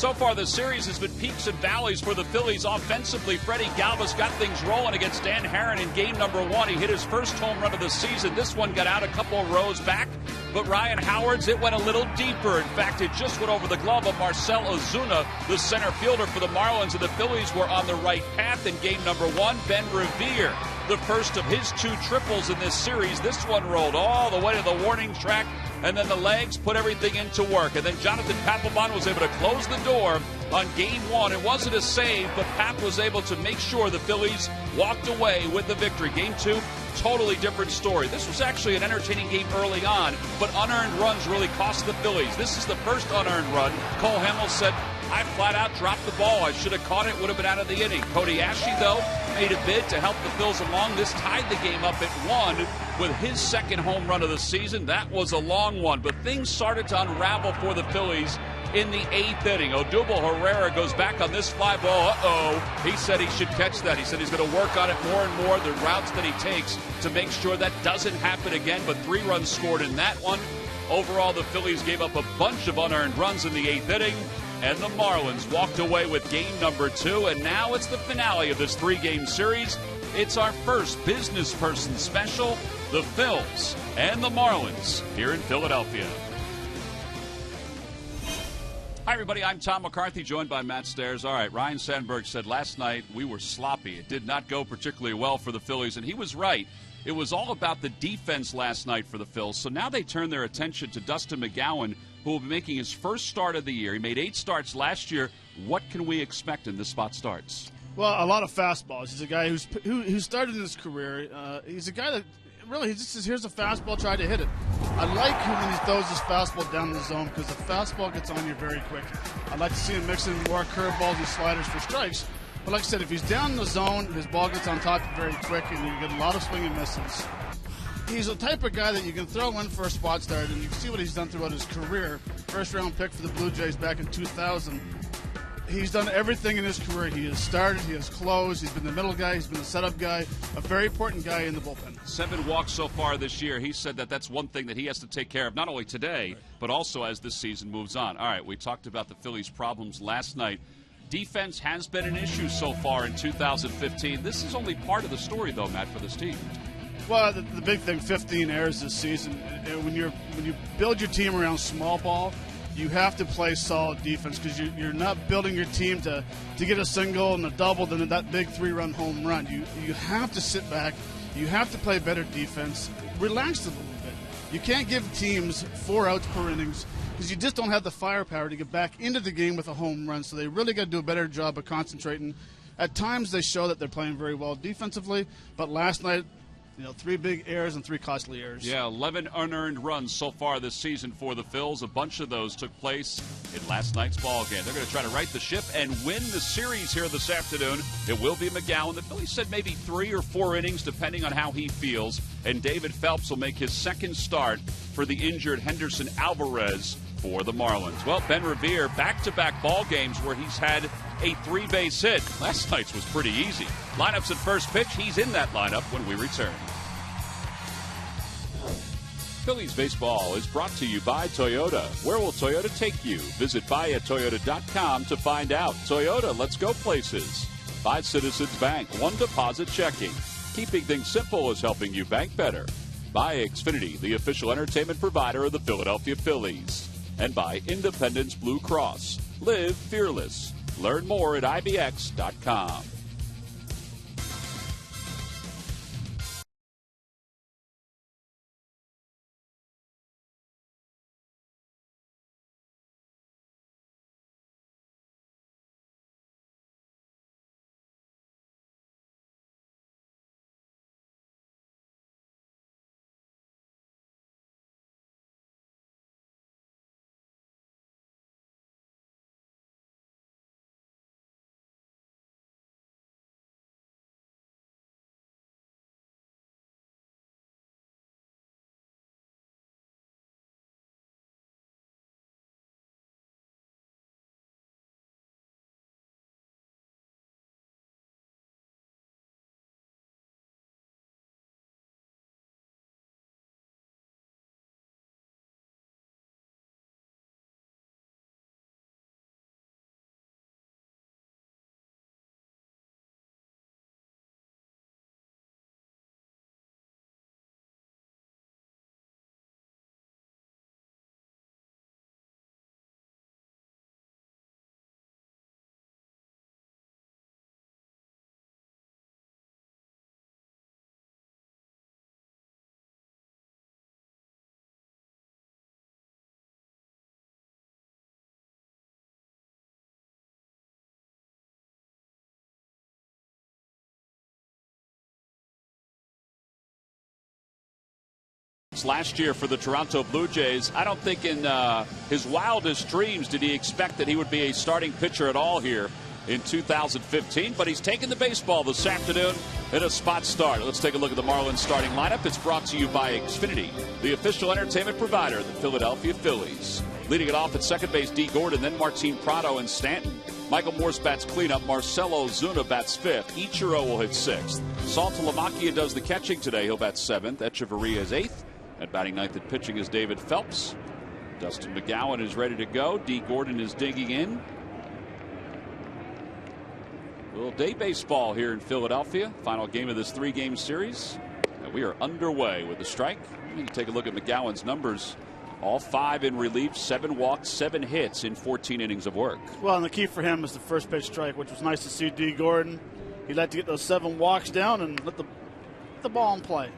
So far, the series has been peaks and valleys for the Phillies. Offensively, Freddie Galvis got things rolling against Dan Herron in game number 1. He hit his first home run of the season. This one got out a couple of rows back, but Ryan Howard's, it went a little deeper. In fact, it just went over the glove of Marcell Ozuna, the center fielder for the Marlins, and the Phillies were on the right path in game number 1. Ben Revere, the first of his 2 triples in this series. This one rolled all the way to the warning track, and then the legs put everything into work. And then Jonathan Papelbon was able to close the door on game 1. It wasn't a save, but Pap was able to make sure the Phillies walked away with the victory. Game 2, totally different story. This was actually an entertaining game early on, but unearned runs really cost the Phillies. This is the first unearned run. Cole Hamels said, I flat out dropped the ball. I should have caught it, would have been out of the inning. Cody Ashley, though, made a bid to help the Phils along. This tied the game up at 1 with his second home run of the season. That was a long one, but things started to unravel for the Phillies in the 8th inning. Odubel Herrera goes back on this fly ball. He said he should catch that. He said he's going to work on it more and more, the routes that he takes to make sure that doesn't happen again, but 3 runs scored in that one. Overall, the Phillies gave up a bunch of unearned runs in the 8th inning, and the Marlins walked away with game number 2, and now it's the finale of this 3-game series. It's our first business person special, the Phils and the Marlins here in Philadelphia. Hi, everybody. I'm Tom McCarthy, joined by Matt Stairs. All right, Ryan Sandberg said last night we were sloppy. It did not go particularly well for the Phillies, and he was right. It was all about the defense last night for the Phils. So now they turn their attention to Dustin McGowan, who will be making his first start of the year. He made 8 starts last year. What can we expect in this spot starts? Well, a lot of fastballs. He's a guy who started in his career. He's a guy that really, he just says, here's a fastball, try to hit it. I like him when he throws his fastball down the zone because the fastball gets on you very quick. I'd like to see him mix in more curveballs and sliders for strikes. But like I said, if he's down in the zone, his ball gets on top very quick, and you get a lot of swing and misses. He's the type of guy that you can throw in for a spot start, and you can see what he's done throughout his career. First-round pick for the Blue Jays back in 2000. He's done everything in his career. He has started, he has closed, he's been the middle guy, he's been the setup guy, a very important guy in the bullpen. 7 walks so far this year. He said that that's one thing that he has to take care of, not only today, but also as this season moves on. All right, we talked about the Phillies' problems last night. Defense has been an issue so far in 2015. This is only part of the story, though, Matt, for this team. Well, the big thing, 15 errors this season. When you build your team around small ball, you have to play solid defense because you're not building your team to get a single and a double, then that big 3-run home run. You have to sit back. You have to play better defense. Relax a little bit. You can't give teams 4 outs per innings because you just don't have the firepower to get back into the game with a home run. So they really got to do a better job of concentrating. At times they show that they're playing very well defensively, but last night, 3 big errors and 3 costly errors. Yeah, 11 unearned runs so far this season for the Phils. A bunch of those took place in last night's ball game. They're going to try to right the ship and win the series here this afternoon. It will be McGowan. The Phillies said maybe 3 or 4 innings, depending on how he feels. And David Phelps will make his second start for the injured Henderson Alvarez for the Marlins. Well, Ben Revere, back-to-back ball games where he's had a 3-base hit. Last night's was pretty easy. Lineups at first pitch. He's in that lineup when we return. Phillies baseball is brought to you by Toyota. Where will Toyota take you? Visit buyatoyota.com to find out. Toyota, let's go places. By Citizens Bank, one deposit checking. Keeping things simple is helping you bank better. By Xfinity, the official entertainment provider of the Philadelphia Phillies. And by Independence Blue Cross. Live fearless. Learn more at IBX.com. Last year for the Toronto Blue Jays, I don't think in his wildest dreams did he expect that he would be a starting pitcher at all here in 2015, but he's taken the baseball this afternoon in a spot start. Let's take a look at the Marlins starting lineup. It's brought to you by Xfinity, the official entertainment provider of the Philadelphia Phillies. Leading it off at second base, D. Gordon, then Martin Prado and Stanton. Michael Morse bats cleanup. Marcelo Zuna bats fifth. Ichiro will hit sixth. Saltalamacchia does the catching today. He'll bat seventh. Echeverria is eighth. At batting ninth and pitching is David Phelps. Dustin McGowan is ready to go. D. Gordon is digging in. A little day baseball here in Philadelphia. Final game of this three-game series. And we are underway with the strike. You can take a look at McGowan's numbers. All five in relief, 7 walks, 7 hits in 14 innings of work. Well, and the key for him is the first pitch strike, which was nice to see D. Gordon. He'd like to get those 7 walks down and let the ball in play.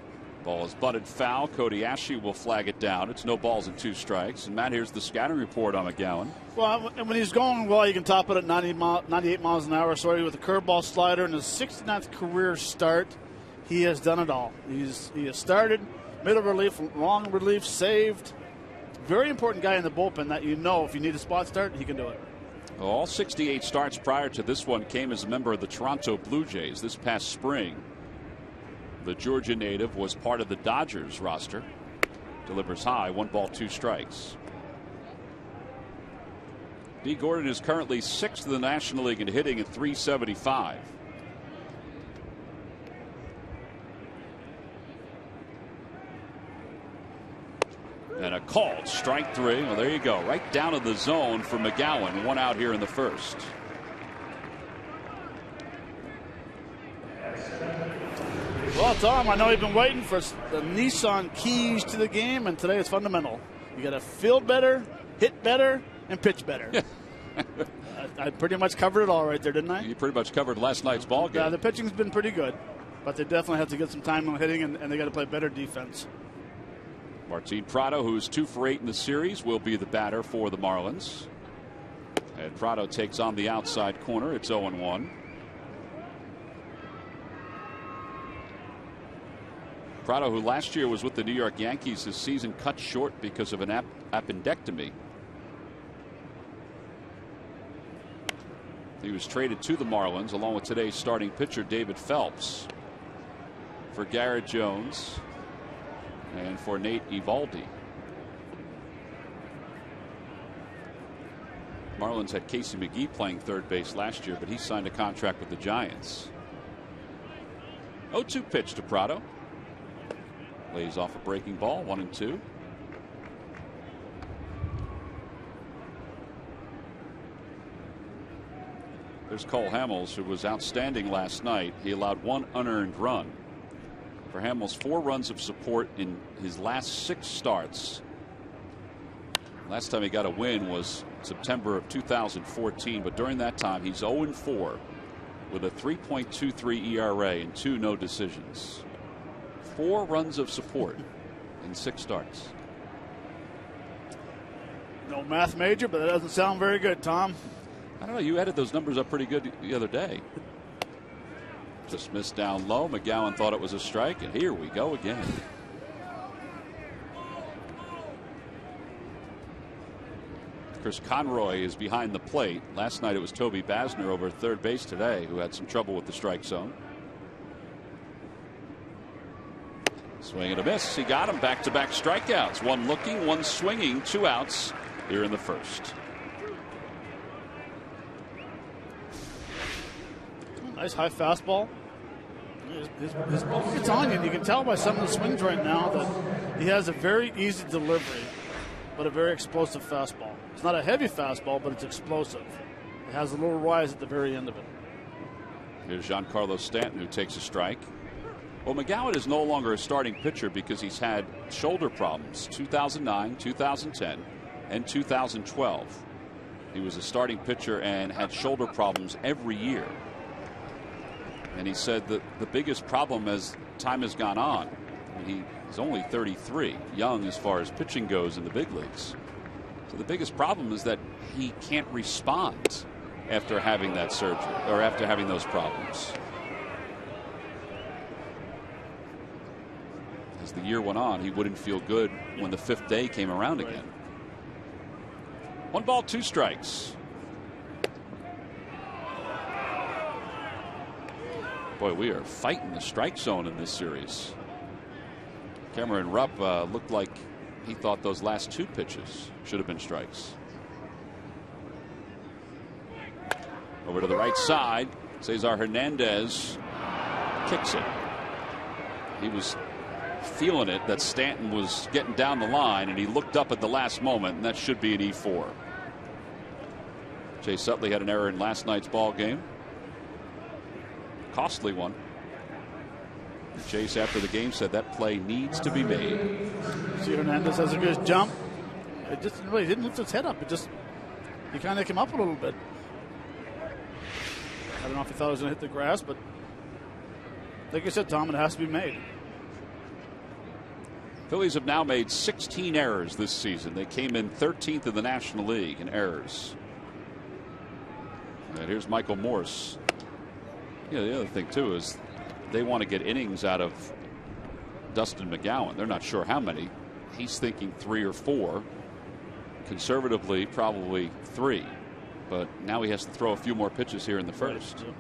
Ball is bunted foul. Cody Ashley will flag it down. It's no balls and 2 strikes. And Matt, here's the scouting report on McGowan. Well, and when he's going well, you can top it at 98 miles an hour. Sorry, with a curveball slider in his 69th career start, he has done it all. He has started, middle relief, long relief, saved. Very important guy in the bullpen that you know if you need a spot start, he can do it. Well, all 68 starts prior to this one came as a member of the Toronto Blue Jays this past spring. The Georgia native was part of the Dodgers roster. Delivers high, 1 ball, 2 strikes. D. Gordon is currently 6th in the National League in hitting at .375. And a called strike 3. Well, there you go. Right down in the zone for McGowan. 1 out here in the first. Well, Tom, I know you've been waiting for the Nissan keys to the game, and today it's fundamental. You got to feel better, hit better, and pitch better. I pretty much covered it all right there, didn't I? You pretty much covered last night's ball game. Yeah, the pitching's been pretty good, but they definitely have to get some time on hitting, and they got to play better defense. Martin Prado, who's 2 for 8 in the series, will be the batter for the Marlins. And Prado takes on the outside corner. It's 0-1. Prado, who last year was with the New York Yankees, his season cut short because of an appendectomy. He was traded to the Marlins along with today's starting pitcher David Phelps for Garrett Jones and for Nate Eovaldi. Marlins had Casey McGee playing third base last year, but he signed a contract with the Giants. 0-2 pitch to Prado. Lays off a breaking ball, 1-2. There's Cole Hamels, who was outstanding last night. He allowed 1 unearned run. For Hamels, 4 runs of support in his last 6 starts. Last time he got a win was September of 2014, but during that time he's 0-4 with a 3.23 ERA and 2 no decisions. 4 runs of support in 6 starts. No math major, but that doesn't sound very good, Tom. I don't know. You added those numbers up pretty good the other day. Just missed down low. McGowan thought it was a strike, and here we go again. Chris Conroy is behind the plate. Last night it was Toby Basner over at third base today who had some trouble with the strike zone. Swing and a miss. He got him. Back-to-back strikeouts. 1 looking, 1 swinging, 2 outs here in the first. Nice high fastball. His ball gets on you, and you can tell by some of the swings right now that he has a very easy delivery, but a very explosive fastball. It's not a heavy fastball, but it's explosive. It has a little rise at the very end of it. Here's Giancarlo Stanton, who takes a strike. Well, McGowan is no longer a starting pitcher because he's had shoulder problems 2009, 2010, and 2012. He was a starting pitcher and had shoulder problems every year. And he said that the biggest problem as time has gone on, he's only 33, young as far as pitching goes in the big leagues. So the biggest problem is that he can't respond after having that surgery or after having those problems. As the year went on, he wouldn't feel good when the 5th day came around again. 1 ball, 2 strikes. Boy, we are fighting the strike zone in this series. Cameron Rupp looked like he thought those last 2 pitches should have been strikes. Over to the right side. Cesar Hernandez kicks it. He was feeling it that Stanton was getting down the line, and he looked up at the last moment, and that should be an E4. Chase Utley had an error in last night's ball game. Costly one. Chase, after the game, said that play needs to be made. See, Hernandez has a good jump. It just really didn't lift his head up. He kind of came up a little bit. I don't know if he thought he was going to hit the grass, but like I said, Tom, it has to be made. Phillies have now made 16 errors this season. They came in 13th in the National League in errors. And here's Michael Morse. Yeah, the other thing, too, is they want to get innings out of Dustin McGowan. They're not sure how many. He's thinking 3 or 4. Conservatively, probably 3. But now he has to throw a few more pitches here in the first. Right.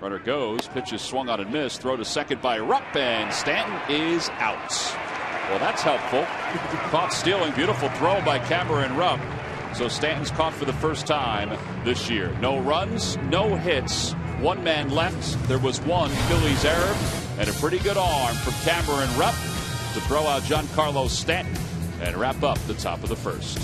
Runner goes. Pitch is swung on and missed. Throw to second by Rupp, and Stanton is out. Well, that's helpful. Caught stealing. Beautiful throw by Cameron Rupp. So Stanton's caught for the first time this year. No runs, no hits. 1 man left. There was 1 Phillies error and a pretty good arm from Cameron Rupp to throw out Giancarlo Stanton and wrap up the top of the first.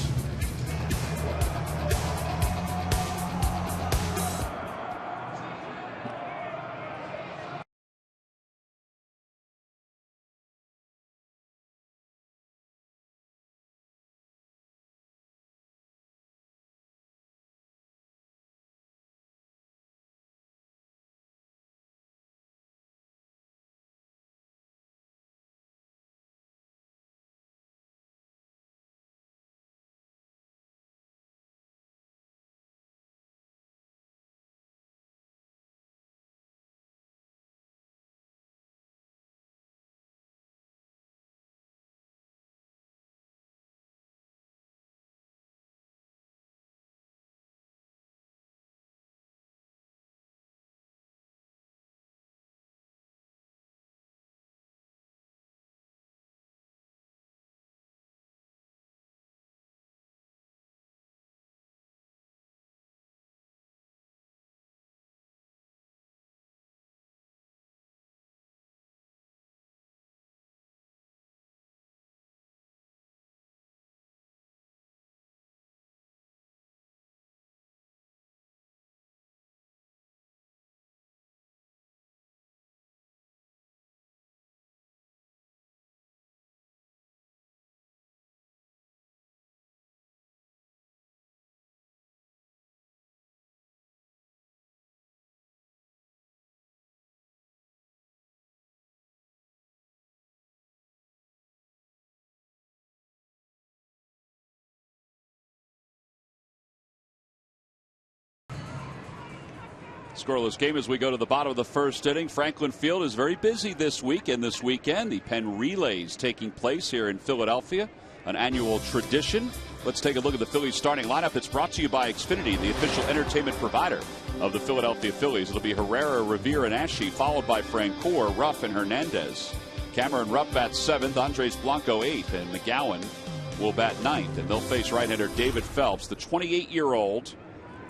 Scoreless game as we go to the bottom of the first inning. Franklin Field is very busy this week and this weekend. The Penn Relays taking place here in Philadelphia, an annual tradition. Let's take a look at the Phillies starting lineup. It's brought to you by Xfinity, the official entertainment provider of the Philadelphia Phillies. It'll be Herrera, Revere, and Ashe, followed by Francoeur, Ruff, and Hernandez. Cameron Rupp bats 7th, Andres Blanco 8th, and McGowan will bat 9th. And they'll face right-hander David Phelps, the 28-year-old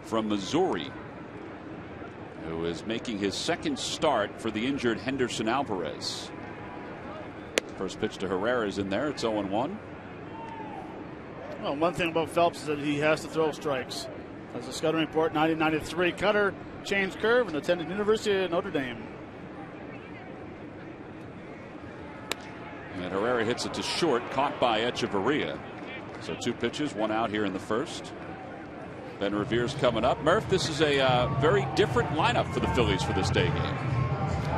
from Missouri, who is making his 2nd start for the injured Henderson Alvarez. First pitch to Herrera is in there. It's 0-1. Well, one thing about Phelps is that he has to throw strikes. As a scouting report, 1993 cutter, change curve, and attended University of Notre Dame. And Herrera hits it to short, caught by Echeverria. So 2 pitches, 1 out here in the first. Ben Revere's coming up. Murph, this is a very different lineup for the Phillies for this day game.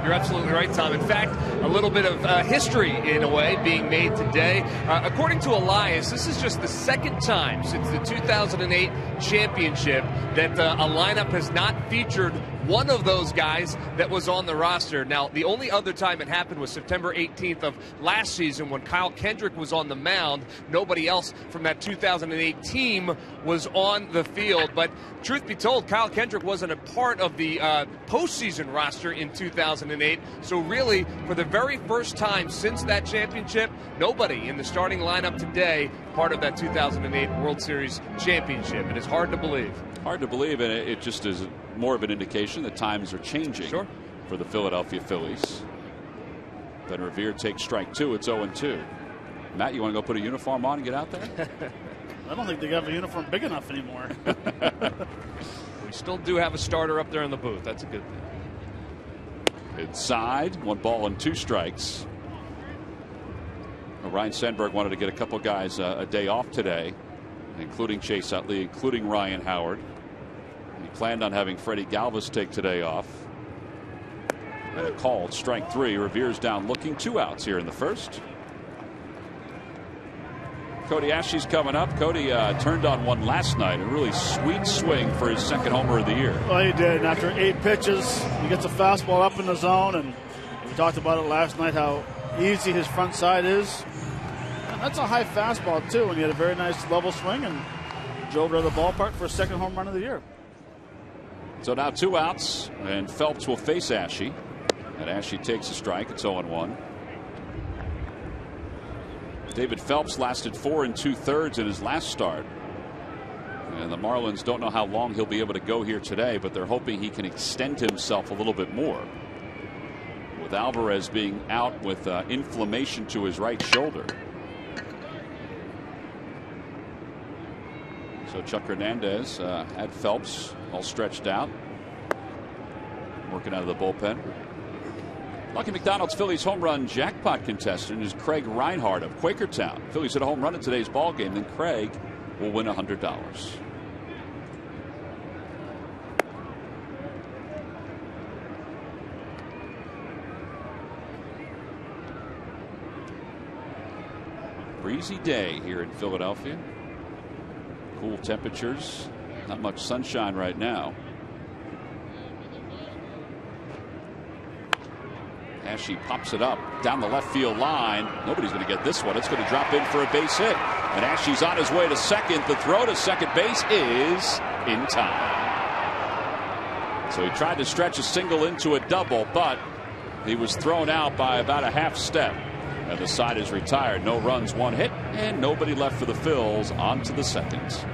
You're absolutely right, Tom. In fact, a little bit of history, in a way, being made today. According to Elias, this is just the second time since the 2008 championship that a lineup has not featured one of those guys that was on the roster. Now, the only other time it happened was September 18th of last season when Kyle Kendrick was on the mound. Nobody else from that 2008 team was on the field. But truth be told, Kyle Kendrick wasn't a part of the postseason roster in 2008. So really, for the very first time since that championship, nobody in the starting lineup today part of that 2008 World Series championship. It is hard to believe. Hard to believe, and it just is more of an indication that times are changing for the Philadelphia Phillies. Then Revere takes strike two. It's 0-2. Matt, you want to go put a uniform on and get out there? I don't think they have a uniform big enough anymore. We still do have a starter up there in the booth. That's a good thing. Inside, 1 ball and 2 strikes. Ryan Sandberg wanted to get a couple guys a day off today, including Chase Utley, including Ryan Howard. He planned on having Freddie Galvis take today off. And a called strike 3. Revere's down looking, 2 outs here in the first. Cody Ashley's coming up. Cody turned on one last night. A really sweet swing for his second homer of the year. Well, he did. And after 8 pitches, he gets a fastball up in the zone. And we talked about it last night, how easy his front side is. And that's a high fastball, too. And he had a very nice level swing and drove to the ballpark for a second home run of the year. So now 2 outs, and Phelps will face Ashley. And Ashley takes a strike. It's 0-1. David Phelps lasted 4 2/3 in his last start. And the Marlins don't know how long he'll be able to go here today, but they're hoping he can extend himself a little bit more. With Alvarez being out with inflammation to his right shoulder. So Chuck Hernandez had Phelps all stretched out, working out of the bullpen. Lucky McDonald's Phillies home run jackpot contestant is Craig Reinhardt of Quakertown. Phillies hit a home run in today's ball game, then Craig will win $100. Breezy day here in Philadelphia. Cool temperatures. Not much sunshine right now. Ashley pops it up down the left field line. Nobody's going to get this one. It's going to drop in for a base hit. And Ashley's on his way to second. The throw to second base is in time. So he tried to stretch a single into a double, but he was thrown out by about a half step. And the side is retired. No runs, 1 hit, and nobody left for the Phils. On to the second.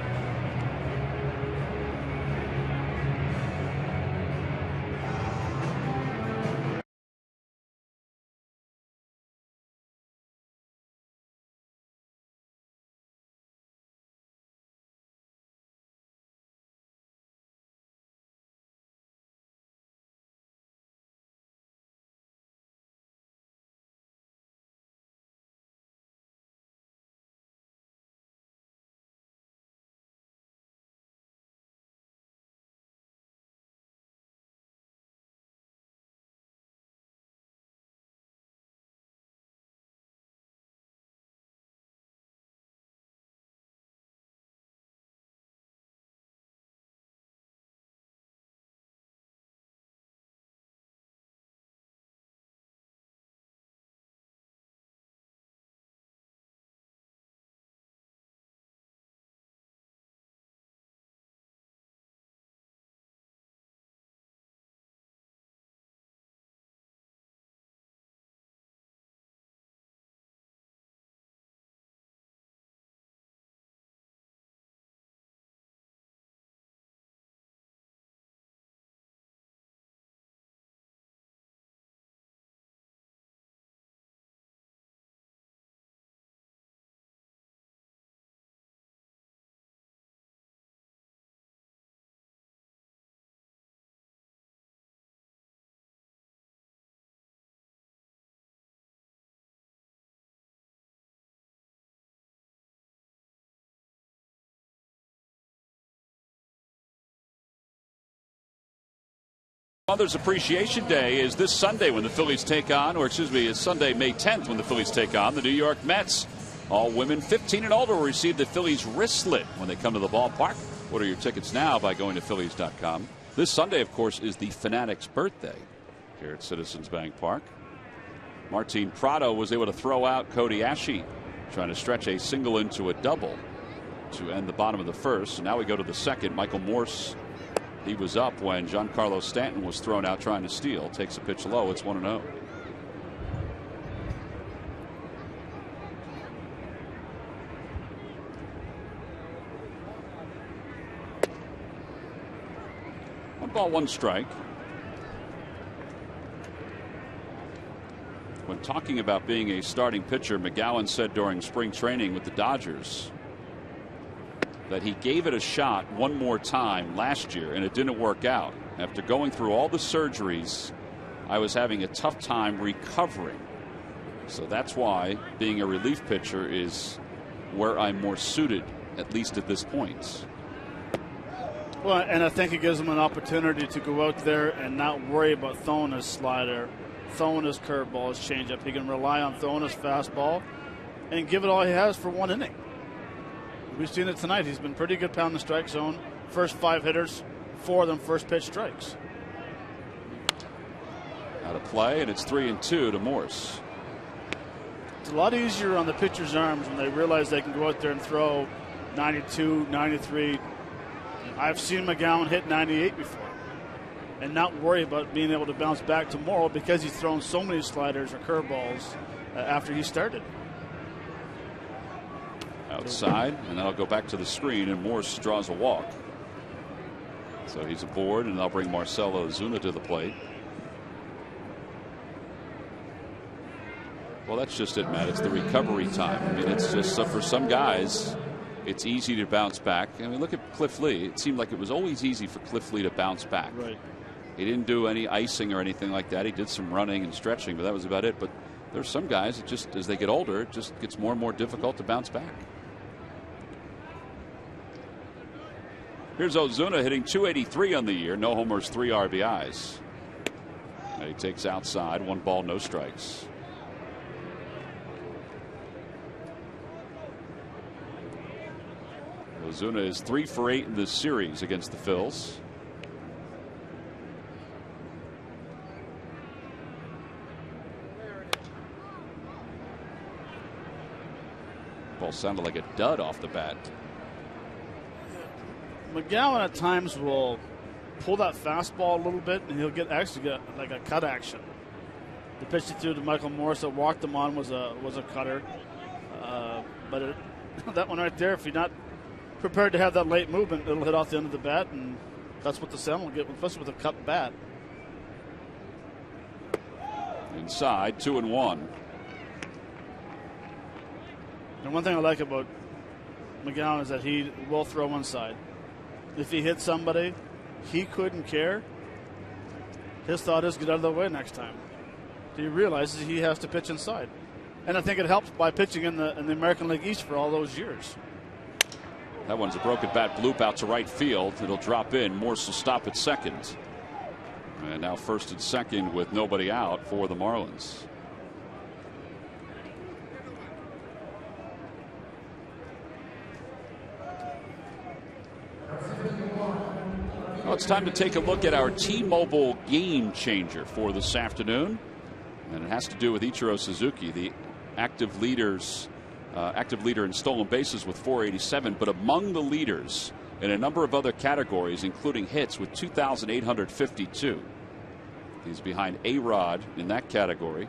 Mother's Appreciation Day is this Sunday when the Phillies take on, or excuse me, it's Sunday, May 10th when the Phillies take on the New York Mets. All women 15 and older will receive the Phillies wristlet when they come to the ballpark. Order your tickets now by going to Phillies.com. This Sunday, of course, is the Fanatic's birthday here at Citizens Bank Park. Martin Prado was able to throw out Cody Ashe, trying to stretch a single into a double to end the bottom of the first. So now we go to the second. Michael Morse, he was up when Giancarlo Stanton was thrown out trying to steal. Takes a pitch low. It's 1-0. One ball, one strike. When talking about being a starting pitcher, McGowan said during spring training with the Dodgers that he gave it a shot one more time last year and it didn't work out. After going through all the surgeries, I was having a tough time recovering. So that's why being a relief pitcher is where I'm more suited, at least at this point. Well, and I think it gives him an opportunity to go out there and not worry about throwing his slider, throwing his curveball, his changeup. He can rely on throwing his fastball and give it all he has for one inning. We've seen it tonight. He's been pretty good pound the strike zone. First 5 hitters, 4 of them first pitch strikes. Out of play, and it's 3-2 to Morse. It's a lot easier on the pitcher's arms when they realize they can go out there and throw 92, 93. I've seen McGowan hit 98 before and not worry about being able to bounce back tomorrow because he's thrown so many sliders or curveballs after he started. Outside, and then I'll go back to the screen, and Morse draws a walk. So he's aboard, and I'll bring Marcell Ozuna to the plate. Well, that's just it, Matt. It's the recovery time. I mean, it's just for some guys, it's easy to bounce back. I mean, look at Cliff Lee. It seemed like it was always easy for Cliff Lee to bounce back. Right. He didn't do any icing or anything like that. He did some running and stretching, but that was about it. But there's some guys, it just, as they get older, it just gets more and more difficult to bounce back. Here's Ozuna hitting .283 on the year. No homers, 3 RBIs. And he takes outside. 1 ball, no strikes. Ozuna is 3 for 8 in this series against the Phils. Ball sounded like a dud off the bat. McGowan at times will pull that fastball a little bit, and he'll get like a cut action. The pitch he threw to Michael Morse that walked him on was a cutter, but that one right there, if you're not prepared to have that late movement, it'll hit off the end of the bat, and that's what the sound will get, especially with a cut bat. Inside, 2-1. And one thing I like about McGowan is that he will throw inside. If he hits somebody, he couldn't care. His thought is get out of the way next time. He realizes he has to pitch inside. And I think it helps by pitching in the American League East for all those years. That one's a broken bat bloop out to right field. It'll drop in. Morse will stop at second. And now first and second with nobody out for the Marlins. Well, it's time to take a look at our T-Mobile game changer for this afternoon. And it has to do with Ichiro Suzuki, the active leader in stolen bases with 487, but among the leaders in a number of other categories, including hits with 2,852. He's behind A-Rod in that category.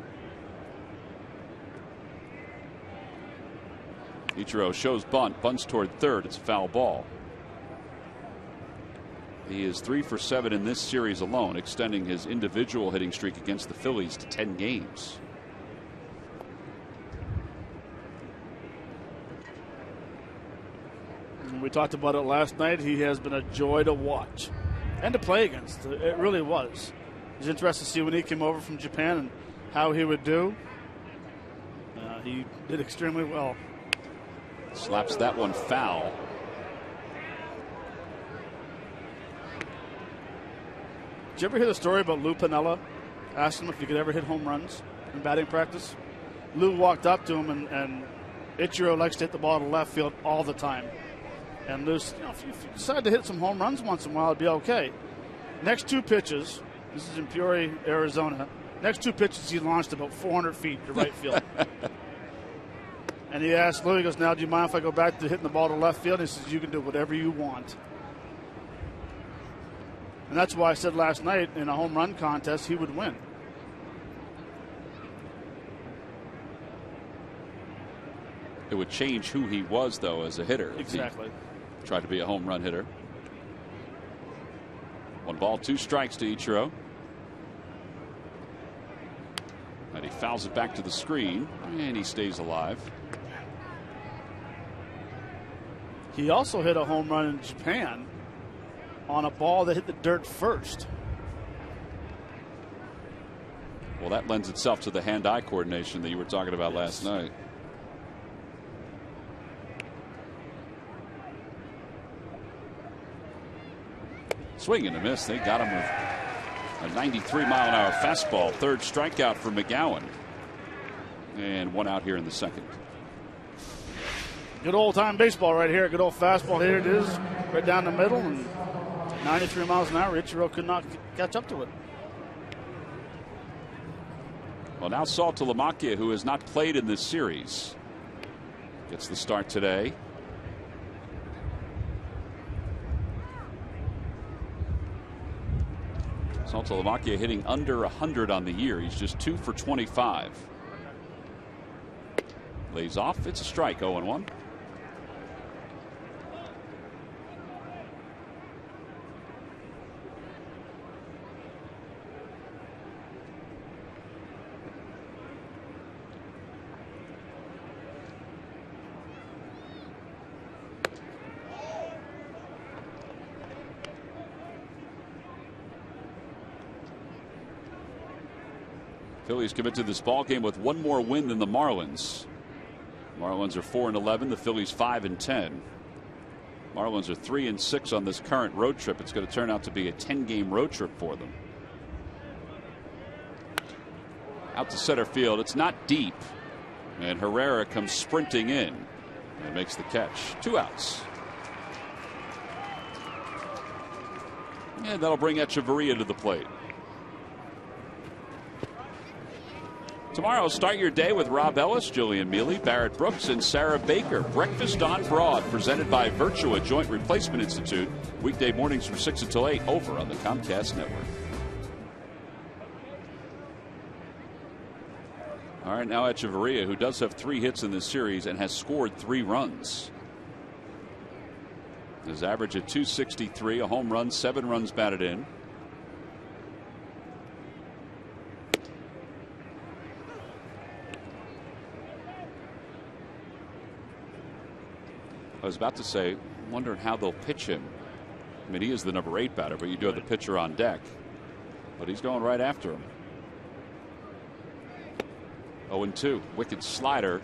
Ichiro shows bunts toward third. It's a foul ball. He is 3 for 7 in this series alone, extending his individual hitting streak against the Phillies to 10 games. We talked about it last night. He has been a joy to watch and to play against. It really was. It was interesting to see when he came over from Japan and how he would do. He did extremely well. Slaps that one foul. you ever hear the story about Lou Piniella? Asked him if he could ever hit home runs in batting practice. Lou walked up to him, and Ichiro likes to hit the ball to left field all the time. And Lou's, if you decide to hit some home runs once in a while, it'd be okay. Next 2 pitches, this is in Peoria, Arizona. Next 2 pitches, he launched about 400 feet to right field. And he asked Lou, he goes, now do you mind if I go back to hitting the ball to left field? And he says, you can do whatever you want. And that's why I said last night in a home run contest he would win. It would change who he was, though, as a hitter. Exactly. Tried to be a home run hitter. 1 ball, 2 strikes to Ichiro. And he fouls it back to the screen, and he stays alive. He also hit a home run in Japan on a ball that hit the dirt first. Well, that lends itself to the hand-eye coordination that you were talking about last night. Swing and a miss. They got him with a 93-mile-an-hour fastball. 3rd strikeout for McGowan. And 1 out here in the 2nd. Good old-time baseball right here. Good old fastball. Here it is, right down the middle. And 93 miles an hour. Ichiro could not catch up to it. Well, now Saul Telemakia, who has not played in this series, gets the start today. Saul Telemakia hitting under 100 on the year. He's just 2 for 25. Lays off. It's a strike. 0-1. Phillies commit to this ball game with 1 more win than the Marlins. Marlins are 4-11. The Phillies 5-10. Marlins are 3-6 on this current road trip. It's going to turn out to be a 10-game road trip for them. Out to center field. It's not deep. And Herrera comes sprinting in and makes the catch. 2 outs. And that'll bring Echeverria to the plate. Tomorrow, start your day with Rob Ellis, Julian Mealy, Barrett Brooks, and Sarah Baker. Breakfast on Broad, presented by Virtua Joint Replacement Institute. Weekday mornings from 6 until 8 over on the Comcast Network. All right, now Echeverria, who does have 3 hits in this series and has scored 3 runs. His average at .263, a home run, 7 runs batted in. I was about to say, wondering how they'll pitch him. I mean, he is the number 8 batter, but you do have the pitcher on deck. But he's going right after him. 0-2. Wicked slider.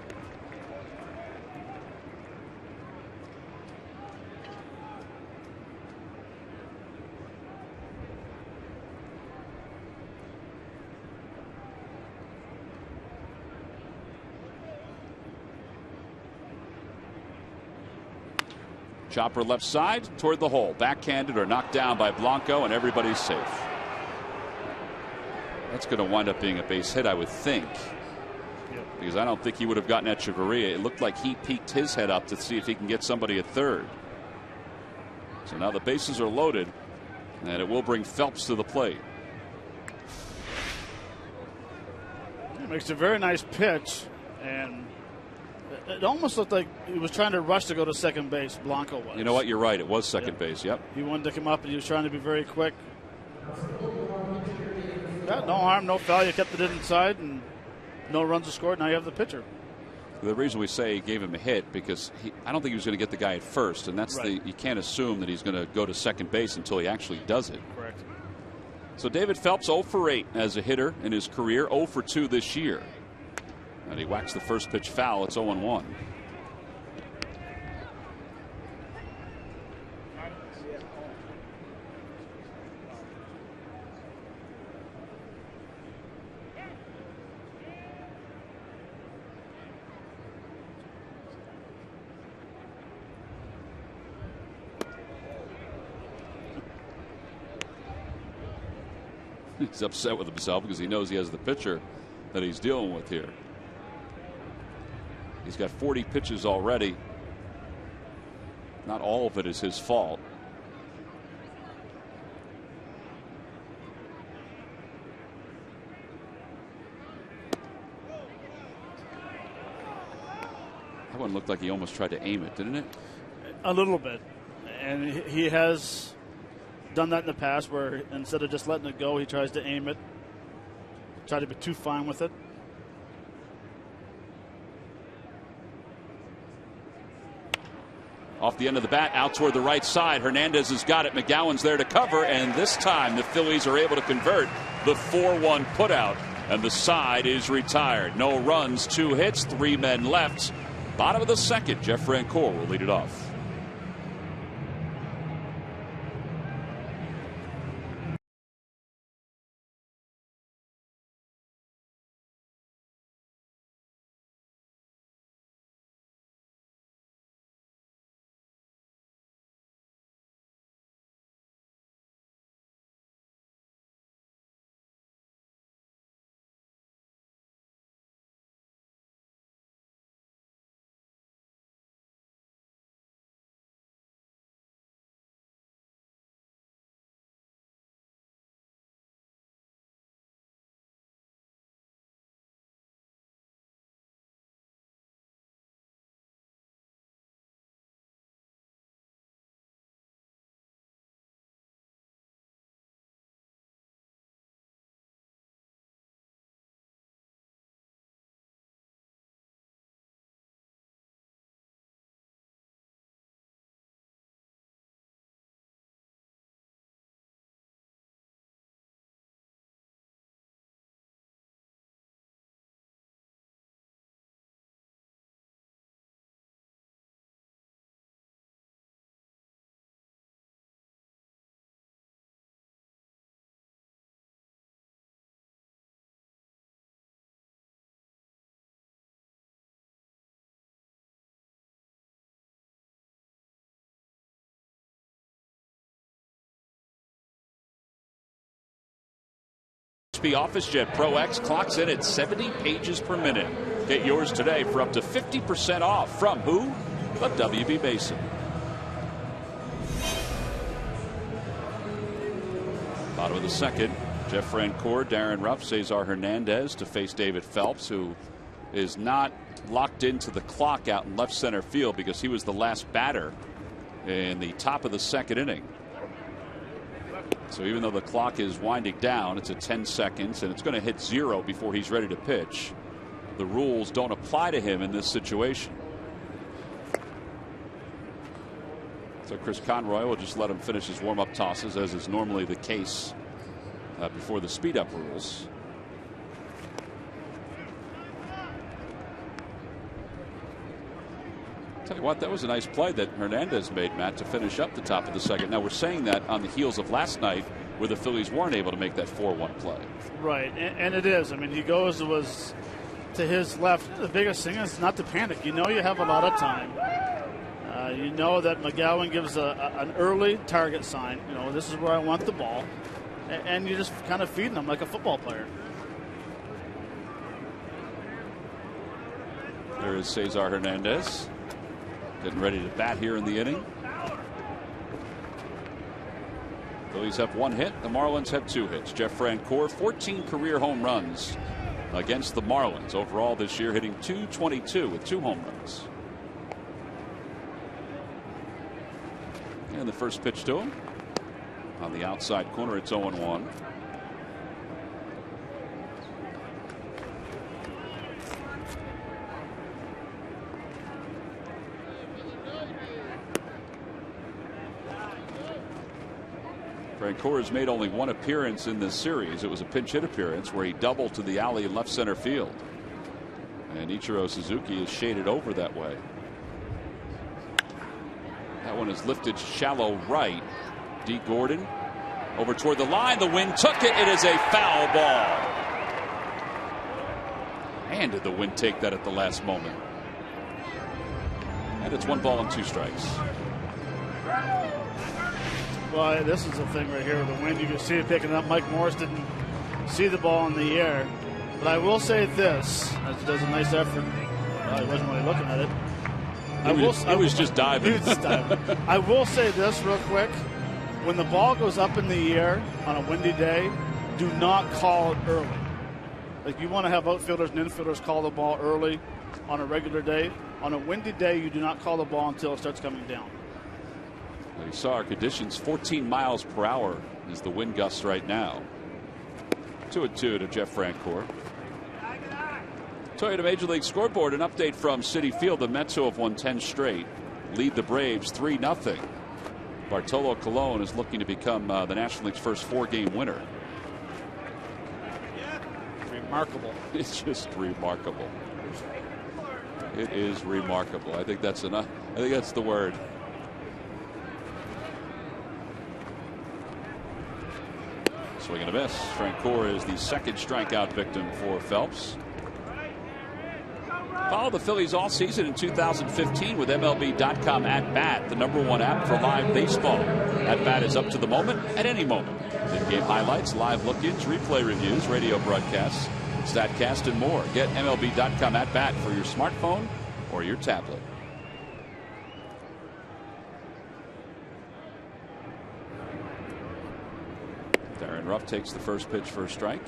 Chopper left side toward the hole. Backhanded or knocked down by Blanco, and everybody's safe. That's going to wind up being a base hit, I would think. Because I don't think he would have gotten Echeverria. It looked like he peeked his head up to see if he can get somebody at third. So now the bases are loaded, and it will bring Phelps to the plate. He makes a very nice pitch, and it almost looked like he was trying to rush to go to second base. Blanco was. You know what? You're right. It was second base. Yep. He wanted to come up, and he was trying to be very quick. Yeah, no harm, no foul. You kept it inside, and no runs are scored. Now you have the pitcher. The reason we say he gave him a hit because I don't think he was going to get the guy at first, and that's you can't assume that he's going to go to second base until he actually does it. Correct. So David Phelps 0 for 8 as a hitter in his career, 0 for 2 this year. And he whacks the first pitch foul. It's 0-1. He's upset with himself because he knows he has the pitcher that he's dealing with here. He's got 40 pitches already. Not all of it is his fault. That one looked like he almost tried to aim it, didn't it? A little bit. And he has done that in the past where instead of just letting it go, he tries to aim it. Try to be too fine with it. Off the end of the bat, out toward the right side. Hernandez has got it. McGowan's there to cover, and this time the Phillies are able to convert the 4-1 putout, and the side is retired. No runs, 2 hits, 3 men left. Bottom of the second, Jeff Francoeur will lead it off. Office Jet Pro X clocks in at 70 pages per minute. Get yours today for up to 50% off from who? But WB Mason. Bottom of the second, Jeff Francoeur, Darren Ruff, Cesar Hernandez to face David Phelps, who is not locked into the clock out in left center field because he was the last batter in the top of the second inning. So even though the clock is winding down, it's at 10 seconds and it's going to hit 0 before he's ready to pitch. The rules don't apply to him in this situation. So Chris Conroy will just let him finish his warm-up tosses, as is normally the case before the speed-up rules. Tell you what, that was a nice play that Hernandez made, Matt, to finish up the top of the second. Now we're saying that on the heels of last night, where the Phillies weren't able to make that 4-1 play. Right, and it is. I mean, he goes to his left. The biggest thing is not to panic. You know you have a lot of time. You know that McGowan gives an early target sign. You know, this is where I want the ball, and you just kind of feeding him like a football player. There is Cesar Hernandez, getting ready to bat here in the inning. Phillies have 1 hit. The Marlins have 2 hits. Jeff Francoeur, 14 career home runs against the Marlins overall this year, hitting .222 with 2 home runs. And the first pitch to him on the outside corner. It's 0-1. Francoeur has made only 1 appearance in this series. It was a pinch hit appearance where he doubled to the alley in left center field. And Ichiro Suzuki is shaded over that way. That one is lifted shallow right. D. Gordon over toward the line. The wind took it. It is a foul ball. And did the wind take that at the last moment? And it's 1 ball and 2 strikes. Well, this is the thing right here with the wind. You can see it picking up. Mike Morris didn't see the ball in the air. But I will say this, as he does a nice effort. Well, he wasn't really looking at it. He was just diving. He was just diving. I will say this real quick. When the ball goes up in the air on a windy day, do not call it early. Like, you want to have outfielders and infielders call the ball early on a regular day. On a windy day, you do not call the ball until it starts coming down. Well, you saw our conditions. 14 miles per hour is the wind gust right now. 2-2 to Jeff Francoeur. Toyota Major League Scoreboard, an update from Citi Field. The Mets, who have won 10 straight, lead the Braves 3-0. Bartolo Colon is looking to become the National League's first 4-game winner. Remarkable. It's just remarkable. It is remarkable. I think that's enough. I think that's the word. Swing and a miss. Francoeur is the second strikeout victim for Phelps. Follow the Phillies all season in 2015 with MLB.com At Bat, the #1 app for live baseball. At Bat is up to the moment at any moment. In-game highlights, live look-ins, replay reviews, radio broadcasts, StatCast, and more. Get MLB.com At Bat for your smartphone or your tablet. Darren Ruff takes the first pitch for a strike.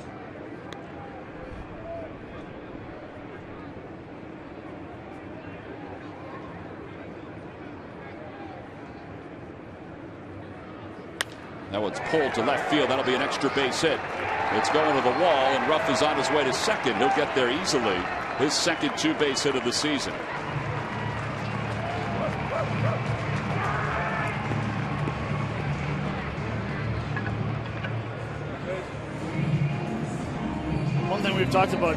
That one's pulled to left field. That'll be an extra base hit. It's going to the wall, and Ruff is on his way to second. He'll get there easily. His second 2-base hit of the season. One thing we've talked about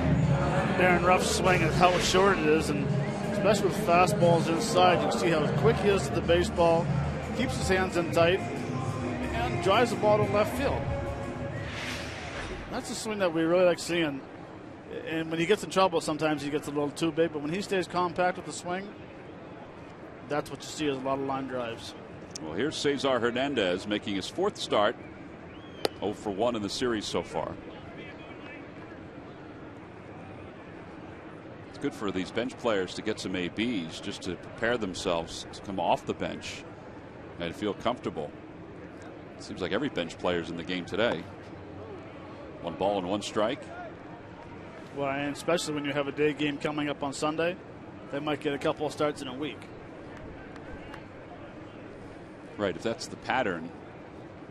Darren Ruff's swing is how short it is, and especially with fastballs inside, you can see how quick he is to the baseball, keeps his hands in tight, and drives the ball to left field. That's a swing that we really like seeing. And when he gets in trouble, sometimes he gets a little too big, but when he stays compact with the swing, that's what you see as a lot of line drives. Well, here's Cesar Hernandez making his 4th start. 0 for 1 in the series so far. It's good for these bench players to get some ABs just to prepare themselves to come off the bench and feel comfortable. It seems like every bench player is in the game today. 1 ball and 1 strike. Well, and especially when you have a day game coming up on Sunday, they might get a couple of starts in a week. Right, if that's the pattern,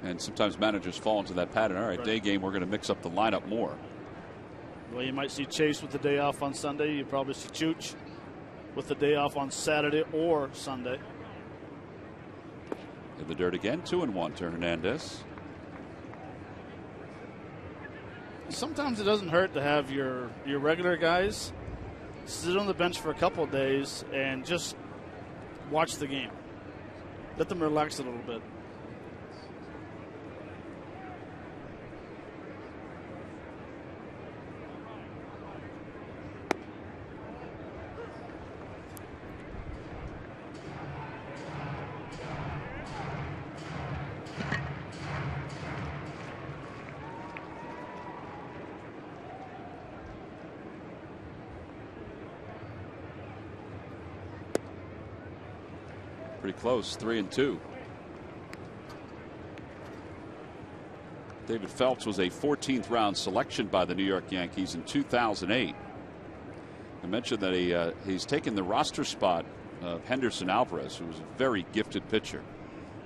and sometimes managers fall into that pattern. All right, day game, we're going to mix up the lineup more. Well, you might see Chase with the day off on Sunday. You probably see Chooch with the day off on Saturday or Sunday. In the dirt again, 2-1 to Hernandez. Sometimes it doesn't hurt to have your regular guys sit on the bench for a couple of days and just watch the game. Let them relax a little bit. Pretty close, 3-2. David Phelps was a 14th round selection by the New York Yankees in 2008. I mentioned that he's taken the roster spot of Henderson Alvarez, who was a very gifted pitcher,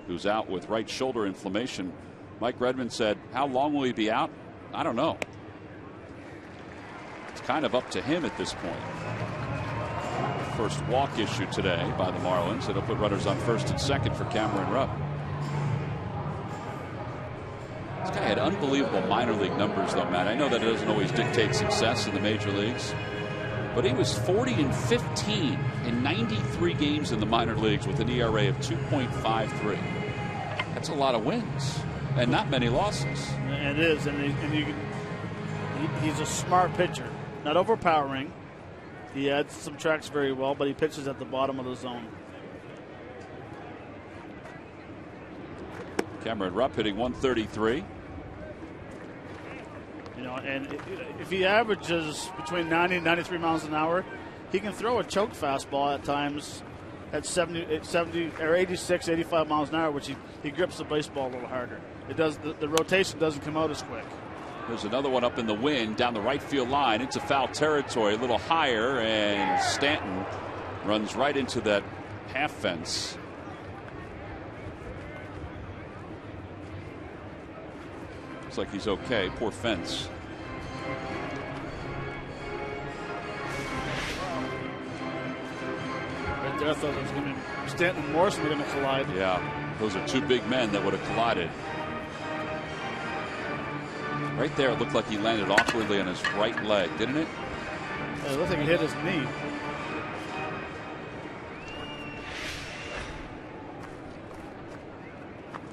who's out with right shoulder inflammation. Mike Redmond said, how long will he be out? I don't know. It's kind of up to him at this point. First walk issued today by the Marlins. It'll put runners on first and second for Cameron Rupp. This guy had unbelievable minor league numbers, though, Matt. I know that it doesn't always dictate success in the major leagues, but he was 40-15 in 93 games in the minor leagues with an ERA of 2.53. That's a lot of wins and not many losses. It is, and he's a smart pitcher, not overpowering. He adds some tracks very well, but he pitches at the bottom of the zone. Cameron Rupp hitting 133. You know, and if he averages between 90 and 93 miles an hour, he can throw a choke fastball at times at 70 or 86, 85 miles an hour, which he grips the baseball a little harder. It does the rotation doesn't come out as quick. There's another one up in the wind down the right field line. It's a foul territory, a little higher, and Stanton runs right into that half fence. Looks like he's okay. Poor fence. Right there, I thought it was going to be Stanton and Morrison were going to collide. Yeah, those are two big men that would have collided. Right there, it looked like he landed awkwardly on his right leg, didn't it? Yeah, it looked like he hit his knee.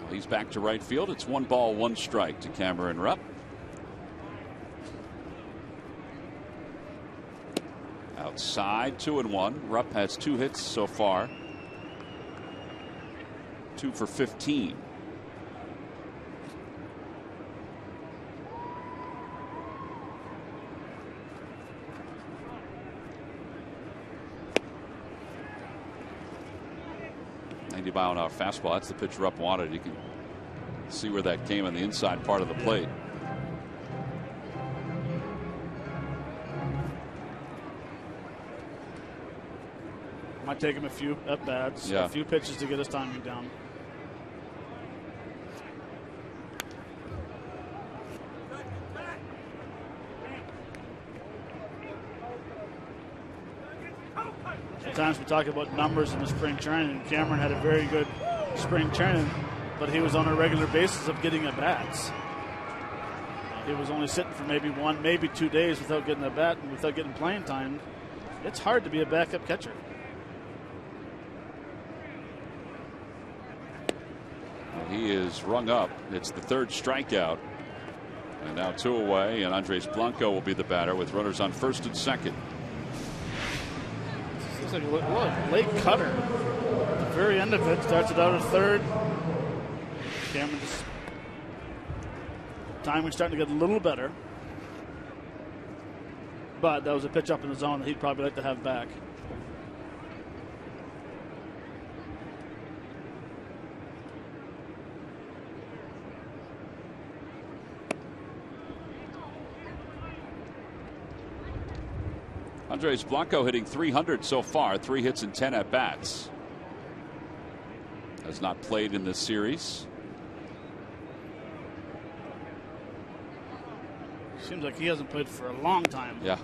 He's back to right field. It's 1 ball, 1 strike to Cameron Rupp. Outside, 2-1. Rupp has 2 hits so far. 2 for 15. Mile-an-hour fastball. That's the pitch Rupp wanted. You can see where that came on the inside part of the plate. Might take him a few at bats, a few pitches to get his timing down. Sometimes we talk about numbers in the spring training. Cameron had a very good spring training, but he was on a regular basis of getting at bats. He was only sitting for maybe 1, maybe 2 days without getting a bat and without getting playing time. It's hard to be a backup catcher. Well, he is rung up. It's the 3rd strikeout. And now 2 away, and Andres Blanco will be the batter with runners on 1st and 2nd. Like a late cutter. At the very end of it, starts it out at 3rd. Cameron just timing starting to get a little better, but that was a pitch up in the zone that he'd probably like to have back. Andres Blanco hitting .300 so far, 3 hits and 10 at bats. Has not played in this series. Seems like he hasn't played for a long time. Yeah.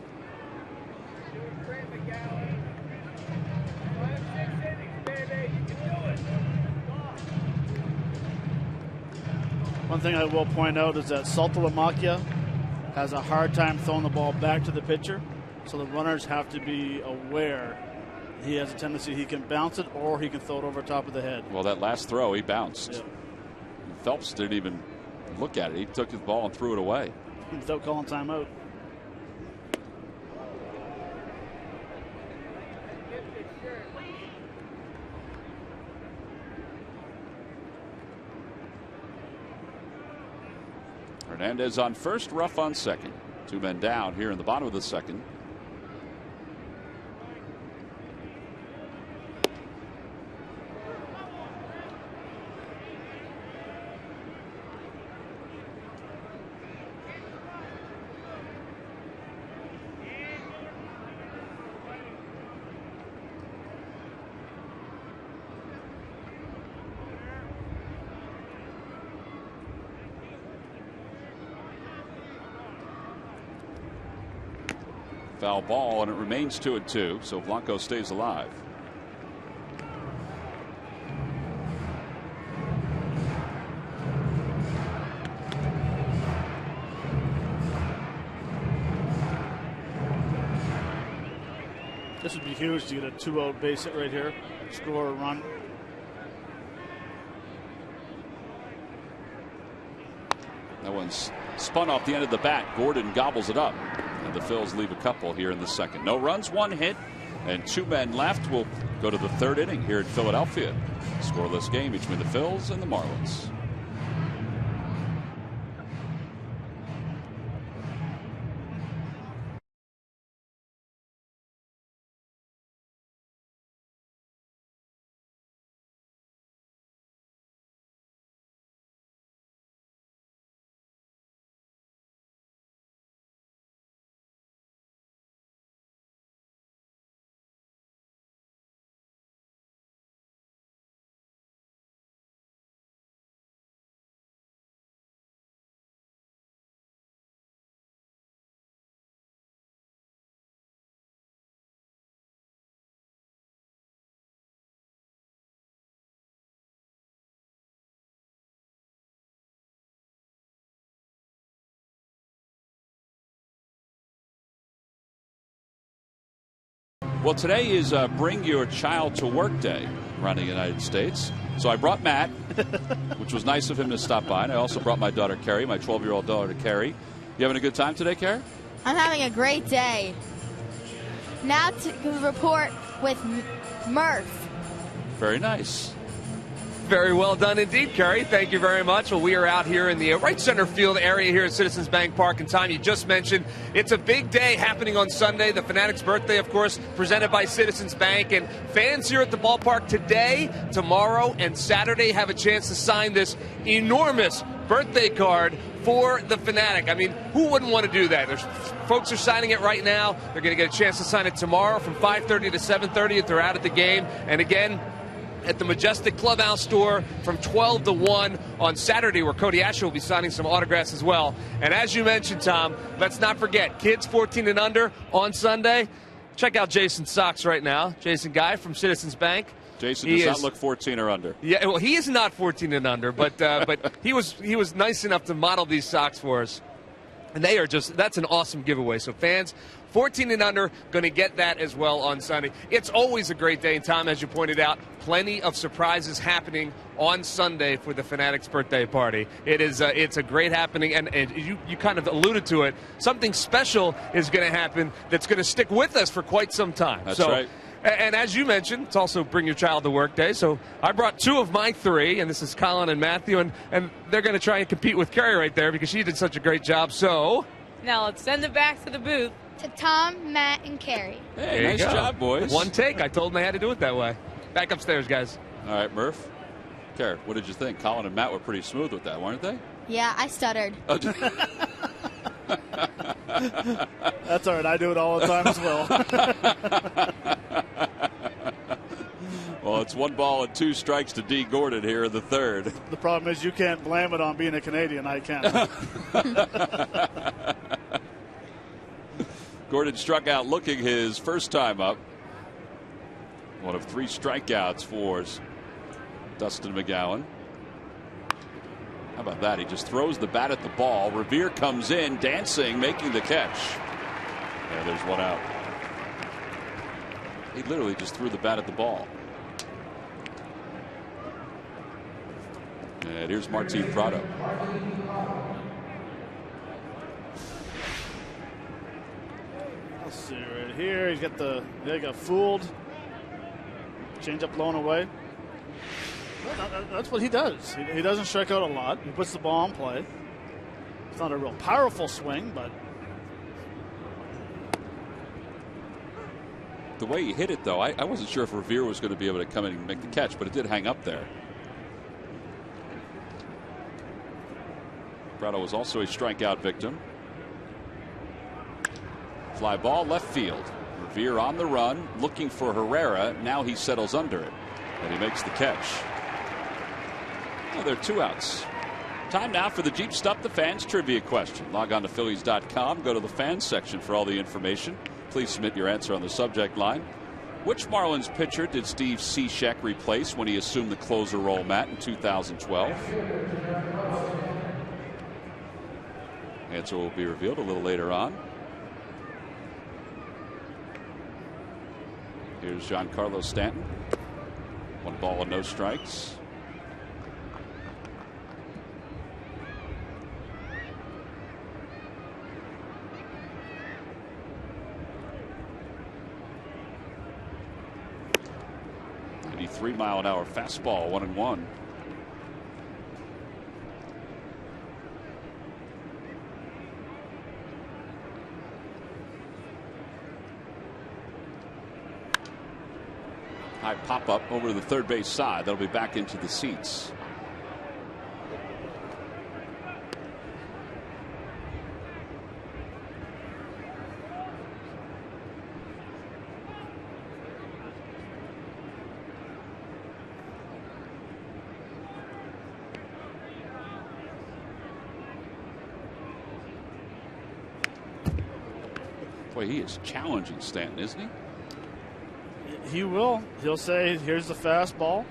One thing I will point out is that Saltalamacchia has a hard time throwing the ball back to the pitcher. So the runners have to be aware he has a tendency he can bounce it or he can throw it over top of the head. Well, that last throw he bounced. Yep. Phelps didn't even look at it. He took his ball and threw it away without calling timeout. Hernandez on first, Ruff on second. 2 men down here in the bottom of the 2nd. Foul ball, and it remains 2-2, so Blanco stays alive. This would be huge to get a 2-out base hit right here, score a run. That one's spun off the end of the bat. Gordon gobbles it up. And the Phils leave a couple here in the 2nd. No runs, 1 hit, and 2 men left. We'll go to the 3rd inning here in Philadelphia. Scoreless game between the Phils and the Marlins. Well, today is Bring Your Child to Work Day around the United States. So I brought Matt, which was nice of him to stop by. And I also brought my daughter, Carrie, my 12-year-old daughter, Carrie. You having a good time today, Carrie? I'm having a great day. Now to report with Murph. Very nice. Very well done indeed, Kerry. Thank you very much. Well, we are out here in the right center field area here at Citizens Bank Park. And Tom, you just mentioned it's a big day happening on Sunday. The Fanatics' birthday, of course, presented by Citizens Bank. And fans here at the ballpark today, tomorrow, and Saturday have a chance to sign this enormous birthday card for the Fanatic. I mean, who wouldn't want to do that? There's folks are signing it right now. They're going to get a chance to sign it tomorrow from 5:30 to 7:30 if they're out at the game. And again, at the Majestic Clubhouse store from 12 to 1 on Saturday, where Cody Asher will be signing some autographs as well. And as you mentioned, Tom, let's not forget, kids 14 and under on Sunday. Check out Jason's socks right now. Jason Guy from Citizens Bank. Jason does not look 14 or under. Yeah, well, he is not 14 and under, but he was nice enough to model these socks for us. And they are that's an awesome giveaway. So fans, 14 and under, going to get that as well on Sunday. It's always a great day, and Tom, as you pointed out, plenty of surprises happening on Sunday for the Fanatics' birthday party. It's a great happening, and you kind of alluded to it. Something special is going to happen that's going to stick with us for quite some time. That's right. And as you mentioned, it's also Bring Your Child to Work Day. So I brought two of my three, and this is Colin and Matthew, and they're going to try and compete with Carrie right there because she did such a great job. So now let's send it back to the booth. To Tom, Matt, and Carrie. Hey, nice job, boys. One take. I told them they had to do it that way. Back upstairs, guys. All right, Murph. Carrie, what did you think? Colin and Matt were pretty smooth with that, weren't they? Yeah, I stuttered. That's all right. I do it all the time as well. Well, it's 1 ball and 2 strikes to D. Gordon here in the third. The problem is you can't blame it on being a Canadian. I can. Gordon struck out looking his first time up. One of 3 strikeouts for Dustin McGowan. How about that? He just throws the bat at the ball. Revere comes in, dancing, making the catch. Yeah, there's 1 out. He literally just threw the bat at the ball. And here's Martin Prado. Let's see right here. They got fooled. Change up blown away. That's what he does. He doesn't strike out a lot. He puts the ball in play. It's not a real powerful swing, but The way he hit it, though, I wasn't sure if Revere was going to be able to come in and make the catch, but it did hang up there. Prado was also a strikeout victim. Fly ball left field. Revere on the run, looking for Herrera. Now he settles under it, and he makes the catch. Well, there are 2 outs. Time now for the Jeep Stuff the Fans trivia question. Log on to Phillies.com. Go to the fans section for all the information. Please submit your answer on the subject line. Which Marlins pitcher did Steve Cishek replace when he assumed the closer role, Matt, in 2012? Answer will be revealed a little later on. Here's Giancarlo Stanton. 1 ball and no strikes. A 3-mile-an-hour fastball, 1-1. High pop-up over to the third base side. That'll be back into the seats. Boy, he is challenging Stanton, isn't he? he will. He'll say, here's the fastball.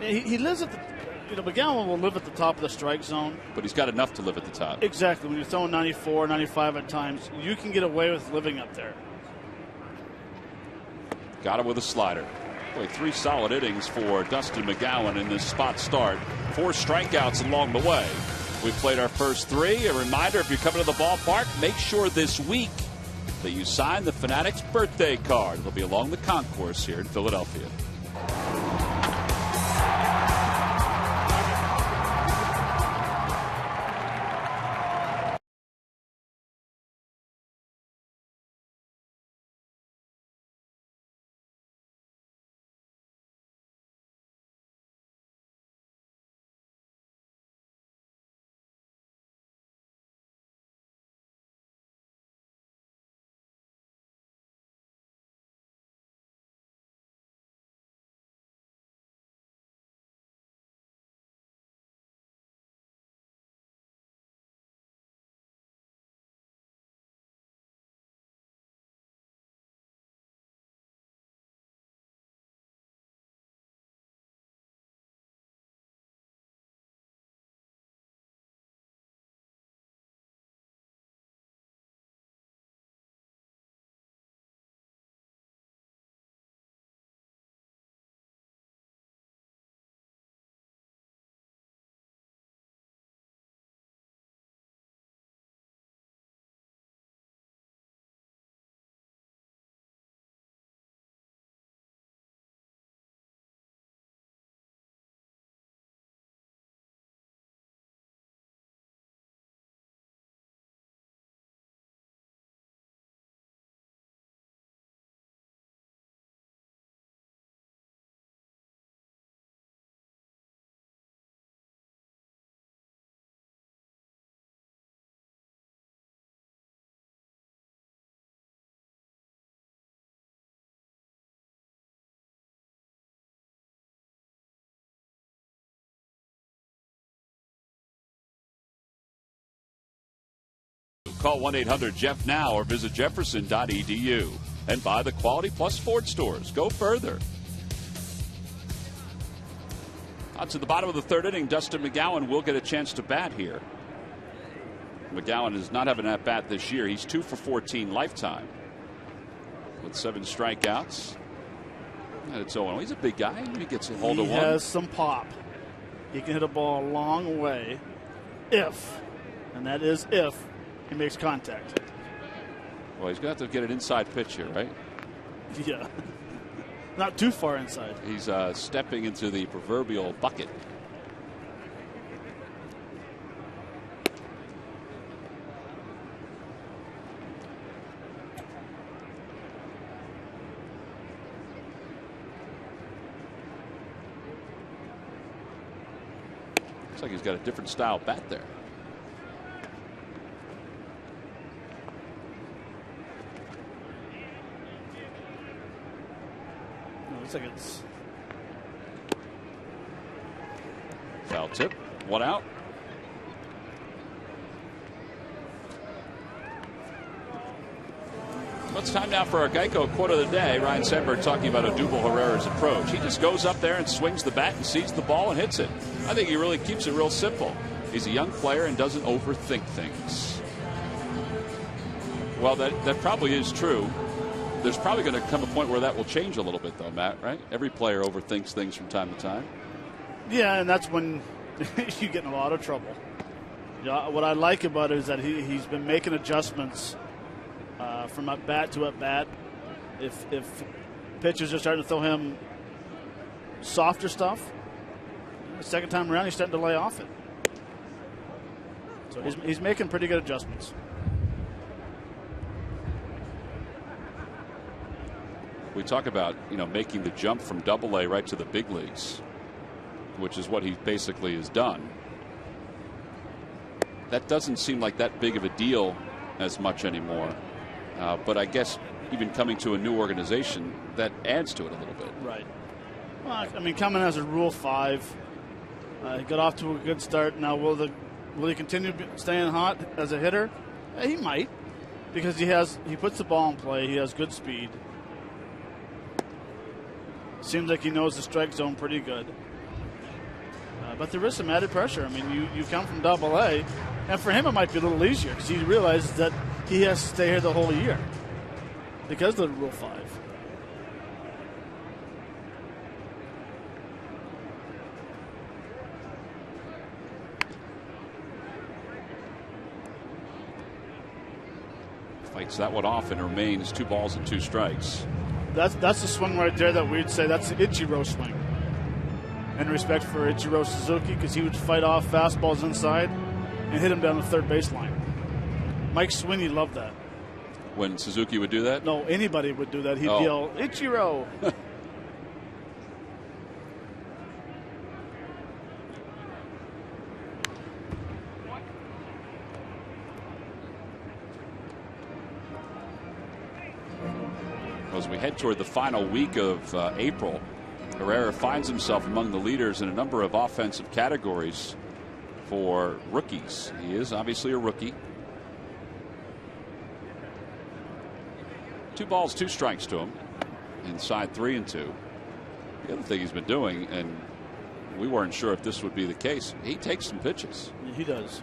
He lives at the, McGowan will live at the top of the strike zone. But he's got enough to live at the top. Exactly. When you're throwing 94, 95 at times, you can get away with living up there. Got him with a slider. Boy, 3 solid innings for Dustin McGowan in this spot start. 4 strikeouts along the way. We've played our first 3. A reminder, if you're coming to the ballpark, make sure this week that you sign the Fanatics birthday card. It'll be along the concourse here in Philadelphia. Call 1-800-JEFF now or visit jefferson.edu and buy the Quality Plus Ford stores. Go further. Out to the bottom of the 3rd inning, Dustin McGowan will get a chance to bat here. McGowan is not having that bat this year. He's 2 for 14 lifetime with 7 strikeouts. And it's 0. He's a big guy. He gets a hold of one. He has some pop. He can hit a ball a long way if, and that is if, he makes contact. Well, he's going to have to get an inside pitch here, right? Yeah. Not too far inside. He's stepping into the proverbial bucket. Looks like he's got a different style bat there. Looks like it's foul tip. 1 out. Well, it's time now for our Geico quote of the day. Ryan Sandberg talking about Odubel Herrera's approach. He just goes up there and swings the bat and sees the ball and hits it. I think he really keeps it real simple. He's a young player and doesn't overthink things. Well, that probably is true. There's probably going to come a point where that will change a little bit, though, Matt, right? Every player overthinks things from time to time. Yeah, and that's when you get in a lot of trouble. Yeah, what I like about it is that he's been making adjustments from at bat to at bat. If pitchers are starting to throw him softer stuff, the second time around he's starting to lay off it. So he's making pretty good adjustments. We talk about, making the jump from Double-A right to the big leagues, which is what he basically has done. That doesn't seem like that big of a deal as much anymore. But I guess even coming to a new organization, that adds to it a little bit. Right. Well, I mean, coming as a Rule 5, he got off to a good start. Now, will he continue staying hot as a hitter? He might, because he puts the ball in play. He has good speed. Seems like he knows the strike zone pretty good. But there is some added pressure. I mean, you come from Double-A, and for him it might be a little easier because he realizes that he has to stay here the whole year because of the Rule 5. Fights that one off and remains 2 balls and 2 strikes. That's the swing right there that we'd say that's the Ichiro swing. In respect for Ichiro Suzuki, because he would fight off fastballs inside and hit him down the third baseline. Mike Sweeney loved that. When Suzuki would do that? No, anybody would do that. He'd yell, Ichiro. As we head toward the final week of April, Herrera finds himself among the leaders in a number of offensive categories for rookies. He is obviously a rookie. 2 balls, 2 strikes to him. Inside 3-2. The other thing he's been doing, and we weren't sure if this would be the case, he takes some pitches. He does.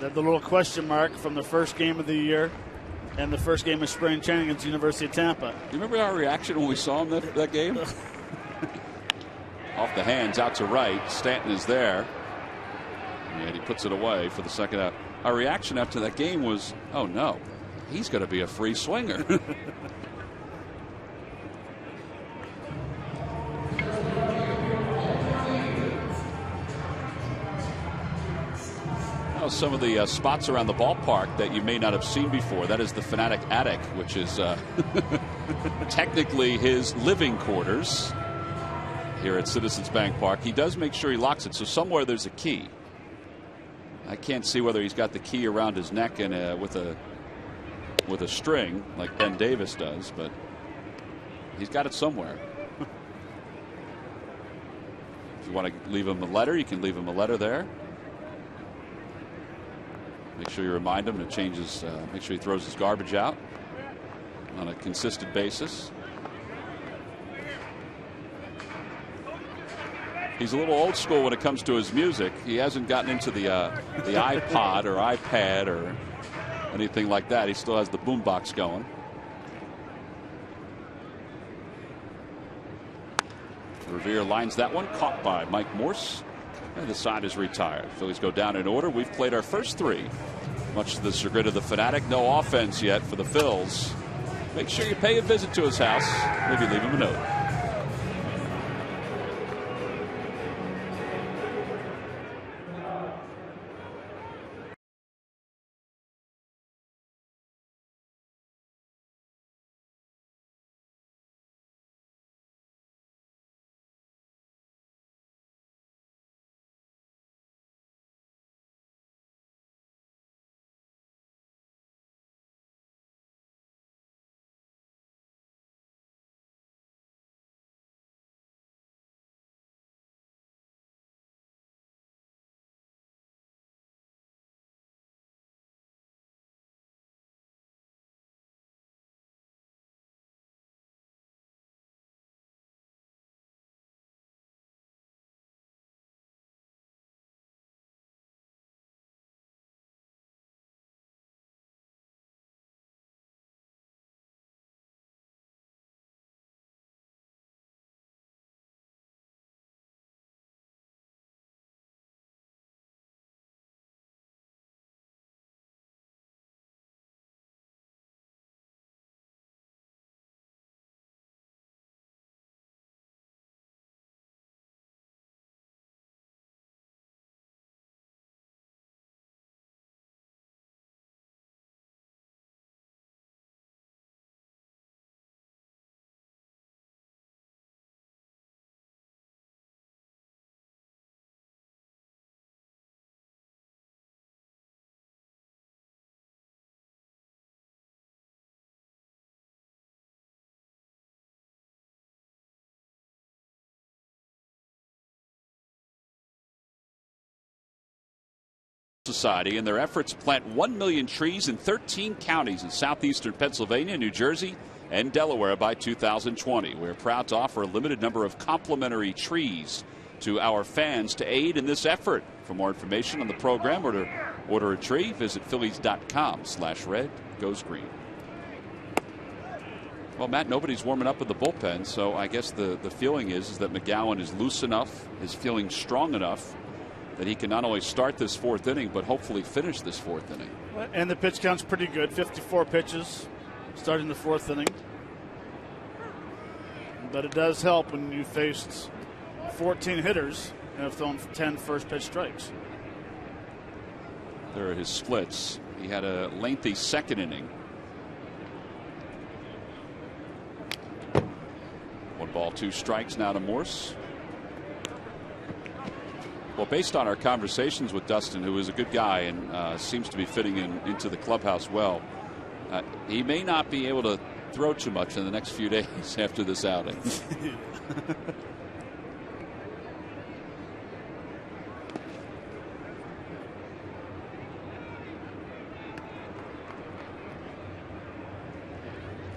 The little question mark from the first game of the year and the first game of spring training against the University of Tampa. You remember our reaction when we saw him that game? Off the hands, out to right. Stanton is there. And he puts it away for the second out. Our reaction after that game was, oh no, he's going to be a free swinger. Some of the spots around the ballpark that you may not have seen before. That is the Fanatic Attic, which is technically his living quarters here at Citizens Bank Park. He does make sure he locks it, so somewhere there's a key. I can't see whether he's got the key around his neck and with a string like Ben Davis does, but he's got it somewhere. If you want to leave him a letter, you can leave him a letter there. Make sure you remind him to change his, make sure he throws his garbage out on a consistent basis. He's a little old school when it comes to his music. He hasn't gotten into the iPod or iPad or anything like that. He still has the boombox going. Revere lines that one, caught by Mike Morse. And the side is retired. Phillies go down in order. We've played our first 3. Much to the chagrin of the Fanatic. No offense yet for the Phils. Make sure you pay a visit to his house. Maybe leave him a note. Society and their efforts to plant 1 million trees in 13 counties in southeastern Pennsylvania, New Jersey, and Delaware by 2020. We're proud to offer a limited number of complimentary trees to our fans to aid in this effort. For more information on the program or to order a tree, visit Phillies.com/red goes green. Well, Matt, nobody's warming up in the bullpen, so I guess the feeling is that McGowan is loose enough, is feeling strong enough that he can not only start this 4th inning, but hopefully finish this 4th inning. And the pitch count's pretty good. 54 pitches starting the 4th inning. But it does help when you faced 14 hitters and have thrown 10 first pitch strikes. There are his splits. He had a lengthy 2nd inning. 1 ball, 2 strikes now to Morse. Well, based on our conversations with Dustin, who is a good guy and seems to be fitting into the clubhouse well, he may not be able to throw too much in the next few days after this outing.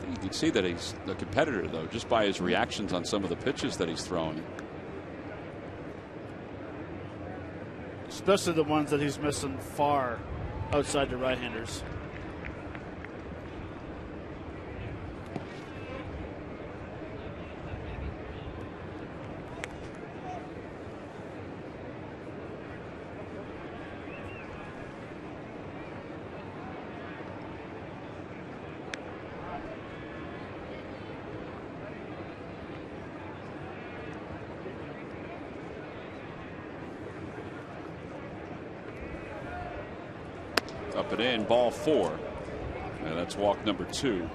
You can see that he's a competitor, though, just by his reactions on some of the pitches that he's throwing. Especially the ones that he's missing far outside the right-handers. Up and in, ball 4. And that's walk number 2. In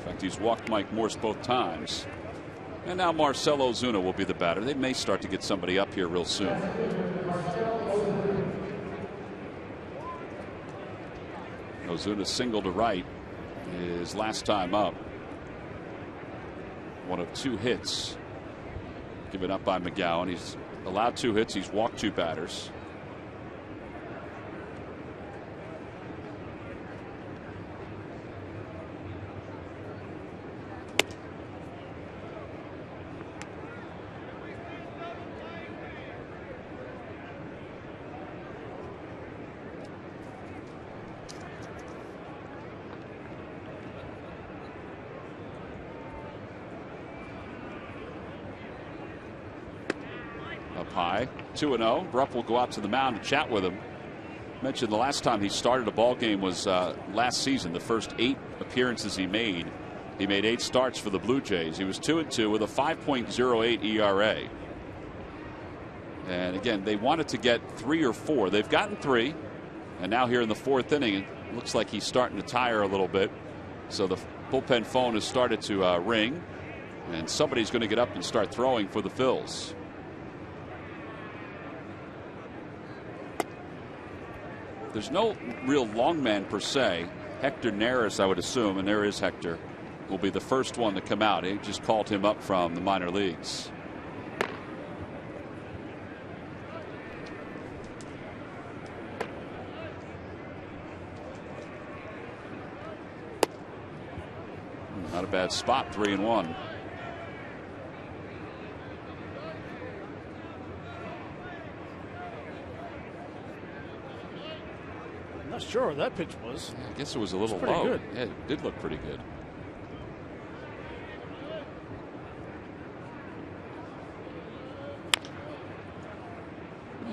fact, he's walked Mike Morse both times. And now Marcell Ozuna will be the batter. They may start to get somebody up here real soon. Ozuna single to right his last time up. 1 of 2 hits given up by McGowan. He's allowed 2 hits. He's walked 2 batters. Up high, 2-0. Bruff will go out to the mound to chat with him. Mentioned the last time he started a ball game was last season. The first 8 appearances he made 8 starts for the Blue Jays. He was 2-2 with a 5.08 ERA. And again, they wanted to get 3 or 4. They've gotten 3, and now here in the 4th inning, it looks like he's starting to tire a little bit. So the bullpen phone has started to ring, and somebody's going to get up and start throwing for the Phils. There's no real long man per se. Hector Neris, I would assume, and there is Hector, will be the first one to come out. He just called him up from the minor leagues. Not a bad spot, 3-1. Not sure what that pitch was. Yeah, I guess it was a little pretty low. good. Yeah, it did look pretty good.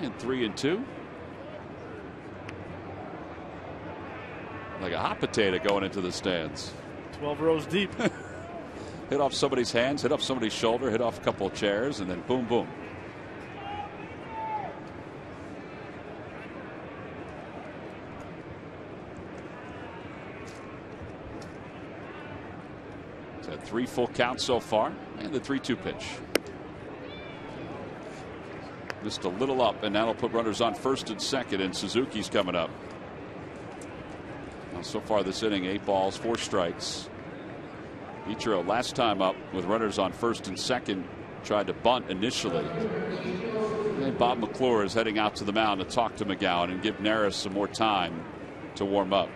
And 3-2. Like a hot potato going into the stands. 12 rows deep. Hit off somebody's hands, hit off somebody's shoulder, hit off a couple of chairs, and then boom, boom. It's had 3 full counts so far, and the 3-2 pitch. Just a little up, and that'll put runners on first and second, and Suzuki's coming up. Now, so far this inning, 8 balls, 4 strikes. Ichiro last time up with runners on first and second tried to bunt initially. And Bob McClure is heading out to the mound to talk to McGowan and give Neris some more time to warm up.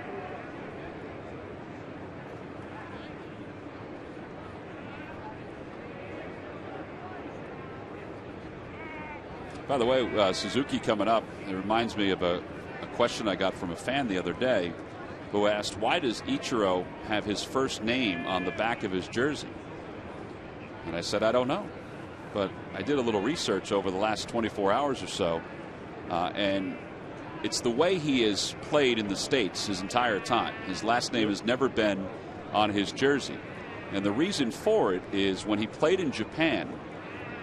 By the way, Suzuki coming up, it reminds me of a question I got from a fan the other day who asked, why does Ichiro have his first name on the back of his jersey? And I said, I don't know. But I did a little research over the last 24 hours or so. And it's the way he has played in the States his entire time. His last name has never been on his jersey. And the reason for it is when he played in Japan,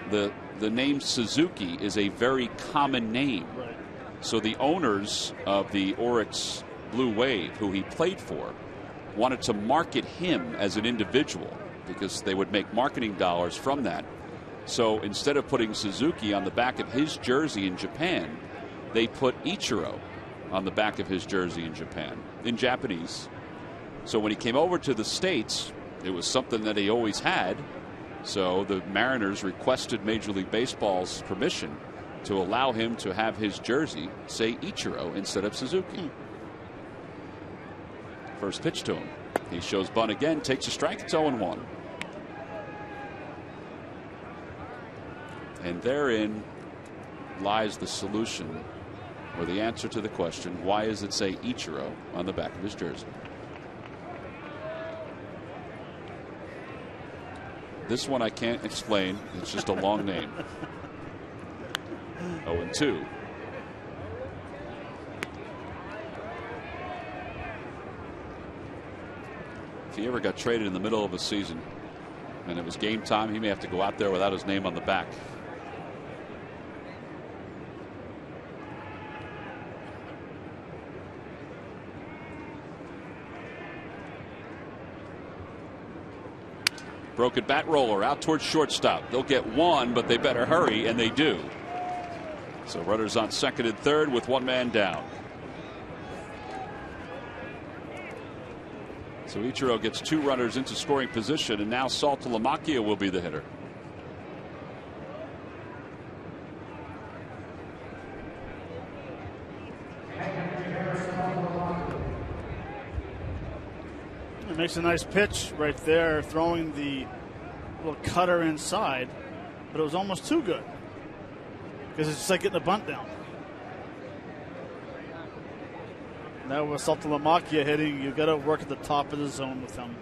the name Suzuki is a very common name. Right. So the owners of the Oryx Blue Wave, who he played for, wanted to market him as an individual because they would make marketing dollars from that. So instead of putting Suzuki on the back of his jersey in Japan, they put Ichiro on the back of his jersey in Japan, in Japanese. So when he came over to the States, it was something that he always had. So the Mariners requested Major League Baseball's permission to allow him to have his jersey say Ichiro instead of Suzuki. First pitch to him. He shows bunt again, takes a strike. It's 0-1. And therein lies the solution, or the answer to the question, why does it say Ichiro on the back of his jersey? This one I can't explain. It's just a long name. 0-2. If he ever got traded in the middle of a season and it was game time, he may have to go out there without his name on the back. Broken bat roller out towards shortstop. They'll get one, but they better hurry, and they do. So runners on second and third with one man down. So Ichiro gets two runners into scoring position, and now Saltalamacchia will be the hitter. Makes a nice pitch right there, throwing the little cutter inside, but it was almost too good because it's just like getting a bunt down. Now with Saltalamacchia hitting, you've got to work at the top of the zone with him.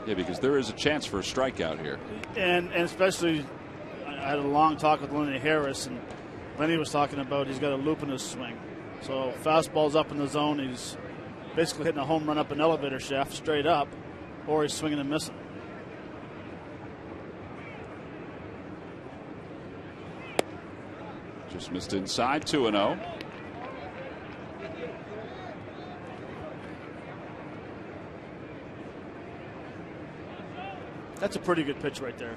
Yeah, because there is a chance for a strikeout here. And especially, I had a long talk with Lenny Harris, and Lenny was talking about he's got a loop in his swing. So fastball's up in the zone, he's basically hitting a home run up an elevator shaft straight up, or he's swinging and missing. Just missed inside, 2-0. That's a pretty good pitch right there.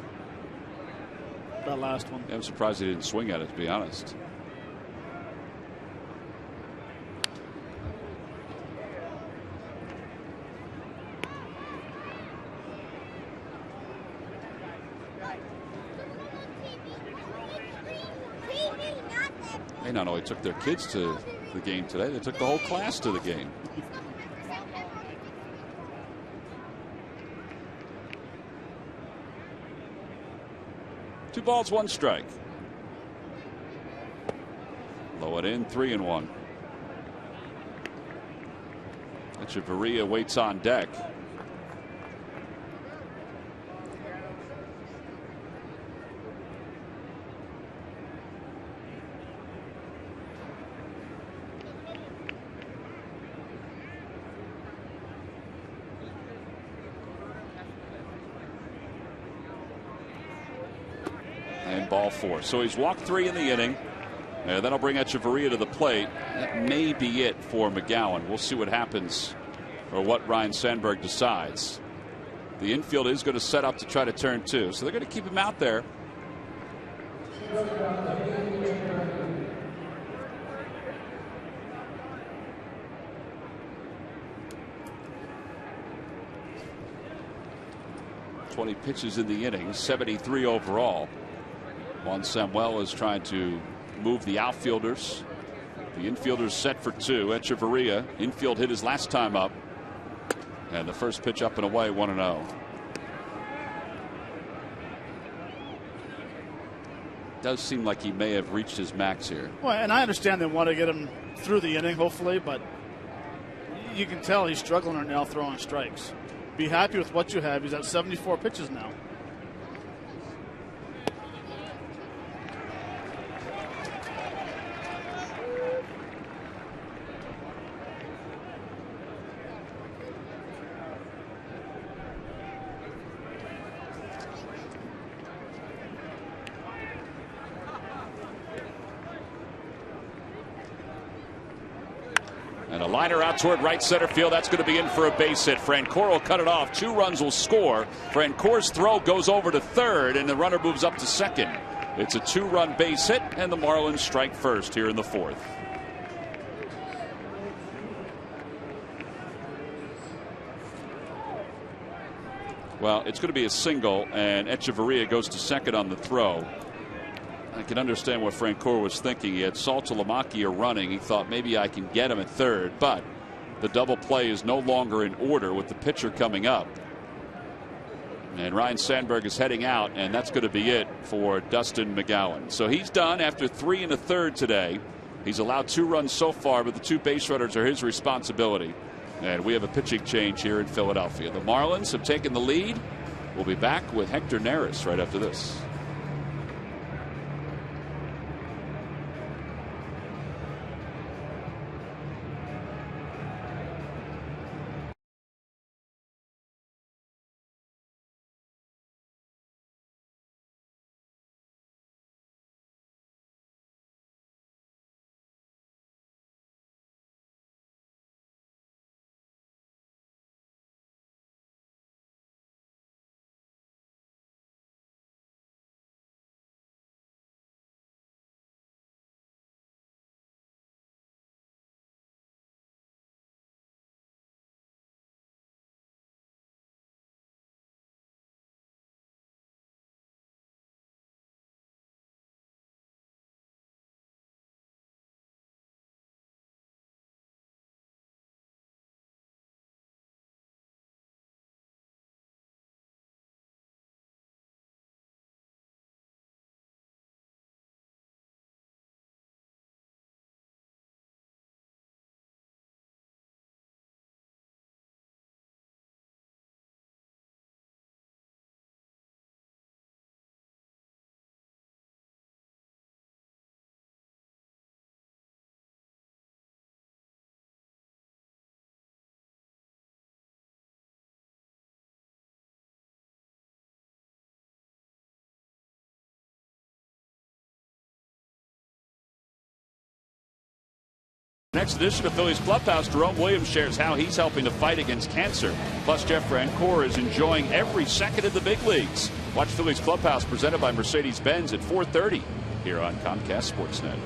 That last one. Yeah, I'm surprised he didn't swing at it, to be honest. They not only took their kids to the game today, they took the whole class to the game. Two balls, one strike. Low it in, 3-1. Echeverria waits on deck. Ball four. So he's walked three in the inning. And that'll bring Echeverria to the plate. That may be it for McGowan. We'll see what happens or what Ryan Sandberg decides. The infield is going to set up to try to turn two. So they're going to keep him out there. ...20 pitches in the inning, 73 overall. Juan Samuel is trying to move the outfielders. The infielders set for two. Echeverria, infield hit his last time up. And the first pitch up and away, 1-0. Does seem like he may have reached his max here. Well, and I understand they want to get him through the inning, hopefully, but you can tell he's struggling right now throwing strikes. Be happy with what you have. He's at 74 pitches now. And a liner out toward right center field. That's going to be in for a base hit. Francoeur will cut it off. 2 runs will score. Francoeur's throw goes over to third, and the runner moves up to second. It's a 2-run base hit, and the Marlins strike first here in the 4th. Well, it's going to be a single, and Echeverria goes to second on the throw. I can understand what Francoeur was thinking. He had Saltalamacchia running. He thought maybe I can get him at third, but the double play is no longer in order with the pitcher coming up. And Ryan Sandberg is heading out, and that's going to be it for Dustin McGowan. So he's done after 3 1/3 today. He's allowed 2 runs so far, but the 2 base runners are his responsibility. And we have a pitching change here in Philadelphia. The Marlins have taken the lead. We'll be back with Hector Neris right after this. Next edition of Phillies Clubhouse, Jerome Williams shares how he's helping to fight against cancer. Plus, Jeff Francoeur is enjoying every second of the big leagues. Watch Phillies Clubhouse presented by Mercedes-Benz at 4:30 here on Comcast Sportsnet.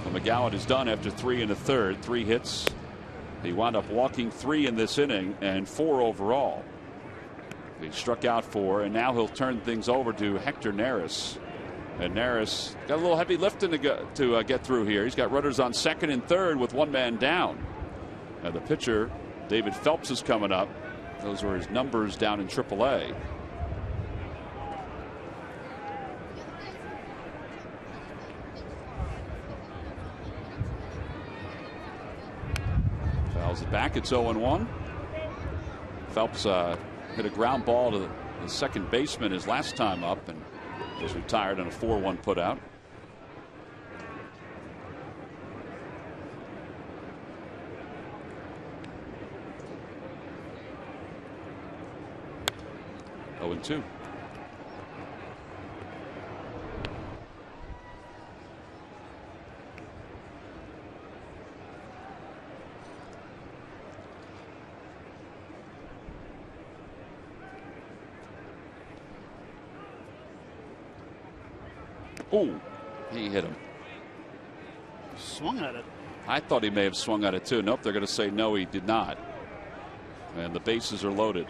Well, McGowan is done after 3 1/3, 3 hits. He wound up walking 3 in this inning and 4 overall. He struck out 4, and now he'll turn things over to Hector Neris. And Neris got a little heavy lifting to get through here. He's got runners on second and third with 1 man down. Now the pitcher, David Phelps, is coming up. Those are his numbers down in AAA. Fouls it back. It's 0-1. Phelps hit a ground ball to the second baseman his last time up and was retired on a 4-1 putout. Oh, and 2. Oh, he hit him. Swung at it. I thought he may have swung at it too. Nope, they're going to say no, he did not. And the bases are loaded.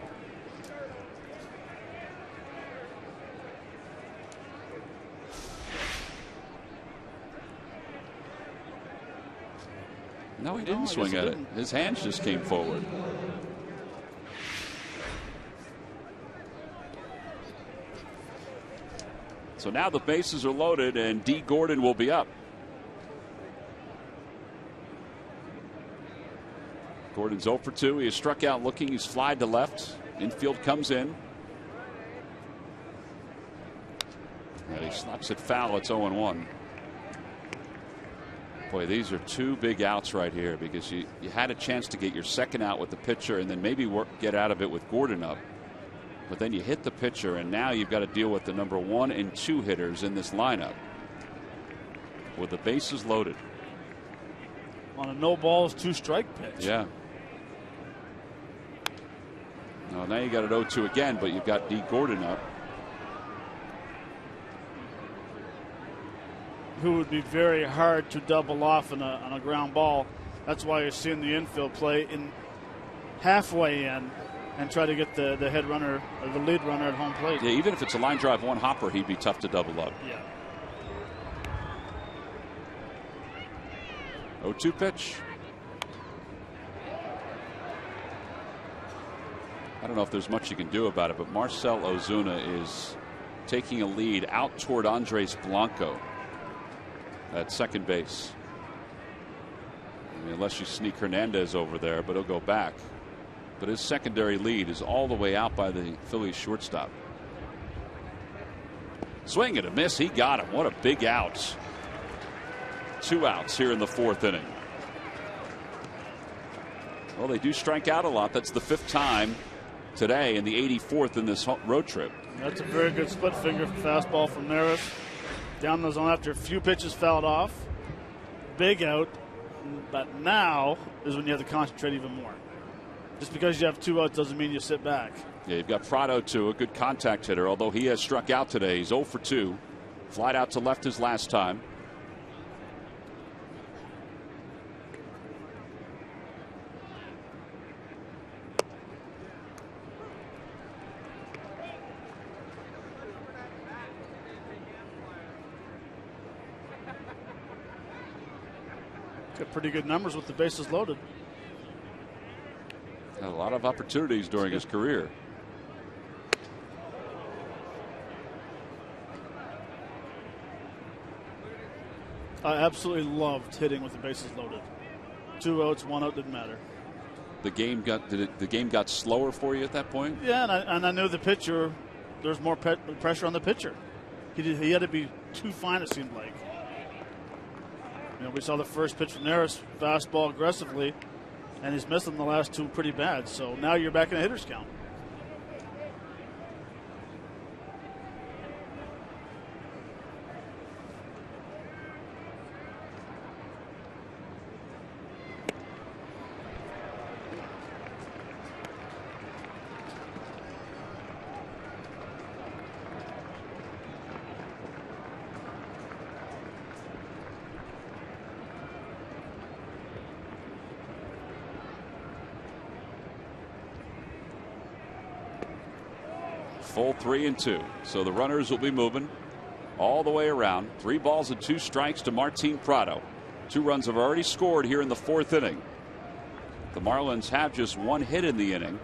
No, he didn't swing at it. His hands just came forward. So now the bases are loaded, and D. Gordon will be up. Gordon's 0 for 2. He is struck out looking. He's flied to left. Infield comes in. And he slaps it foul. It's 0-1. Boy, these are 2 big outs right here because you had a chance to get your second out with the pitcher and then maybe get out of it with Gordon up. But then you hit the pitcher, and now you've got to deal with the number 1 and 2 hitters in this lineup with the bases loaded. on a no balls, 2-strike pitch. Yeah. No, now you got it 0-2 again, but you've got D. Gordon up. Who would be very hard to double off on a ground ball. That's why you're seeing the infield play in halfway in and try to get the head runner or the lead runner at home plate. Yeah, even if it's a line drive one hopper, he'd be tough to double up. Yeah. 0-2 pitch. I don't know if there's much you can do about it, but Marcell Ozuna is taking a lead out toward Andres Blanco at second base. I mean, unless you sneak Hernandez over there, but he'll go back. But his secondary lead is all the way out by the Phillies shortstop. Swing and a miss. He got him. What a big out. 2 outs here in the 4th inning. Well, they do strike out a lot. That's the 5th time today and the 84th in this road trip. That's a very good split finger fastball from Maris. Down the zone after a few pitches fouled off. Big out. But now is when you have to concentrate even more. Just because you have 2 outs doesn't mean you sit back. Yeah, you've got Prado, too, a good contact hitter, although he has struck out today. He's 0 for 2. Flied out to left his last time. Got pretty good numbers with the bases loaded. Had a lot of opportunities during his career. I absolutely loved hitting with the bases loaded. 2 outs, 1 out, didn't matter. The game got slower for you at that point? Yeah, and I knew the pitcher, there's more pressure on the pitcher. He had to be too fine, it seemed like. You know, we saw the first pitch from Neris, fastball aggressively, and he's missing the last 2 pretty bad. So now you're back in a hitter's count. Full 3-2. So the runners will be moving all the way around. 3 balls and 2 strikes to Martin Prado. 2 runs have already scored here in the 4th inning. The Marlins have just 1 hit in the inning.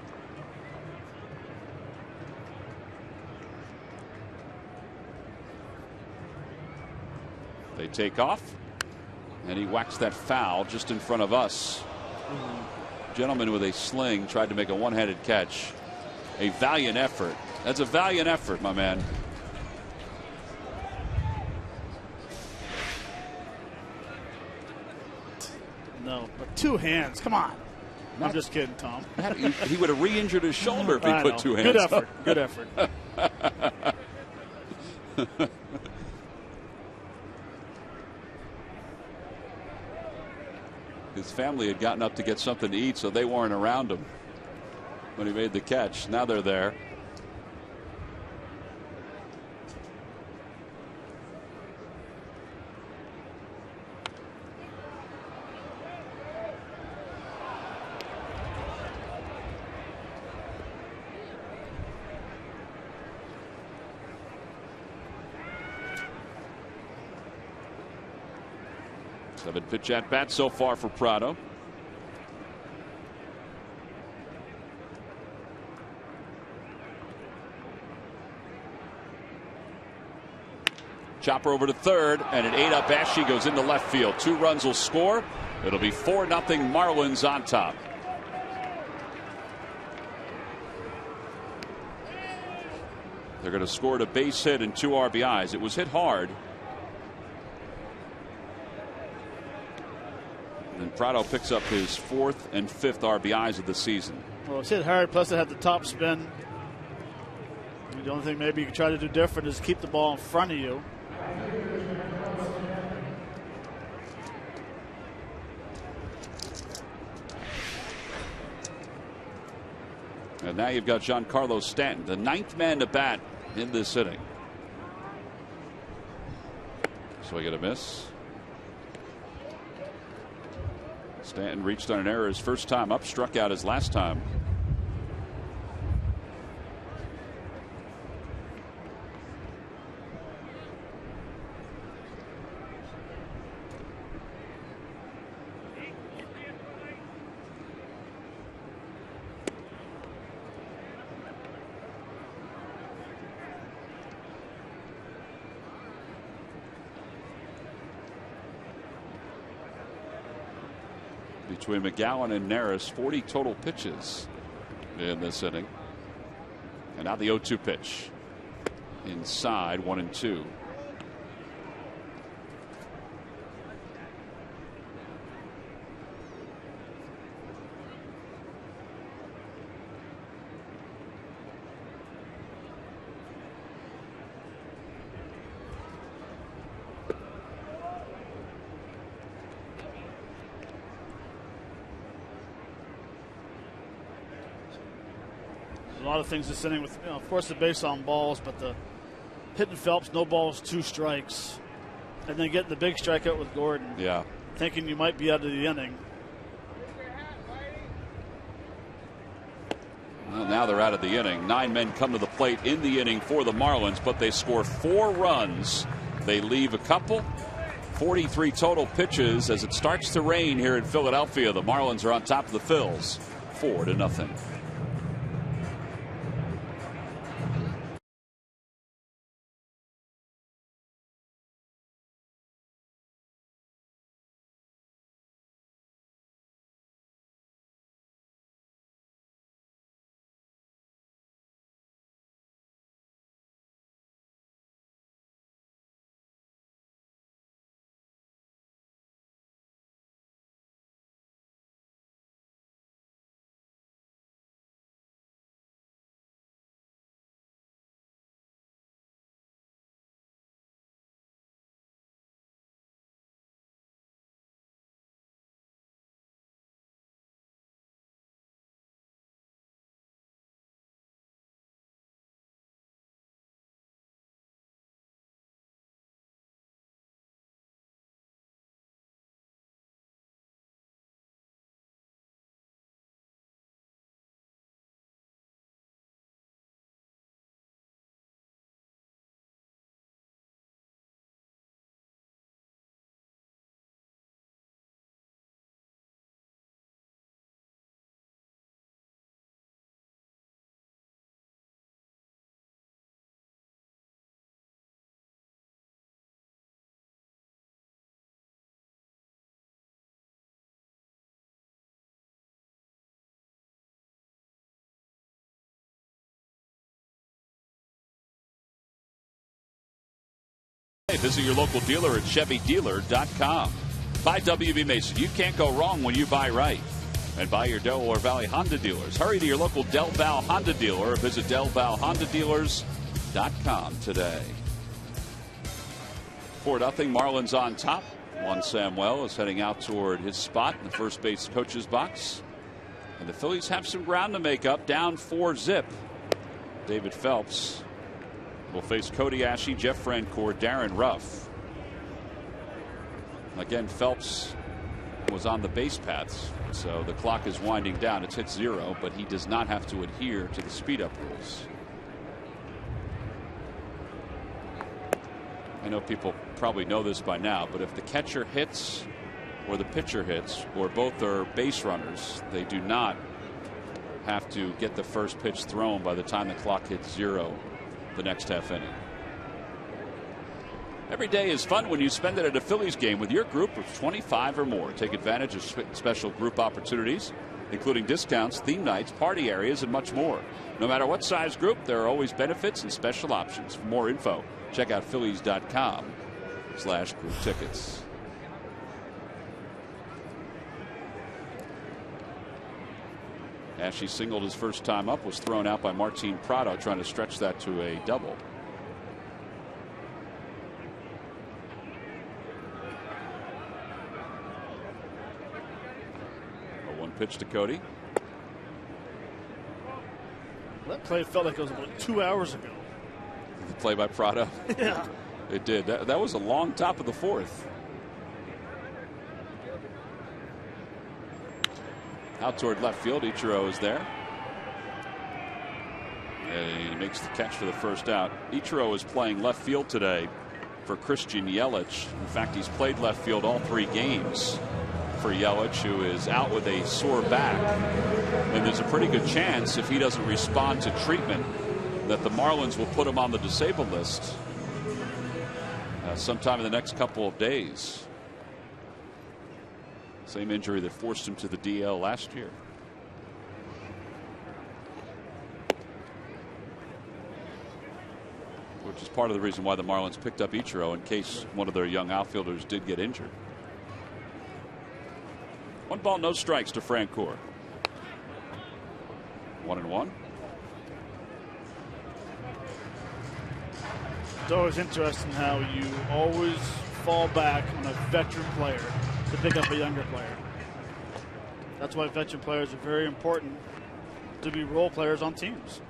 They take off, and he whacks that foul just in front of us. Gentleman with a sling tried to make a one-handed catch. A valiant effort. That's a valiant effort, my man. No, but 2 hands. Come on. I'm just kidding, Tom. He would have re-injured his shoulder if he put 2 hands. Good effort. Good effort. His family had gotten up to get something to eat, so they weren't around him when he made the catch. Now they're there. Seven pitch at bat so far for Prado. Chopper over to third, and an 8-up Ashe goes into left field. 2 runs will score. It'll be 4-0 Marlins on top. They're going to score a base hit and 2 RBIs. It was hit hard. And Prado picks up his 4th and 5th RBIs of the season. Well, it's hit hard, plus it had the top spin. The only thing maybe you can try to do different is keep the ball in front of you. And now you've got Giancarlo Stanton, the 9th man to bat in this inning. So we get a miss. Stanton reached on an error his first time up, struck out his last time. Between McGowan and Neris, 40 total pitches in this inning. And now the 0-2 pitch. Inside, 1-2. A lot of things this inning with, of course, the base on balls, but the hitting Phelps, no balls, 2 strikes, and then getting the big strikeout with Gordon. Yeah. Thinking you might be out of the inning. Well, now they're out of the inning. 9 men come to the plate in the inning for the Marlins, but they score 4 runs. They leave a couple. 43 total pitches as it starts to rain here in Philadelphia. The Marlins are on top of the Phils, 4-0. Hey, visit your local dealer at ChevyDealer.com. Buy WB Mason. You can't go wrong when you buy right. And buy your Delaware Valley Honda dealers. Hurry to your local Del Val Honda dealer or visit DelValHondaDealers.com today. 4-0, Marlins on top. Juan Samuel is heading out toward his spot in the first base coach's box. And the Phillies have some ground to make up, down 4-0. David Phelps will face Cody Ashe, Jeff Francoeur, Darren Ruff. Again, Phelps was on the base paths, so the clock is winding down. It's hit 0, but he does not have to adhere to the speed-up rules. I know people probably know this by now, but if the catcher hits or the pitcher hits or both are base runners, they do not have to get the first pitch thrown by the time the clock hits 0 the next half inning. Every day is fun when you spend it at a Phillies game with your group of 25 or more. Take advantage of special group opportunities, including discounts, theme nights, party areas, and much more. No matter what size group, there are always benefits and special options. For more info, check out Phillies.com/group tickets. Ashe singled his first time up, was thrown out by Martin Prado, trying to stretch that to a double. A 1 pitch to Cody. play felt like it was about 2 hours ago. The play by Prado. Yeah. It did. That was a long top of the fourth. Out toward left field. Ichiro is there. And he makes the catch for the first out. Ichiro is playing left field today for Christian Yelich. In fact, he's played left field all 3 games for Yelich, who is out with a sore back. And there's a pretty good chance, if he doesn't respond to treatment, that the Marlins will put him on the disabled list sometime in the next couple of days. Same injury that forced him to the DL last year. Which is part of the reason why the Marlins picked up Ichiro, in case one of their young outfielders did get injured. 1 ball, no strikes to Francoeur. 1-1. It's always interesting how you always fall back on a veteran player to pick up a younger player. That's why veteran players are very important to be role players on teams.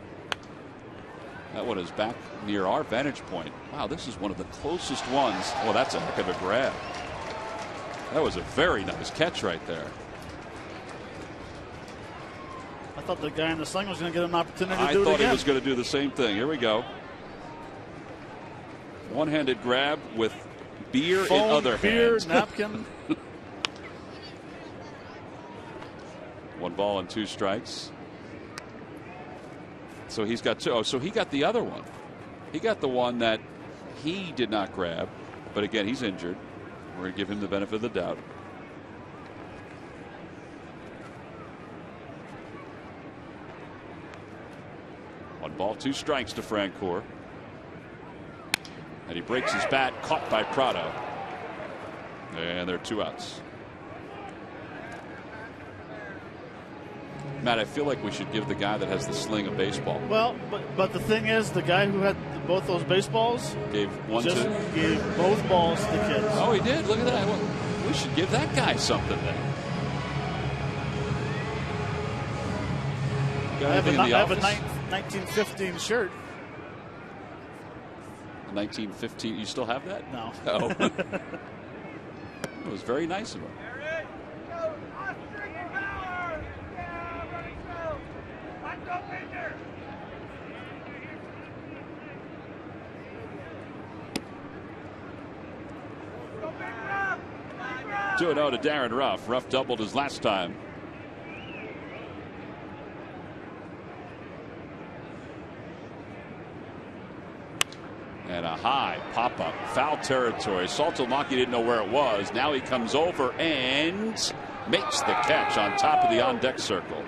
That one is back near our vantage point. Wow, this is one of the closest ones. Well, that's a heck of a grab. That was a very nice catch right there. I thought the guy in the sling was going to get an opportunity to I do it thought again. he was going to do the same thing. Here we go. One-handed grab with beer in other hands. Napkin. 1 ball and 2 strikes. So he's got 2. Oh, so he got the other one. He got the one that he did not grab. But again, he's injured. We're going to give him the benefit of the doubt. One ball, 2 strikes to Francoeur. And he breaks his bat, caught by Prado. And there are 2 outs. Matt, I feel like we should give the guy that has the sling a baseball. Well, but the thing is, the guy who had both those baseballs Gave one just to. gave both balls to the kids. Oh, he did. Look at that. Well, we should give that guy something then. Got I have anything in the a office? 1915 shirt. 1915. You still have that? No. Oh. It was very nice of him. Two 2-0 to Darren Ruff. Ruff doubled his last time. And a high pop-up, foul territory. Saltimacchi didn't know where it was. Now he comes over and makes the catch on top of the on-deck circle.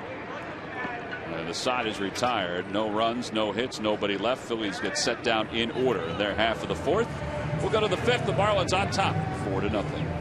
And the side is retired. No runs, no hits, nobody left. Phillies get set down in order in their half of the 4th. We'll go to the 5th. The Marlins on top, 4-0.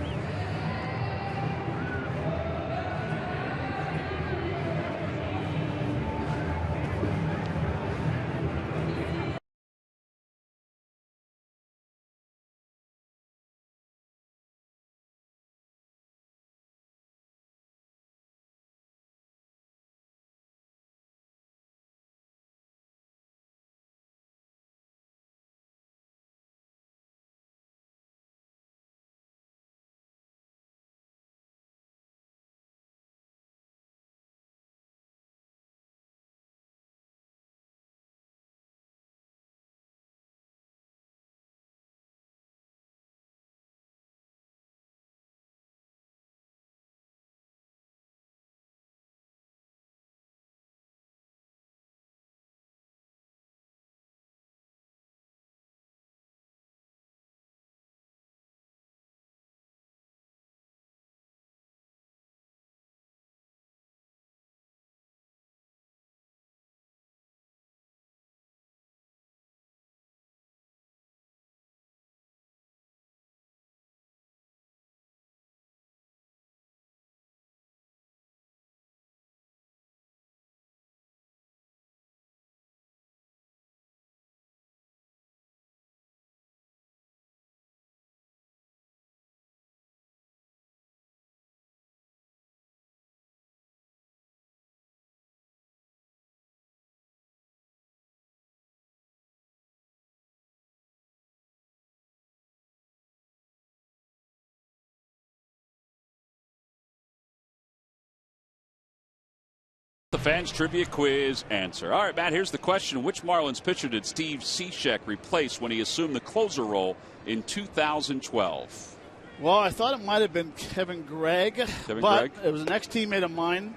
the fans trivia quiz answer. All right, Matt, here's the question. Which Marlins pitcher did Steve Cishek replace when he assumed the closer role in 2012? Well, I thought it might have been Kevin Gregg, but it was an ex-teammate of mine,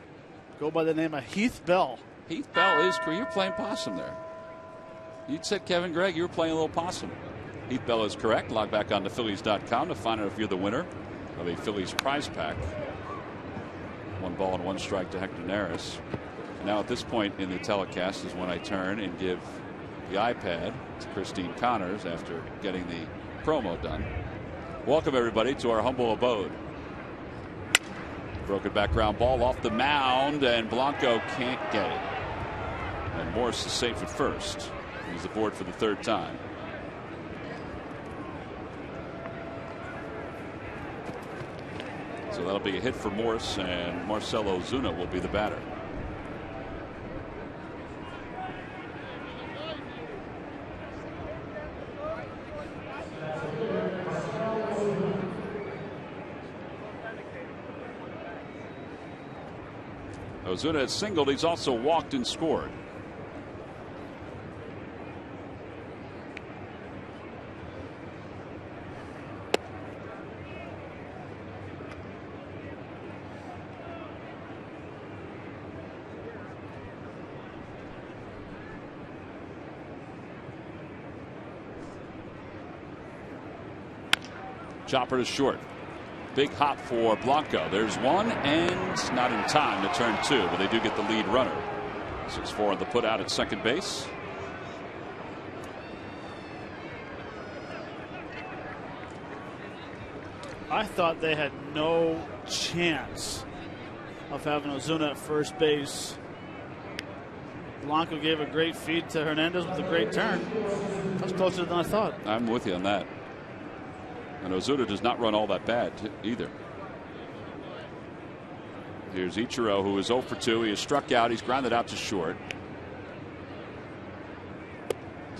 go by the name of Heath Bell. Heath Bell is correct. You're playing possum there. You said Kevin Gregg. You were playing a little possum. Heath Bell is correct. Log back on to Phillies.com to find out if you're the winner of a Phillies prize pack. 1 ball and 1 strike to Hector Neris. And now at this point in the telecast is when I turn and give the iPad to Christine Connors after getting the promo done. Welcome, everybody, to our humble abode. Broken back ground ball off the mound, and Blanco can't get it. And Morse is safe at first. He's aboard for the 3rd time. So that'll be a hit for Morse, and Marcell Ozuna will be the batter. Ozuna has singled. He's also walked and scored. Chopper to short. Big hop for Blanco. There's 1 and not in time to turn 2, but they do get the lead runner. 6-4 on the put out at second base. I thought they had no chance of having Ozuna at first base. Blanco gave a great feed to Hernandez with a great turn. That was closer than I thought. I'm with you on that. And Ozuna does not run all that bad either. Here's Ichiro, who is 0 for 2. He has struck out. He's grounded out to short.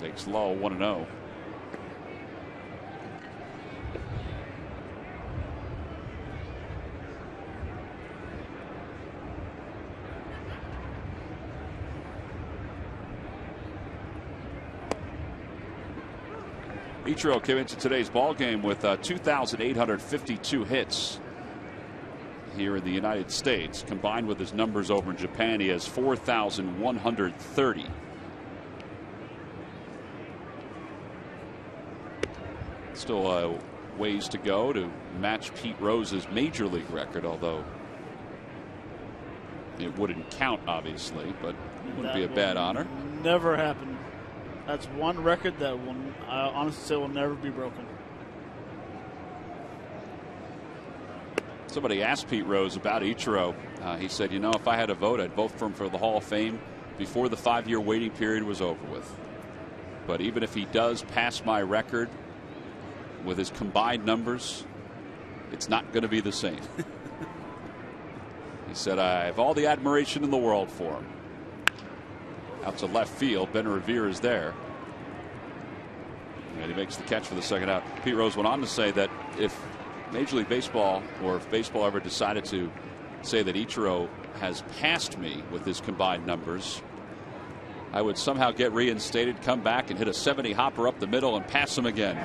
Takes low, 1-0. Ichiro came into today's ball game with 2,852 hits here in the United States. Combined with his numbers over in Japan, he has 4,130. Still ways to go to match Pete Rose's major league record, although it wouldn't count, obviously, but it wouldn't be a bad honor. Never happened. That's one record that will, I honestly say, will never be broken. Somebody asked Pete Rose about Ichiro. He said, you know, if I had a vote, I'd vote for him for the Hall of Fame before the 5-year waiting period was over with. But even if he does pass my record with his combined numbers, it's not going to be the same. He said, I have all the admiration in the world for him. Out to left field. Ben Revere is there. And he makes the catch for the second out. Pete Rose went on to say that if Major League Baseball, or if baseball ever decided to say that Ichiro has passed me with his combined numbers, I would somehow get reinstated, come back and hit a 70 hopper up the middle and pass him again.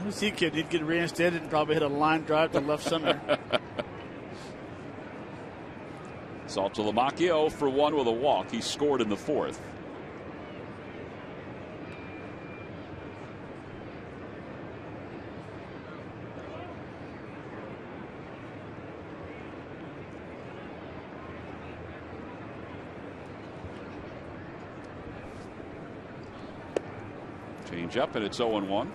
Who's he kidding? He'd get reinstated and probably hit a line drive to left center. Saltalamacchia 0 for 1 with a walk. He scored in the 4th. Change up, and it's 0-1.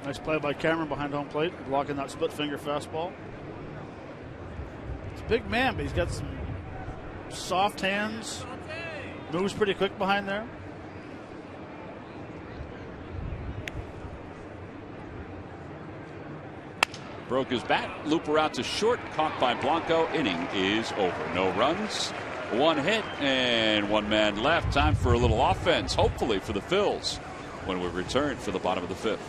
Nice play by Cameron behind home plate, blocking that split finger fastball. He's a big man, but he's got some soft hands. Moves pretty quick behind there. Broke his bat. Looper out to short. Caught by Blanco. Inning is over. No runs, 1 hit, and 1 man left. Time for a little offense, hopefully for the Phils, when we return for the bottom of the 5th.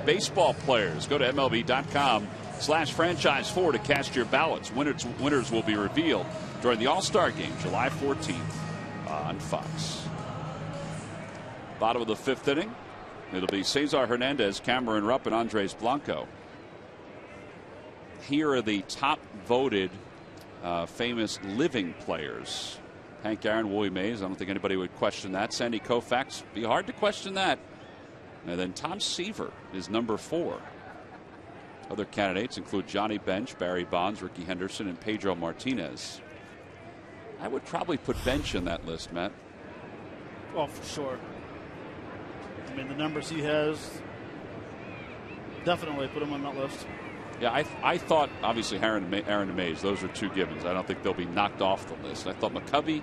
Baseball players, go to MLB.com/franchise4 to cast your ballots. Winners will be revealed during the All-Star Game, July 14th on Fox. Bottom of the 5th inning. It'll be Cesar Hernandez, Cameron Rupp, and Andres Blanco. Here are the top voted famous living players. Hank Aaron, Willie Mays. I don't think anybody would question that. Sandy Koufax, be hard to question that. And then Tom Seaver is number 4. Other candidates include Johnny Bench, Barry Bonds, Ricky Henderson, and Pedro Martinez. I would probably put Bench in that list, Matt. Well, for sure. I mean, the numbers he has, definitely put him on that list. Yeah, I thought, obviously, Aaron and Mays, those are 2 givens. I don't think they'll be knocked off the list. I thought McCovey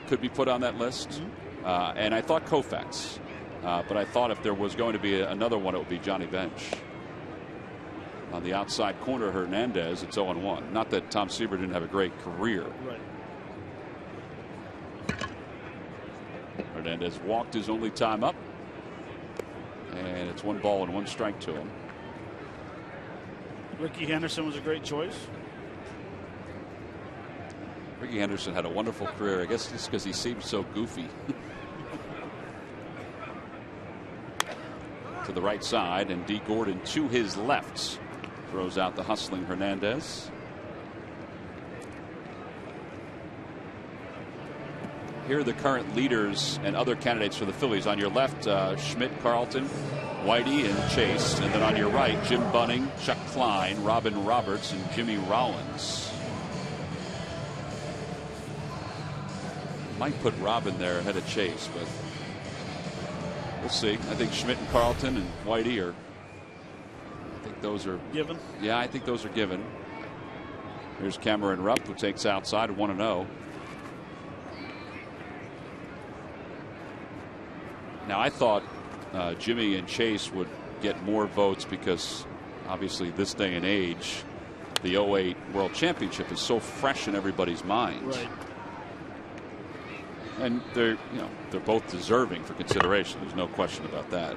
could be put on that list. Mm-hmm. And I thought Koufax. But I thought if there was going to be another one, it would be Johnny Bench. On the outside corner, Hernandez, it's 0-1. Not that Tom Seaver didn't have a great career. Right. Hernandez walked his only time up. And it's 1 ball and 1 strike to him. Ricky Henderson was a great choice. Ricky Henderson had a wonderful career. I guess just because he seemed so goofy. To the right side, and D. Gordon to his left. Throws out the hustling Hernandez. Here are the current leaders and other candidates for the Phillies. On your left, Schmidt, Carlton, Whitey, and Chase. And then on your right, Jim Bunning, Chuck Klein, Robin Roberts, and Jimmy Rollins. Might put Robin there ahead of Chase, but we'll see. I think Schmidt and Carlton and Whitey are. I think those are given. Yeah, I think those are given. Here's Cameron Rupp, who takes outside 1-0. Now I thought Jimmy and Chase would get more votes because obviously this day and age, the 08 World Championship is so fresh in everybody's mind. Right. And they're both deserving for consideration. There's no question about that.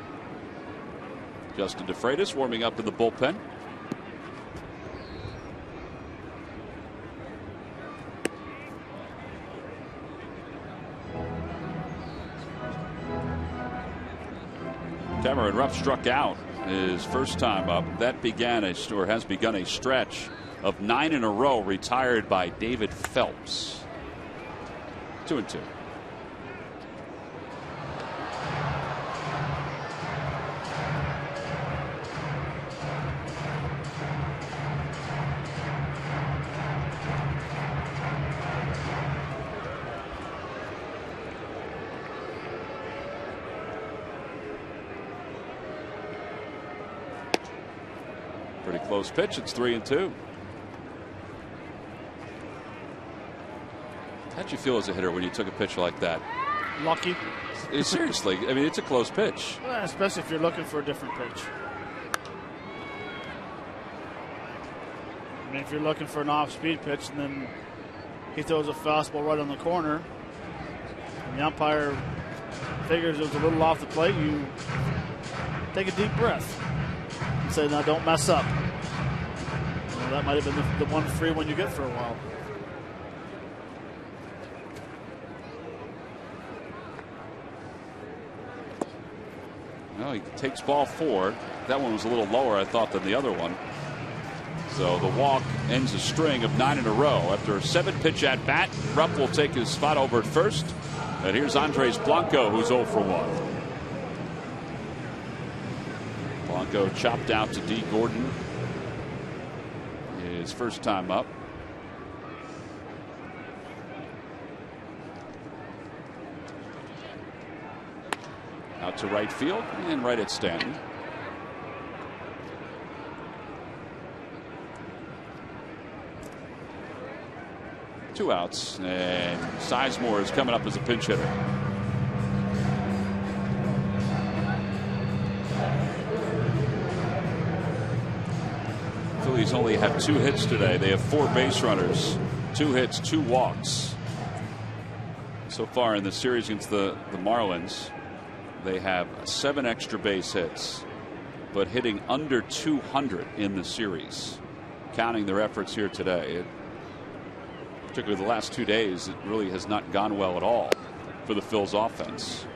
Justin DeFreitas warming up in the bullpen. Cameron Rupp struck out his first time up. That has begun a stretch of 9 in a row retired by David Phelps. 2-2. Pretty close pitch. It's 3-2. How'd you feel as a hitter when you took a pitch like that? Lucky. Seriously, I mean, it's a close pitch. Well, especially if you're looking for a different pitch. I mean, if you're looking for an off-speed pitch and then he throws a fastball right on the corner and the umpire figures it was a little off the plate, you take a deep breath and say, now don't mess up. Well, that might have been the one free one you get for a while. Well, he takes ball 4. That one was a little lower, I thought, than the other one. So the walk ends a string of 9 in a row. After a 7-pitch at bat, Rupp will take his spot over at first. And here's Andres Blanco, who's 0 for 1. Blanco chopped out to D. Gordon. His first time up. Out to right field and right at Stanton. Two outs, and Sizemore is coming up as a pinch hitter. Phillies only have 2 hits today. They have 4 base runners, 2 hits, 2 walks. So far in the series against the Marlins, they have 7 extra base hits, but hitting under 200 in the series. Counting their efforts here today, particularly the last 2 days, it really has not gone well at all for the Phil's offense.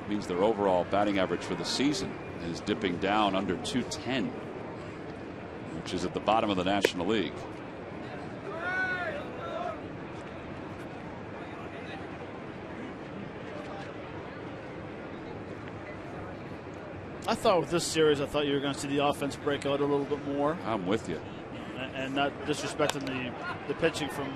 It means their overall batting average for the season is dipping down under 210, which is at the bottom of the National League. I thought with this series, I thought you were going to see the offense break out a little bit more. I'm with you. And not disrespecting the pitching from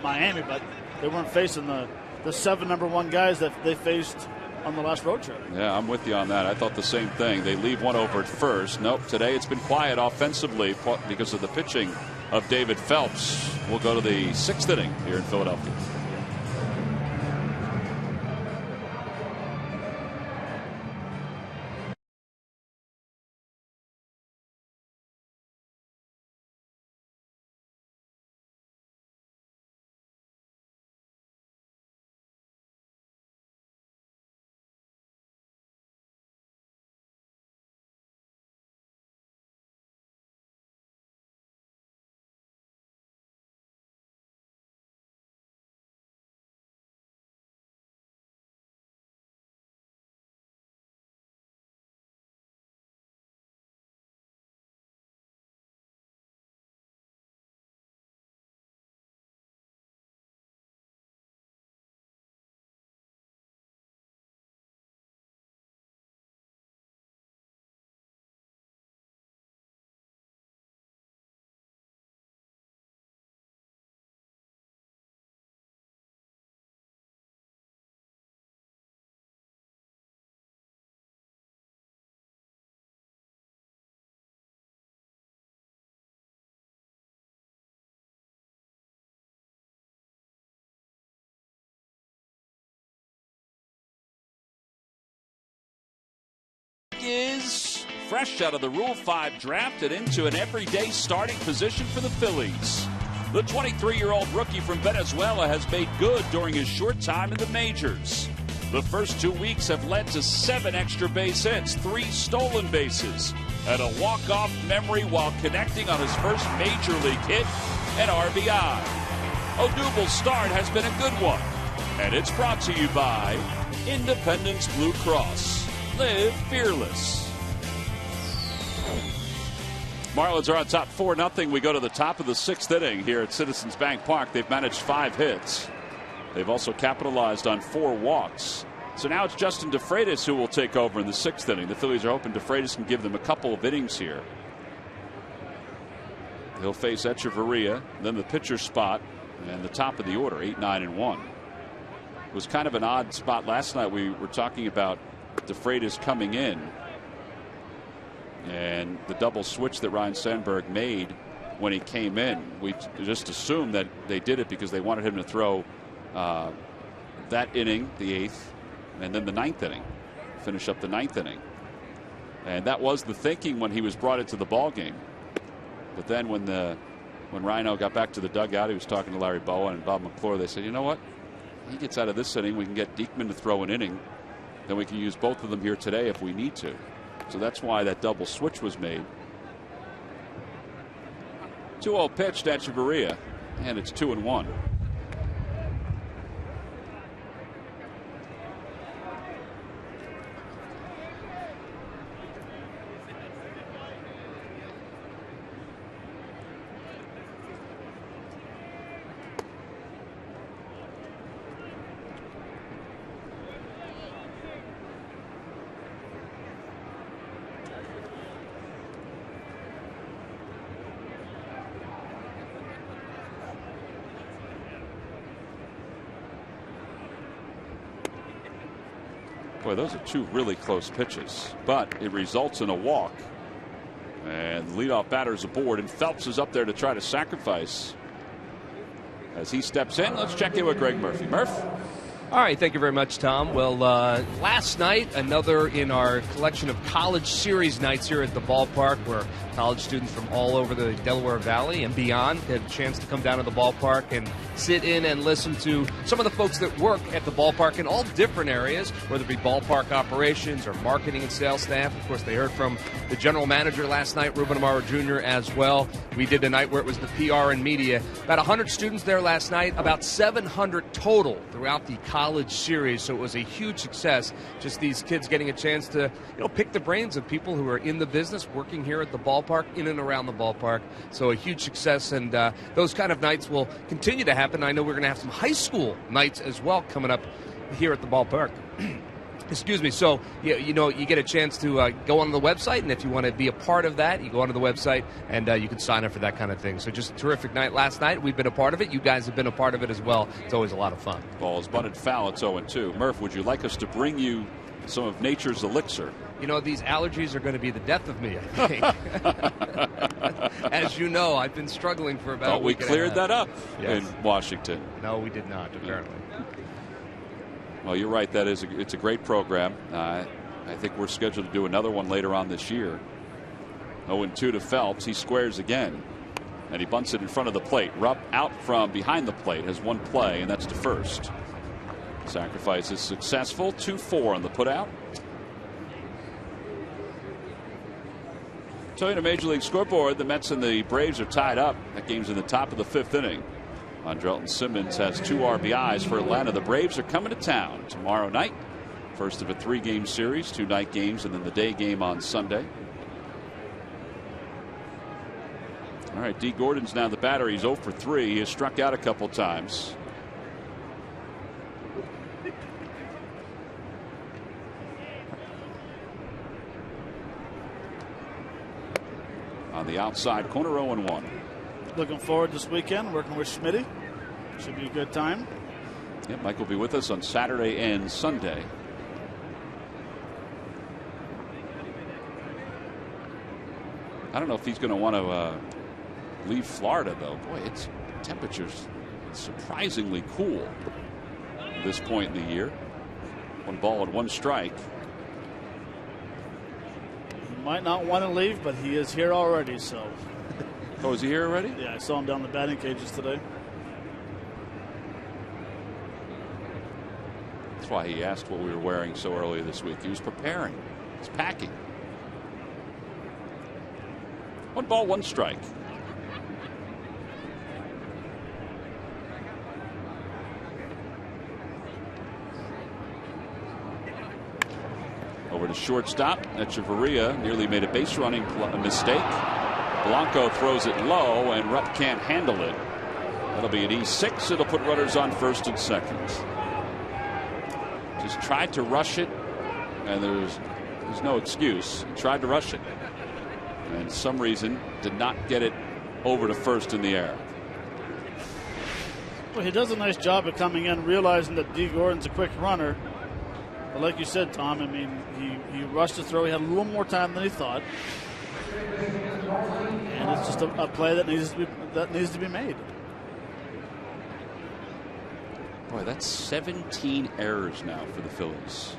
Miami, but they weren't facing the 7 number 1 guys that they faced on the last road trip. Yeah, I'm with you on that. I thought the same thing. They leave one over at first. Nope, today it's been quiet offensively because of the pitching of David Phelps. We'll go to the 6th inning here in Philadelphia. Is fresh out of the Rule 5 draft and into an everyday starting position for the Phillies. The 23-year-old rookie from Venezuela has made good during his short time in the majors. The first 2 weeks have led to 7 extra base hits, 3 stolen bases, and a walk-off memory while connecting on his first major league hit, an RBI. Odubel's start has been a good one, and it's brought to you by Independence Blue Cross. Live fearless. Marlins are on top 4-0. We go to the top of the 6th inning here at Citizens Bank Park. They've managed 5 hits. They've also capitalized on 4 walks. So now it's Justin DeFreitas who will take over in the 6th inning. The Phillies are hoping DeFreitas can give them a couple of innings here. He'll face Echeverria, then the pitcher spot, and the top of the order, 8, 9, and 1. It was kind of an odd spot last night. We were talking about DeFreitas coming in, and the double switch that Ryan Sandberg made when he came in. We just assumed that they did it because they wanted him to throw that inning, the 8th, and then the 9th inning, finish up the 9th inning. And that was the thinking when he was brought into the ball game. But then when Rhino got back to the dugout, he was talking to Larry Bowen and Bob McClure. They said, you know what? He gets out of this inning, we can get Diekman to throw an inning. Then we can use both of them here today if we need to. So that's why that double switch was made. 2-0 pitch to Echeverria, and it's 2-1. Boy, those are 2 really close pitches, but it results in a walk. And the leadoff batter's aboard, and Phelps is up there to try to sacrifice. As he steps in, let's check in with Greg Murphy. Murph? All right, thank you very much, Tom. Well, last night, another in our collection of college series nights here at the ballpark, where college students from all over the Delaware Valley and beyond had a chance to come down to the ballpark and sit in and listen to some of the folks that work at the ballpark in all different areas, whether it be ballpark operations or marketing and sales staff. Of course, they heard from the general manager last night, Ruben Amaro Jr., as well. We did a night where it was the PR and media. About 100 students there last night, about 700 total throughout the college series, so it was a huge success. Just these kids getting a chance to, pick the brains of people who are in the business, working here at the ballpark, in and around the ballpark. So a huge success, and those kind of nights will continue to happen. I know we're going to have some high school nights as well coming up here at the ballpark. Excuse me. So, you get a chance to go on the website, and if you want to be a part of that, you go onto the website, and you can sign up for that kind of thing. So just a terrific night last night. We've been a part of it. You guys have been a part of it as well. It's always a lot of fun. Ball is bunted foul. It's 0-2. Murph, would you like us to bring you some of nature's elixir? These allergies are going to be the death of me, I think. As you know, I've been struggling for about a week. We cleared that up Yes. in Washington. No, we did not, apparently. Well, you're right. It's a great program. I think we're scheduled to do another one later on this year. 0-2 to Phelps. He squares again, and he bunts it in front of the plate. Rupp out from behind the plate has one play, and that's to first. Sacrifice is successful. 2-4 on the putout. Toyota Major League Scoreboard. The Mets and the Braves are tied up. That game's in the top of the 5th inning. Andrelton Simmons has 2 RBIs for Atlanta. The Braves are coming to town tomorrow night. First of a 3-game series, 2 night games, and then the day game on Sunday. All right, D. Gordon's now the batter. He's 0 for 3. He has struck out a couple times. On the outside corner, 0-1. Looking forward this weekend, working with Schmitty. Should be a good time. Yeah, Mike will be with us on Saturday and Sunday. I don't know if he's going to want to leave Florida, though. Boy, it's temperatures surprisingly cool at this point in the year. 1 ball and 1 strike. He might not want to leave, but he is here already, so. Oh, is he here already? Yeah, I saw him down the batting cages today. That's why he asked what we were wearing so early this week. He was preparing. He's packing. 1 ball, 1 strike. Over to shortstop. Echeverria nearly made a base running mistake. Blanco throws it low, and Rupp can't handle it. That'll be an E6. It'll put runners on first and second. Just tried to rush it, and there's no excuse. He tried to rush it, and for some reason did not get it over to first in the air. Well, he does a nice job of coming in, realizing that D. Gordon's a quick runner. But like you said, Tom, I mean, he rushed the throw. He had a little more time than he thought. And it's just a play that needs to be made. Boy, that's 17 errors now for the Phillies.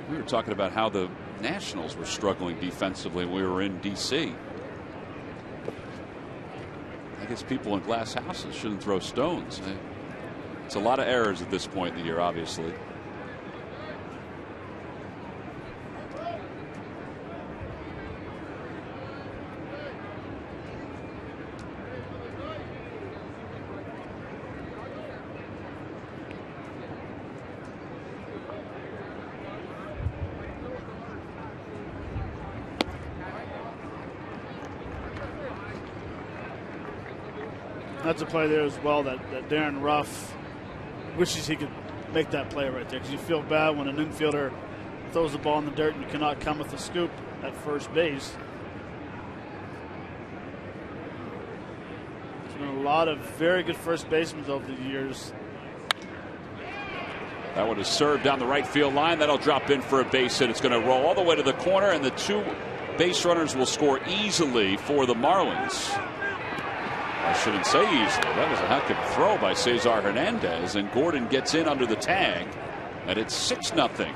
We were talking about how the Nationals were struggling defensively when we were in D.C. I guess people in glass houses shouldn't throw stones. It's a lot of errors at this point in the year, obviously. That's a play there as well that Darren Ruff wishes he could make that play right there, because you feel bad when an infielder throws the ball in the dirt and you cannot come with a scoop at first base. There's been a lot of very good first basemen over the years. That one is served down the right field line. That'll drop in for a base hit. It's going to roll all the way to the corner, and the two base runners will score easily for the Marlins. I shouldn't say easily. That was a heck of a throw by Cesar Hernandez, and Gordon gets in under the tag, and it's 6-0.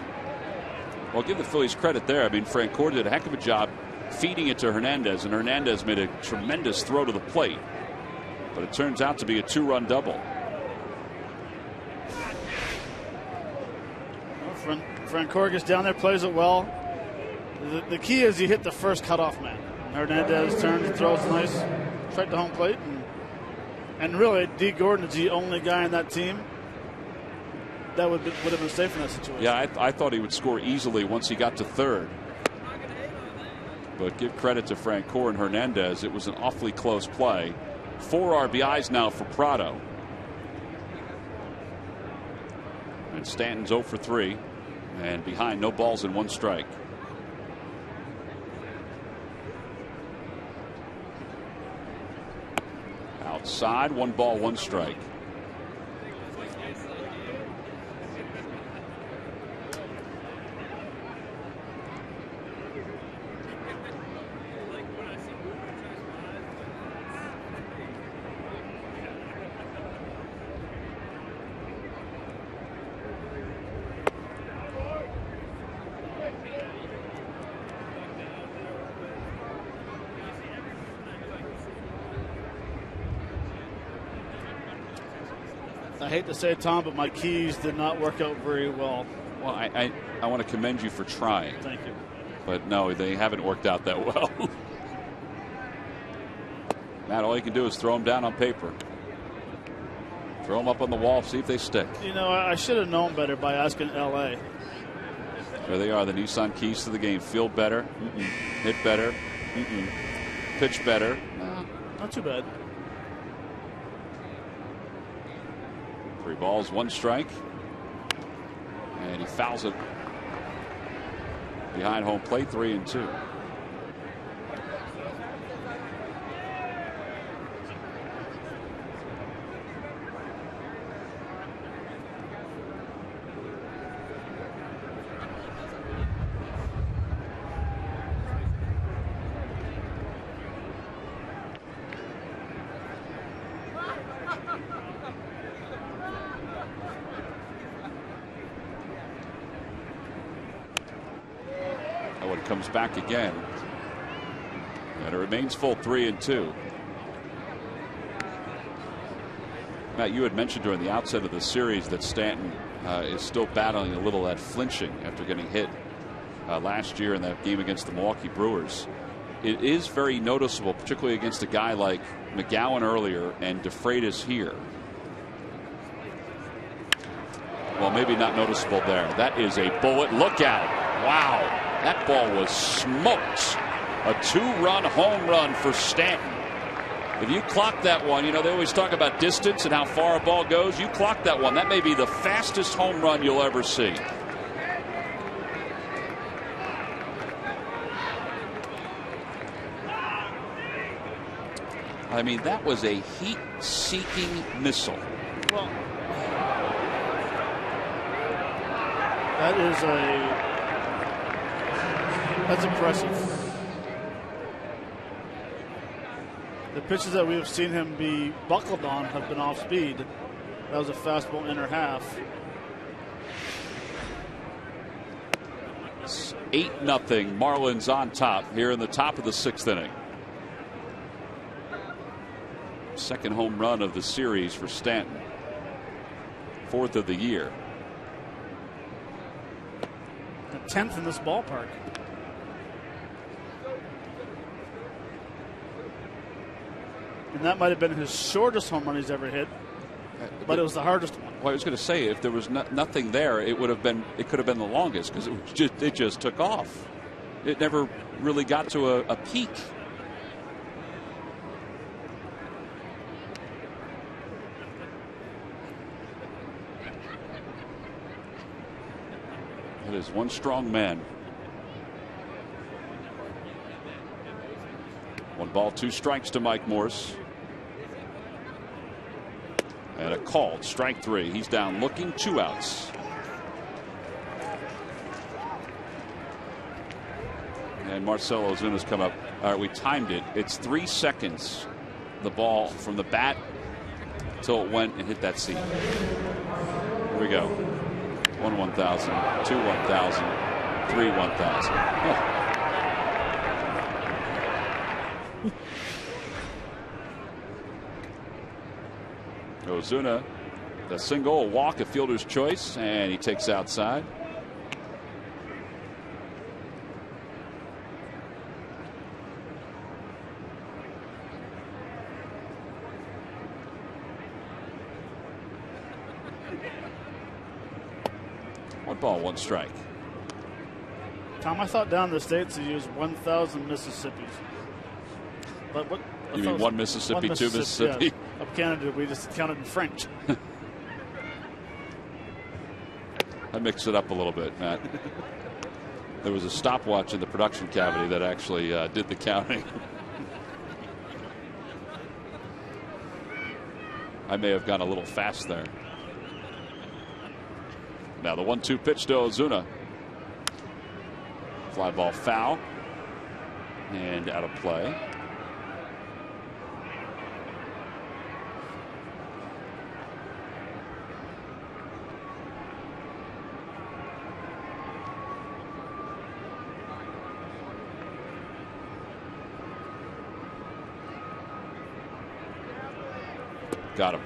Well, give the Phillies credit there. I mean, Francoeur did a heck of a job feeding it to Hernandez, and Hernandez made a tremendous throw to the plate. But it turns out to be a 2-run double. Well, Francoeur gets down there, plays it well. The key is he hit the first cutoff man. Hernandez turns and throws nice straight to home plate. And really, D. Gordon is the only guy in that team that would have been safe in that situation. Yeah, I thought he would score easily once he got to third. But give credit to Francoeur and Hernandez. It was an awfully close play. 4 RBIs now for Prado. And Stanton's 0 for 3. And behind, no balls and 1 strike. Outside, 1 ball, 1 strike. I hate to say it, Tom, but my keys did not work out very well. Well, I want to commend you for trying. Thank you. But no, they haven't worked out that well. Matt, all you can do is throw them down on paper. Throw them up on the wall, see if they stick. You know, I should have known better by asking L.A. There they are, the Nissan keys to the game. Feel better. Hit better. Pitch better. No, not too bad. 3 balls, 1 strike. And he fouls it behind home plate, 3-2. Comes back again, and it remains full 3-2. Matt, you had mentioned during the outset of the series that Stanton is still battling a little that flinching after getting hit last year in that game against the Milwaukee Brewers. It is very noticeable, particularly against a guy like McGowan earlier and DeFreitas here. Well, maybe not noticeable there. That is a bullet. Look at it. Wow. That ball was smoked. A 2-run home run for Stanton. If you clock that one, you know, they always talk about distance and how far a ball goes. You clock that one. That may be the fastest home run you'll ever see. I mean, that was a heat-seeking missile. Well, that's impressive. The pitches that we have seen him be buckled on have been off speed. That was a fastball inner half. It's 8-0. Marlins on top here in the top of the 6th inning. Second home run of the series for Stanton. 4th of the year. The 10th in this ballpark. And that might have been his shortest home run he's ever hit, but it was the hardest one. Well, I was going to say, if there was nothing there, it could have been the longest, because it just took off. It never really got to a peak. It is one strong man. 1 ball, 2 strikes to Mike Morse. And a called strike 3. He's down looking, 2 outs. And Marcell Ozuna's come up. All right, we timed it. It's 3 seconds. The ball from the bat until it went and hit that seat. Here we go. 1 1,000, 2 1,000, 3 1,000. Oh. Ozuna, the single, a walk, a fielder's choice, and he takes outside. One ball, 1 strike. Tom, I thought down in the States they used 1,000 Mississippis. But what? You mean one Mississippi, 2 Mississippi? Yeah. Up Canada, we just counted in French. I mixed it up a little bit, Matt. There was a stopwatch in the production cavity that actually did the counting. I may have gone a little fast there. Now the 1-2 pitch to Ozuna. Fly ball foul and out of play. Got him.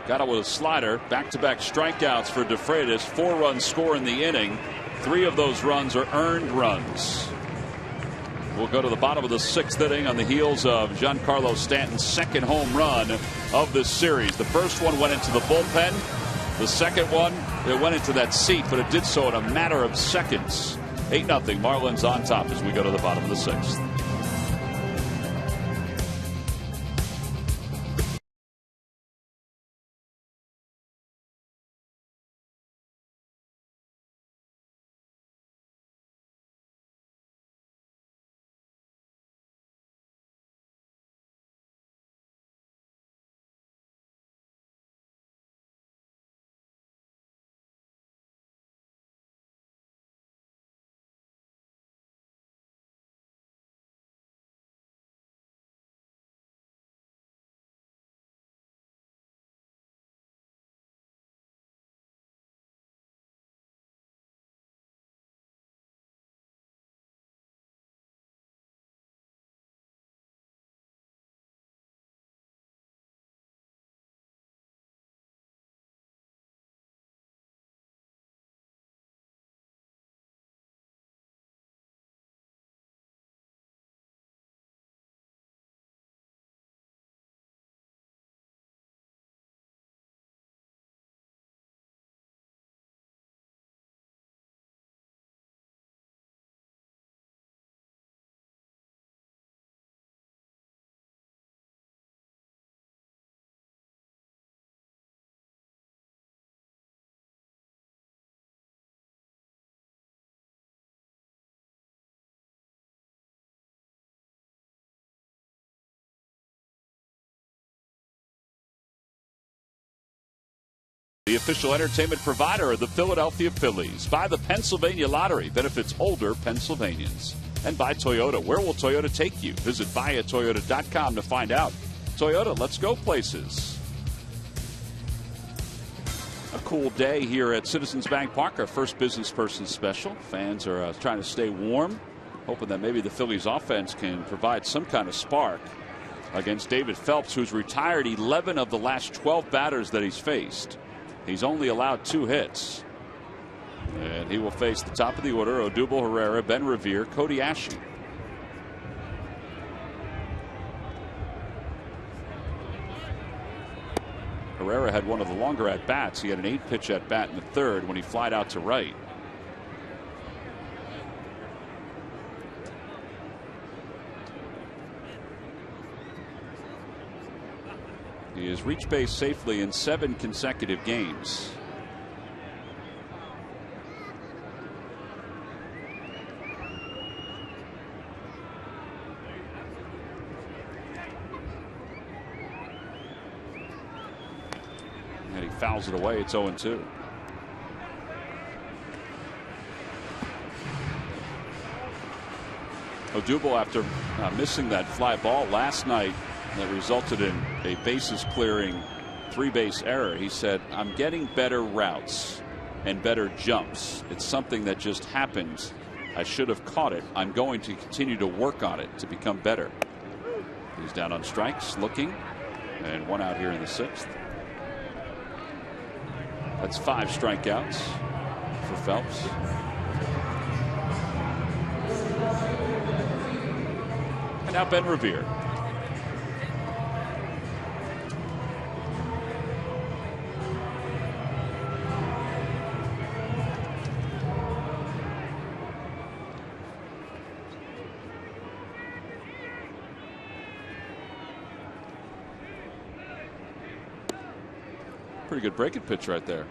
Got it with a slider. Back-to-back strikeouts for DeFreitas. 4-run score in the inning. 3 of those runs are earned runs. We'll go to the bottom of the 6th inning on the heels of Giancarlo Stanton's 2nd home run of this series. The first one went into the bullpen. The second one, it went into that seat, but it did so in a matter of seconds. 8-0. Marlins on top as we go to the bottom of the 6th. The official entertainment provider of the Philadelphia Phillies. By the Pennsylvania Lottery, benefits older Pennsylvanians. And by Toyota. Where will Toyota take you? Visit buyatoyota.com to find out. Toyota, let's go places. A cool day here at Citizens Bank Park, our first business person special. Fans are trying to stay warm, hoping that maybe the Phillies offense can provide some kind of spark against David Phelps, who's retired 11 of the last 12 batters that he's faced. He's only allowed 2 hits. And he will face the top of the order: Odubel Herrera, Ben Revere, Cody Ashley. Herrera had one of the longer at-bats. He had an 8-pitch at-bat in the third when he flied out to right. He has reached base safely in 7 consecutive games. And he fouls it away. It's 0-2. Odubel, after missing that fly ball last night that resulted in a bases clearing 3-base error, he said, "I'm getting better routes and better jumps. It's something that just happens. I should have caught it. I'm going to continue to work on it to become better." He's down on strikes, looking, and 1 out here in the 6th. That's 5 strikeouts for Phelps. And now Ben Revere. Pretty good breaking pitch right there.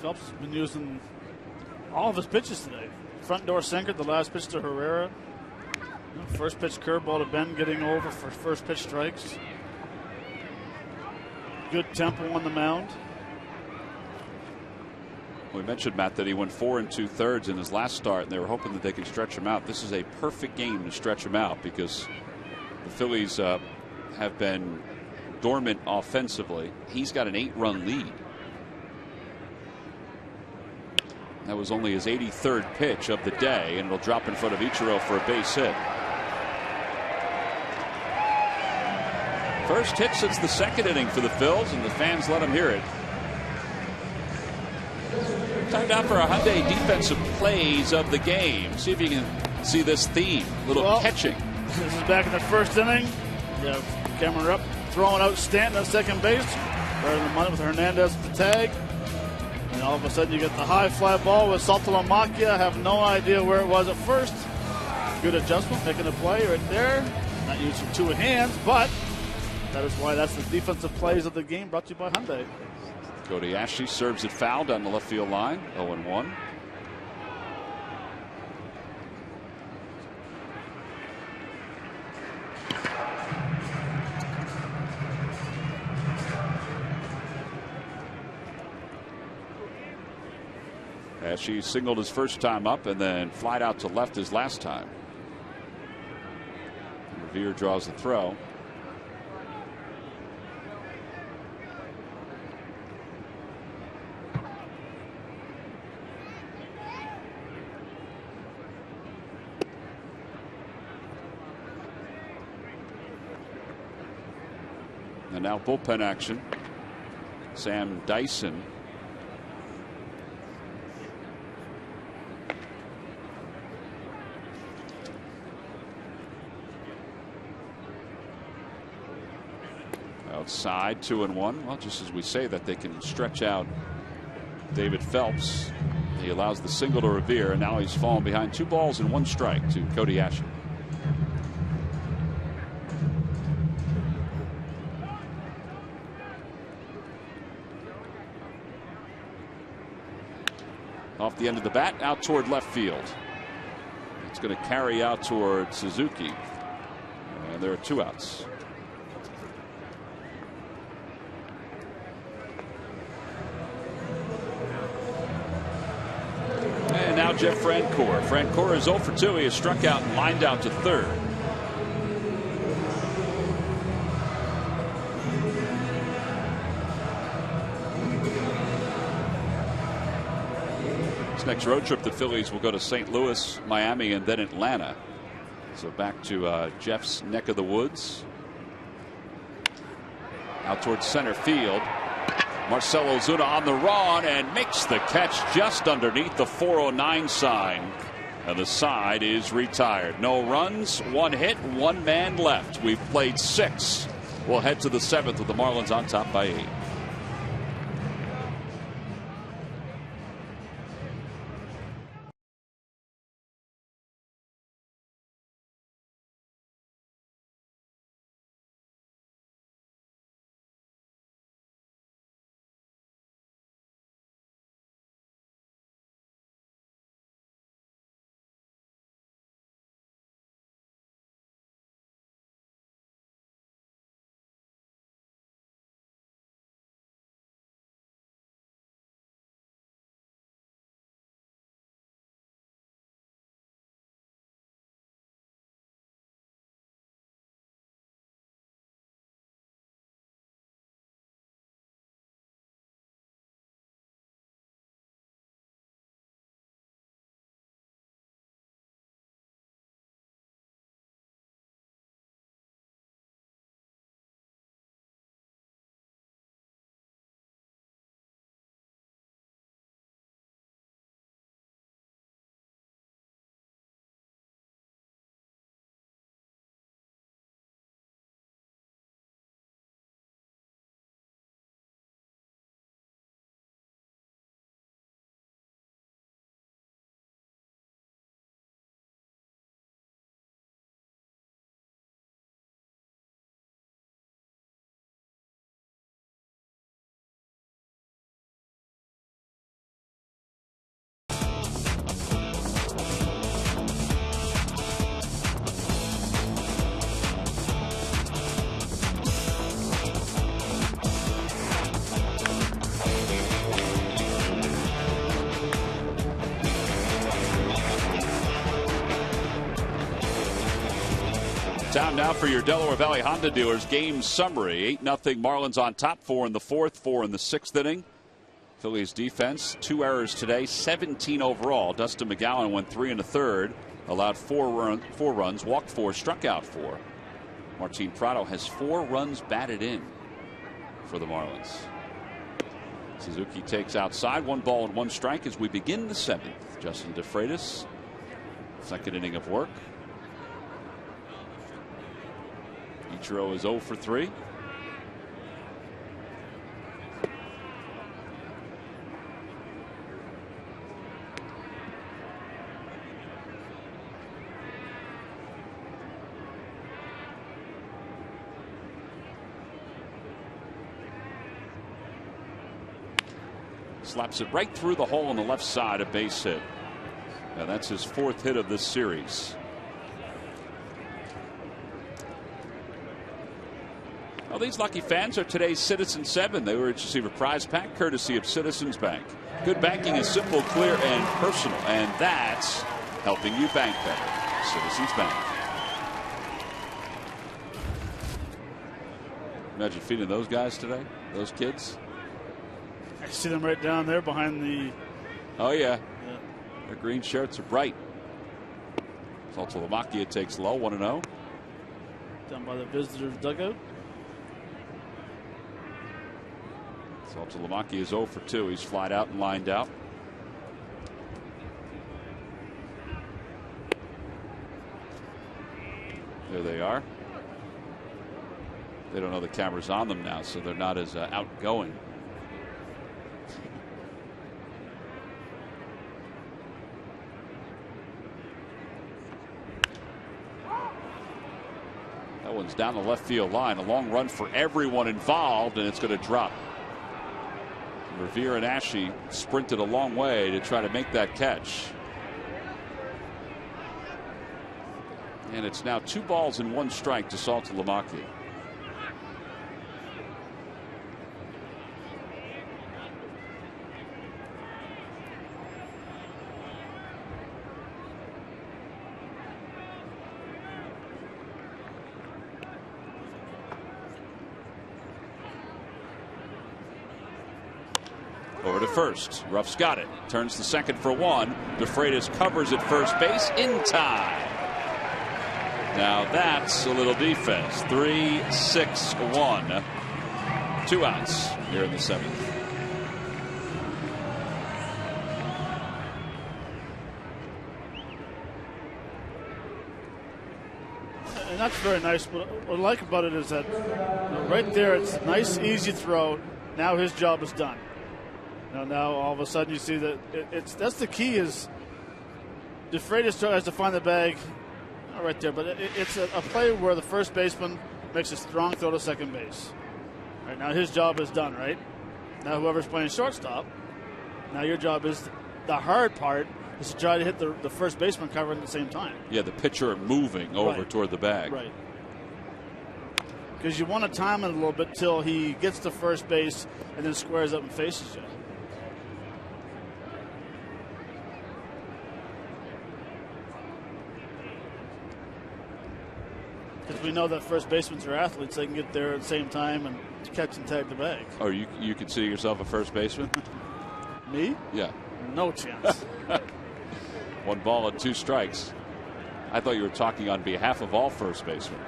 Phelps has been using all of his pitches today. Front door sinker, the last pitch to Herrera. First pitch curveball to Ben, getting over for first pitch strikes. Good tempo on the mound. We mentioned, Matt, that he went 4 2/3 in his last start, and they were hoping that they could stretch him out. This is a perfect game to stretch him out because the Phillies have been dormant offensively. He's got an 8-run lead. That was only his 83rd pitch of the day, and it'll drop in front of Ichiro for a base hit. First hit since the 2nd inning for the Phils, and the fans let him hear it. Time now for our Hyundai defensive plays of the game. See if you can see this theme. Little catching. This is back in the 1st inning. You have Cameron up, throwing out Stanton at second base. Better than money with Hernandez at the tag. And all of a sudden you get the high fly ball with Saltalamacchia. I have no idea where it was at first. Good adjustment, making a play right there. Not using 2 hands, but that is why that's the defensive plays of the game, brought to you by Hyundai. Cody Ashley serves it foul down the left field line. 0-1. Ashley singled his first time up and then flied out to left his last time. Revere draws the throw. And now bullpen action. Sam Dyson. Outside, 2-1. Well, just as we say that, they can stretch out David Phelps. He allows the single to Revere, and now he's fallen behind 2 balls and 1 strike to Cody Ashley. Off the end of the bat, out toward left field. It's going to carry out toward Suzuki. And there are 2 outs. Jeff Francoeur. Francoeur is 0 for 2. He has struck out and lined out to third. This next road trip, the Phillies will go to St. Louis, Miami, and then Atlanta. So back to Jeff's neck of the woods. Out towards center field. Marcell Ozuna on the run and makes the catch just underneath the 409 sign. And the side is retired. No runs, 1 hit, 1 man left. We've played 6. We'll head to the 7th with the Marlins on top by 8. Time now for your Delaware Valley Honda dealers game summary. 8-0 Marlins on top. 4 in the 4th, 4 in the 6th inning. Phillies defense, 2 errors today, 17 overall. Dustin McGowan went 3 in the 3rd, allowed 4 runs, walked 4, struck out 4. Martin Prado has 4 runs batted in for the Marlins. Suzuki takes outside, 1 ball and 1 strike as we begin the 7th. Justin DeFreitas, 2nd inning of work. Ichiro is 0 for 3. Slaps it right through the hole on the left side, a base hit. And that's his 4th hit of this series. Well, these lucky fans are today's Citizen 7. They were to receive a prize pack courtesy of Citizens Bank. Good banking is simple, clear, and personal, and that's helping you bank better. Citizens Bank. Imagine feeding those guys today, those kids. I see them right down there behind the. Oh, yeah. Their green shirts are bright. Saltalamacchia takes low, 1-0. Down by the visitors' dugout. Saltalamacchia is 0 for 2. He's flied out and lined out. There they are. They don't know the camera's on them now, so they're not as outgoing. That one's down the left field line. A long run for everyone involved, and it's going to drop. Revere and Ashe sprinted a long way to try to make that catch. And it's now 2 balls and 1 strike to Saltalamacchia. Over to first. Ruff's got it. Turns to second for one. DeFreitas covers at first base in time. Now that's a little defense. 3-6-1. 2 outs here in the 7th. And that's very nice. But what I like about it is that right there, it's a nice, easy throw. Now his job is done. Now all of a sudden you see that that's the key is DeFreitas has to find the bag right there. But it's a play where the first baseman makes a strong throw to second base. Right now his job is done. Right now whoever's playing shortstop. Now your job is the hard part. Is to try to hit the first baseman cover at the same time. Yeah, the pitcher moving over toward the bag. Right. Because you want to time it a little bit till he gets to first base and then squares up and faces you. Because we know that first basemen are athletes. They can get there at the same time and catch and tag the bag. Oh, you consider yourself a first baseman? Me? Yeah. No chance. 1 ball and 2 strikes. I thought you were talking on behalf of all first basemen.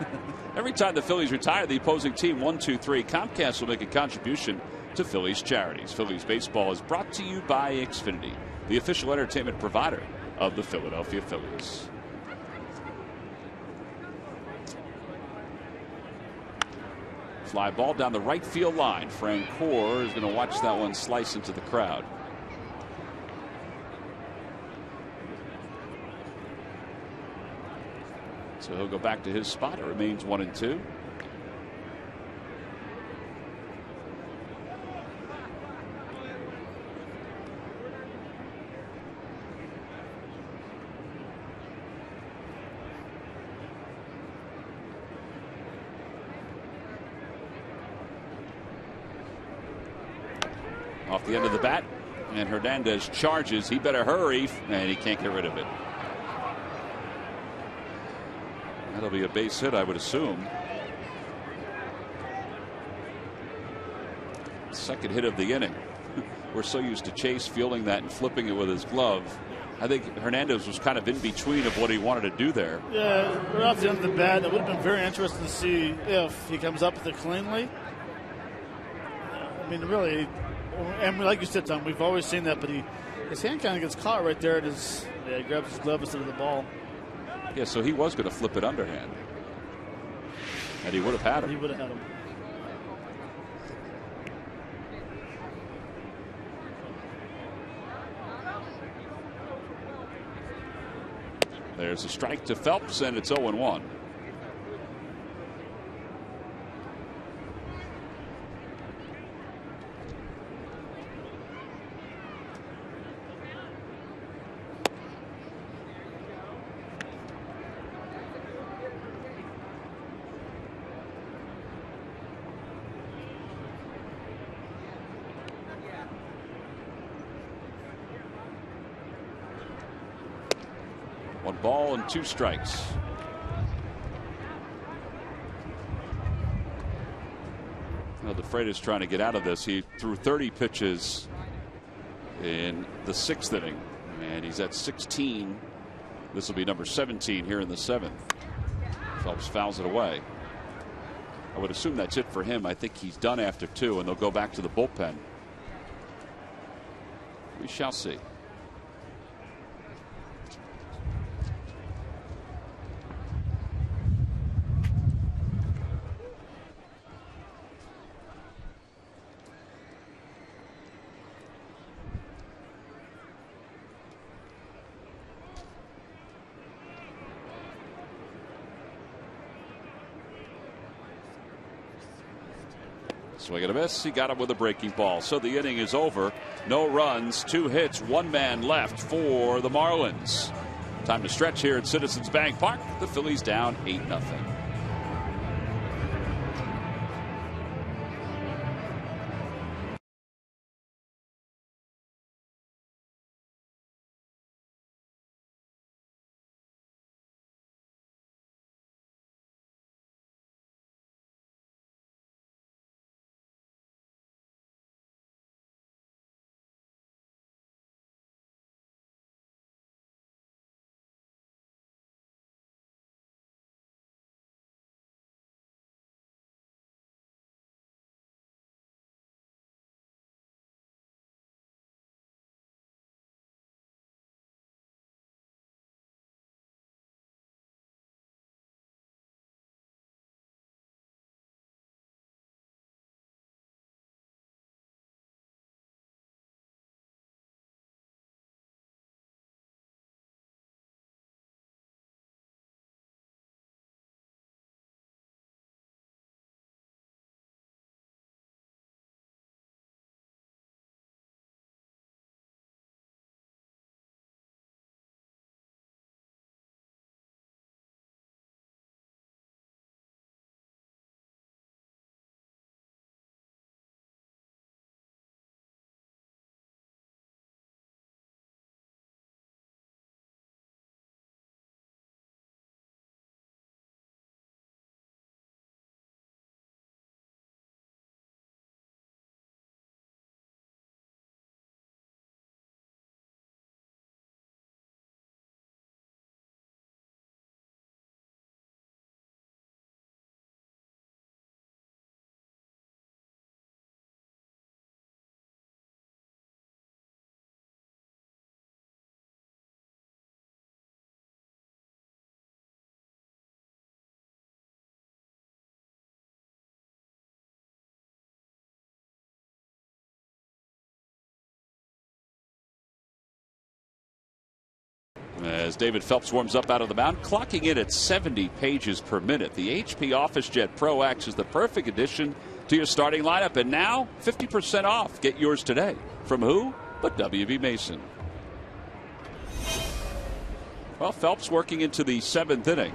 Every time the Phillies retire the opposing team 1, 2, 3, Comcast will make a contribution to Phillies charities. Phillies baseball is brought to you by Xfinity, the official entertainment provider of the Philadelphia Phillies. Fly ball down the right field line. Francoeur is going to watch that one slice into the crowd. So he'll go back to his spot. It remains 1 and 2. Off the end of the bat, and Hernandez charges. He better hurry, and he can't get rid of it. That'll be a base hit, I would assume. Second hit of the inning. We're so used to Chase fielding that and flipping it with his glove. I think Hernandez was kind of in between of what he wanted to do there. Yeah, right off the end of the bat, it would have been very interesting to see if he comes up with it cleanly. I mean, really, and like you said, Tom, we've always seen that, but his hand kind of gets caught right there. He grabs his glove instead of the ball. Yeah, so he was going to flip it underhand. And he would have had him. He would have had him. There's a strike to Phelps, and it's 0-1. One ball and 2 strikes. Now DeFreitas trying to get out of this. He threw 30 pitches in the 6th inning, and he's at 16. This will be number 17 here in the 7th. Phelps fouls it away. I would assume that's it for him. I think he's done after 2, and they'll go back to the bullpen. We shall see. Swing and a miss. He got him with a breaking ball. So the inning is over. No runs, 2 hits, 1 man left for the Marlins. Time to stretch here at Citizens Bank Park. The Phillies down 8-0. as David Phelps warms up out of the mound, clocking in at 70 pages per minute. The HP OfficeJet Pro X is the perfect addition to your starting lineup, and now 50% off. Get yours today. From who but W.B. Mason. Well, Phelps working into the 7th inning.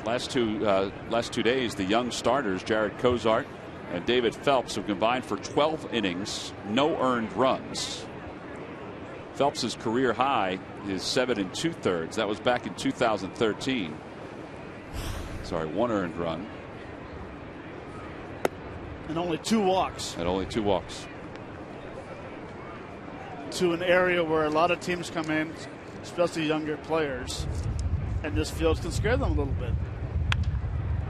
Last two days, the young starters, Jared Cozart and David Phelps, have combined for 12 innings, no earned runs. Phelps' career high is 7 2/3. That was back in 2013. Sorry, 1 earned run. And only 2 walks. To an area where a lot of teams come in, especially younger players, and this field can scare them a little bit.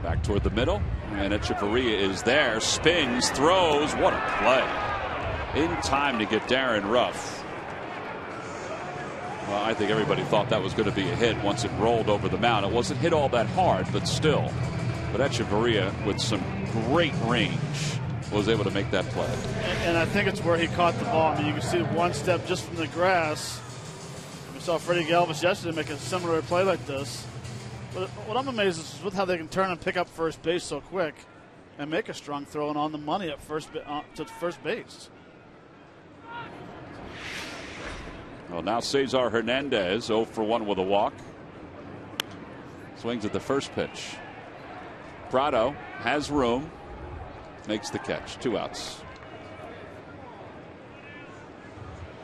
Back toward the middle, and Echeverria is there, spins, throws. What a play. In time to get Darren Ruff. Well, I think everybody thought that was going to be a hit once it rolled over the mound. It wasn't hit all that hard, but still. But Echeverria, with some great range, was able to make that play. And I think it's where he caught the ball. I mean, you can see one step just from the grass. We saw Freddie Galvis yesterday make a similar play like this. But what I'm amazed is with how they can turn and pick up first base so quick and make a strong throw and on the money at to first base. Well, now Cesar Hernandez 0 for 1 with a walk. Swings at the first pitch. Prado has room. Makes the catch. 2 outs.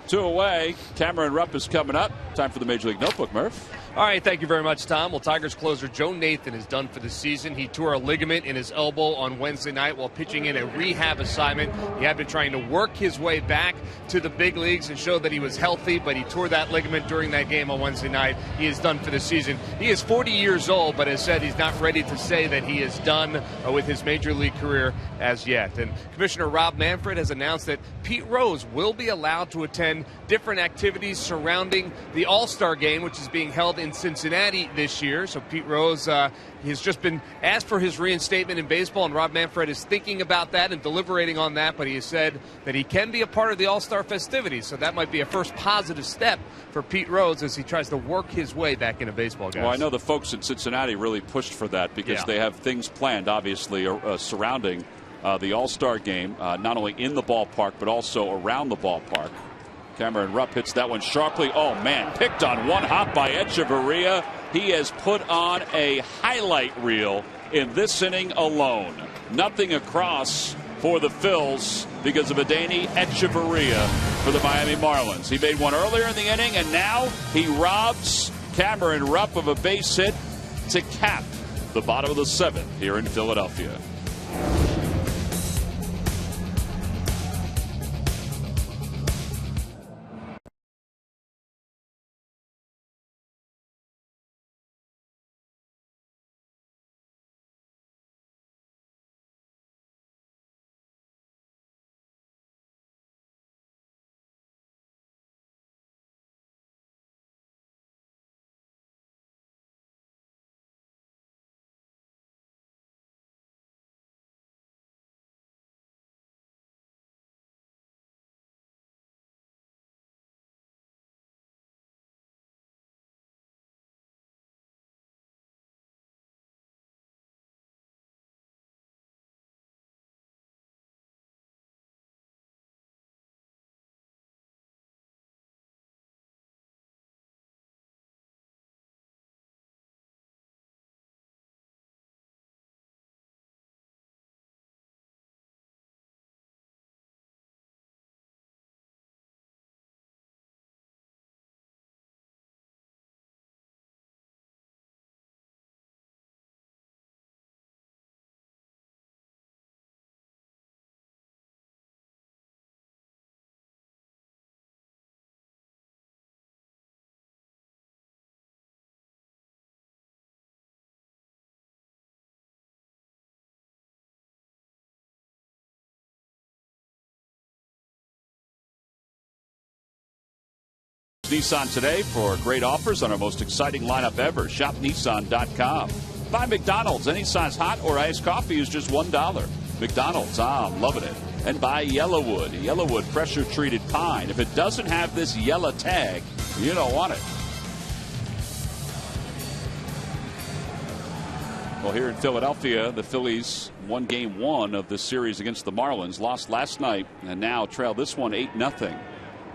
2 away. Cameron Rupp is coming up. Time for the Major League Notebook, Murph. All right, thank you very much, Tom. Well, Tigers closer Joe Nathan is done for the season. He tore a ligament in his elbow on Wednesday night while pitching in a rehab assignment. He had been trying to work his way back to the big leagues and show that he was healthy, but he tore that ligament during that game on Wednesday night. He is done for the season. He is 40 years old, but has said he's not ready to say that he is done with his major league career as yet. And Commissioner Rob Manfred has announced that Pete Rose will be allowed to attend different activities surrounding the All-Star game, which is being held in Cincinnati this year. So Pete Rose has just been asked for his reinstatement in baseball, and Rob Manfred is thinking about that and deliberating on that, but he has said that he can be a part of the All-Star festivities. So that might be a first positive step for Pete Rose as he tries to work his way back into baseball, guys. Well, I know the folks in Cincinnati really pushed for that because they have things planned, obviously, surrounding the All-Star game, not only in the ballpark but also around the ballpark. Cameron Rupp hits that one sharply. Oh, man, picked on one hop by Echeverria. He has put on a highlight reel in this inning alone. Nothing across for the Phils because of Adeiny Echeverria for the Miami Marlins. He made one earlier in the inning, and now he robs Cameron Rupp of a base hit to cap the bottom of the 7th here in Philadelphia. Nissan today for great offers on our most exciting lineup ever. Shop Nissan.com. Buy McDonald's. Any size hot or iced coffee is just $1. McDonald's, I'm loving it. and by Yellowwood. Yellowwood pressure-treated pine. If it doesn't have this yellow tag, you don't want it. Well, here in Philadelphia, the Phillies won Game 1 of this series against the Marlins, lost last night, and now trail this one 8-0.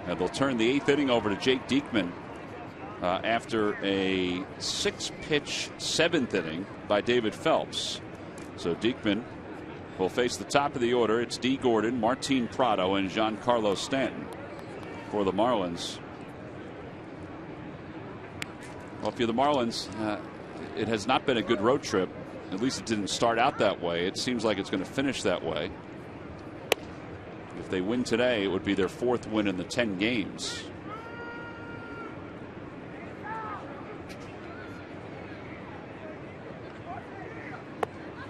And they'll turn the 8th inning over to Jake Diekman after a 6-pitch 7th inning by David Phelps. So Diekman will face the top of the order. It's D. Gordon, Martin Prado, and Giancarlo Stanton for the Marlins. Well, if you're the Marlins, it has not been a good road trip. At least it didn't start out that way. It seems like it's going to finish that way. If they win today, it would be their 4th win in the 10 games.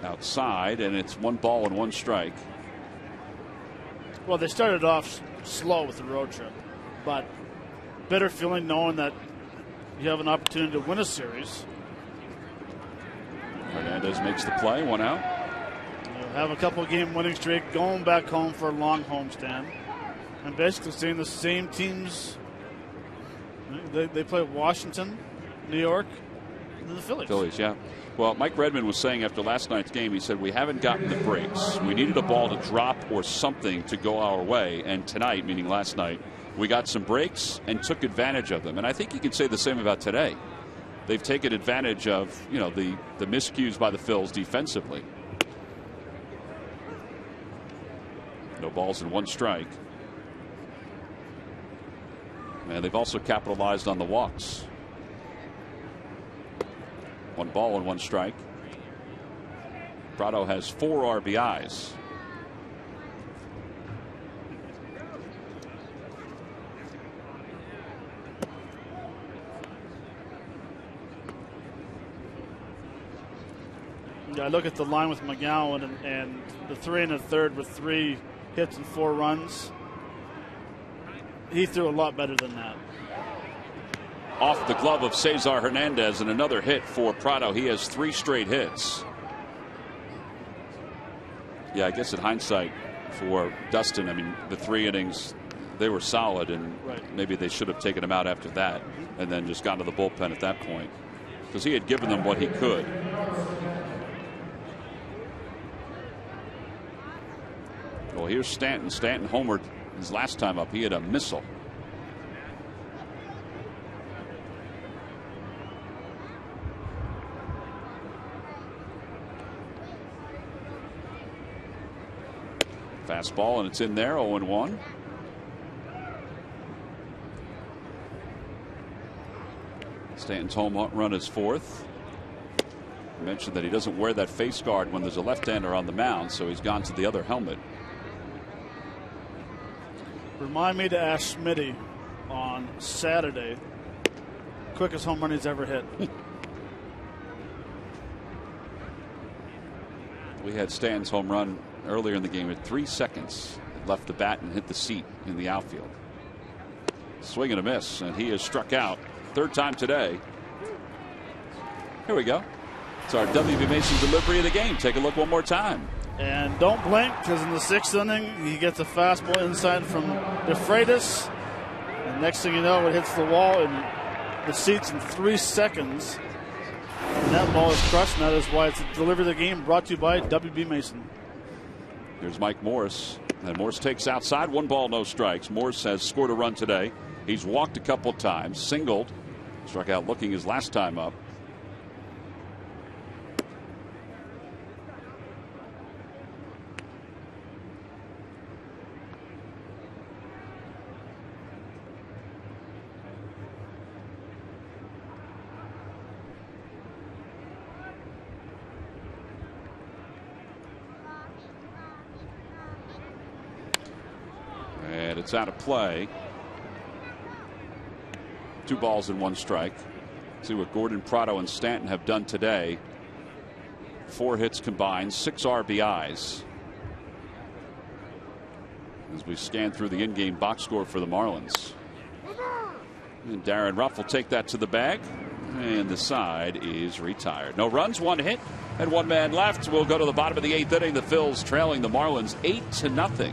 Outside, and it's 1 ball and 1 strike. Well, they started off slow with the road trip, but better feeling knowing that you have an opportunity to win a series. Hernandez makes the play, 1 out. You have a couple of game winning streak, going back home for a long homestand, and basically seeing the same teams. They play Washington, New York, and the Phillies. Phillies, yeah. Well, Mike Redmond was saying after last night's game, he said, we haven't gotten the breaks. We needed a ball to drop or something to go our way. And tonight, meaning last night, we got some breaks and took advantage of them. And I think you can say the same about today. They've taken advantage of, you know, the miscues by the Phils defensively. No balls and 1 strike. And they've also capitalized on the walks. 1 ball and 1 strike. Prado has 4 RBIs. Yeah, I look at the line with McGowan and the 3 1/3 with 3 hits and 4 runs. He threw a lot better than that. Off the glove of Cesar Hernandez, and another hit for Prado. He has 3 straight hits. Yeah, I guess in hindsight for Dustin, I mean, the 3 innings, they were solid, and maybe they should have taken him out after that and then just gone to the bullpen at that point, because he had given them what he could. Well, here's Stanton. Stanton homered his last time up. He had a missile. Fastball, and it's in there, 0-1. Stanton's home run is 4th. I mentioned that he doesn't wear that face guard when there's a left-hander on the mound, so he's gone to the other helmet. Remind me to ask Smitty on Saturday, quickest home run he's ever hit. We had Stanton's home run earlier in the game at 3 seconds. It left the bat and hit the seat in the outfield. Swing and a miss, and he is struck out 3rd time today. Here we go. It's our W.B. Mason delivery of the game. Take a look one more time. And don't blink, because in the 6th inning, he gets a fastball inside from DeFreitas. And next thing you know, it hits the wall and the seats in 3 seconds. And that ball is crushed, and that is why it's a delivery of the game, brought to you by W.B. Mason. Here's Mike Morse. And Morse takes outside, 1 ball, no strikes. Morse has scored a run today. He's walked a couple times, singled, struck out looking his last time up. And it's out of play. 2 balls and 1 strike. See what Gordon, Prado, and Stanton have done today. 4 hits combined, 6 RBIs. As we scan through the in-game box score for the Marlins. And Darren Ruff will take that to the bag. And the side is retired. No runs, 1 hit, and 1 man left. We'll go to the bottom of the 8th inning. The Phils trailing the Marlins 8-0.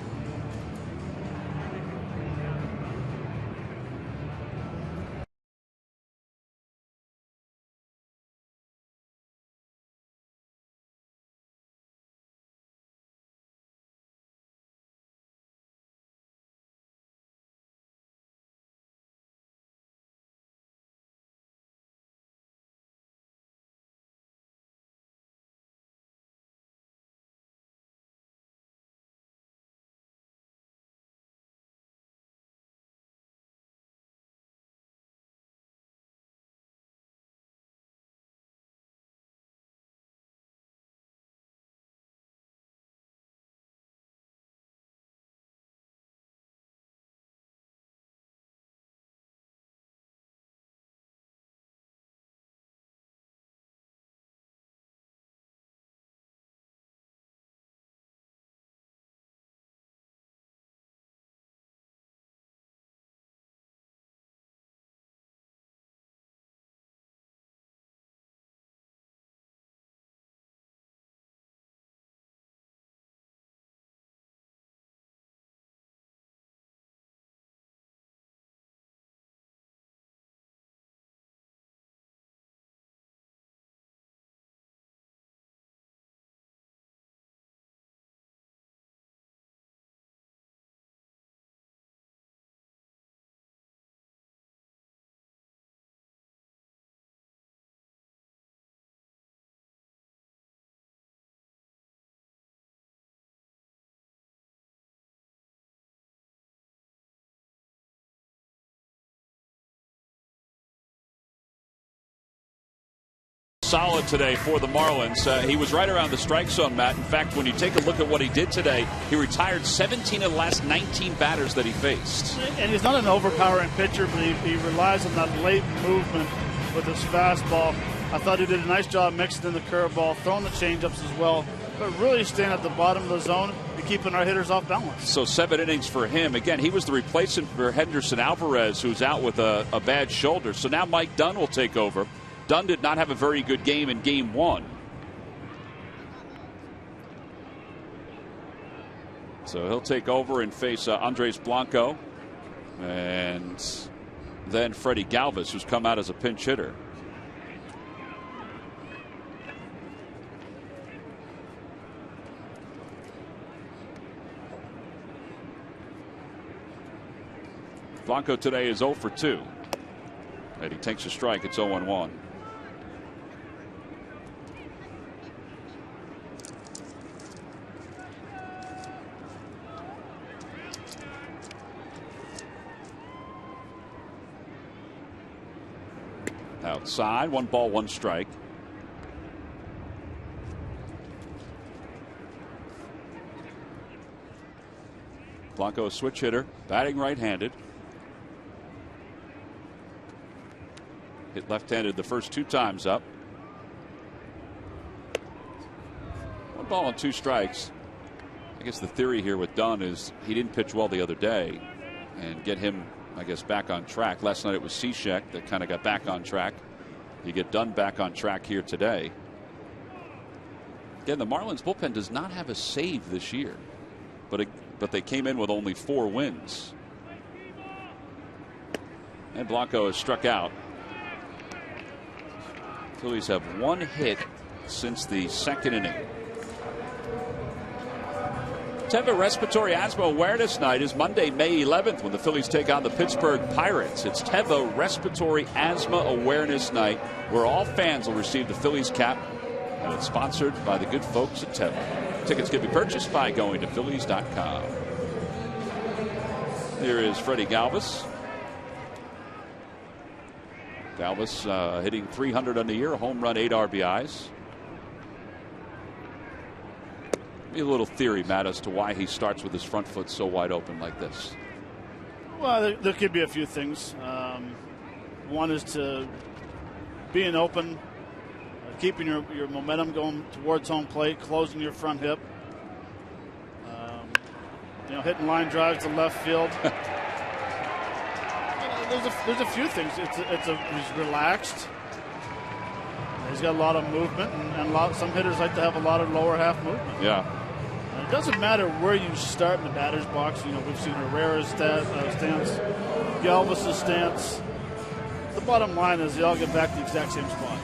Solid today for the Marlins. He was right around the strike zone, Matt. In fact, when you take a look at what he did today, he retired 17 of the last 19 batters that he faced. And he's not an overpowering pitcher, but he relies on that late movement with his fastball. I thought he did a nice job mixing in the curveball, throwing the changeups as well, but really staying at the bottom of the zone and keeping our hitters off balance. So 7 innings for him. Again, he was the replacement for Henderson Alvarez, who's out with a bad shoulder. So now Mike Dunn will take over. Dunn did not have a very good game in Game 1. So he'll take over and face Andres Blanco. And then Freddie Galvis, who's come out as a pinch hitter. Blanco today is 0 for 2. And he takes a strike. It's 0-1. Outside, 1 ball, 1 strike. Blanco, a switch hitter, batting right-handed. Hit left-handed the first 2 times up. 1 ball and 2 strikes. I guess the theory here with Dunn is he didn't pitch well the other day, and get him, I guess, back on track. Last night it was Cishek that kind of got back on track. You get Dunn back on track here today. Again, the Marlins bullpen does not have a save this year, but they came in with only 4 wins. And Blanco has struck out. Phillies have 1 hit since the 2nd inning. Tampa Respiratory Asthma Awareness Night is Monday, May 11th, when the Phillies take on the Pittsburgh Pirates. It's Teva Respiratory Asthma Awareness Night, where all fans will receive the Phillies cap, and it's sponsored by the good folks at Teva. Tickets can be purchased by going to Phillies.com. Here is Freddie Galvis. Galvis hitting .300 on the year, a home run, 8 RBIs. A little theory, Matt, as to why he starts with his front foot so wide open like this. Well, there could be a few things. One is to being open, keeping your momentum going towards home plate, closing your front hip. Hitting line drives to left field. There's a few things. He's relaxed. He's got a lot of movement, and some hitters like to have a lot of lower half movement. Yeah. It doesn't matter where you start in the batter's box. We've seen Herrera's stance, Galvis' stance. The bottom line is they all get back to the exact same spot.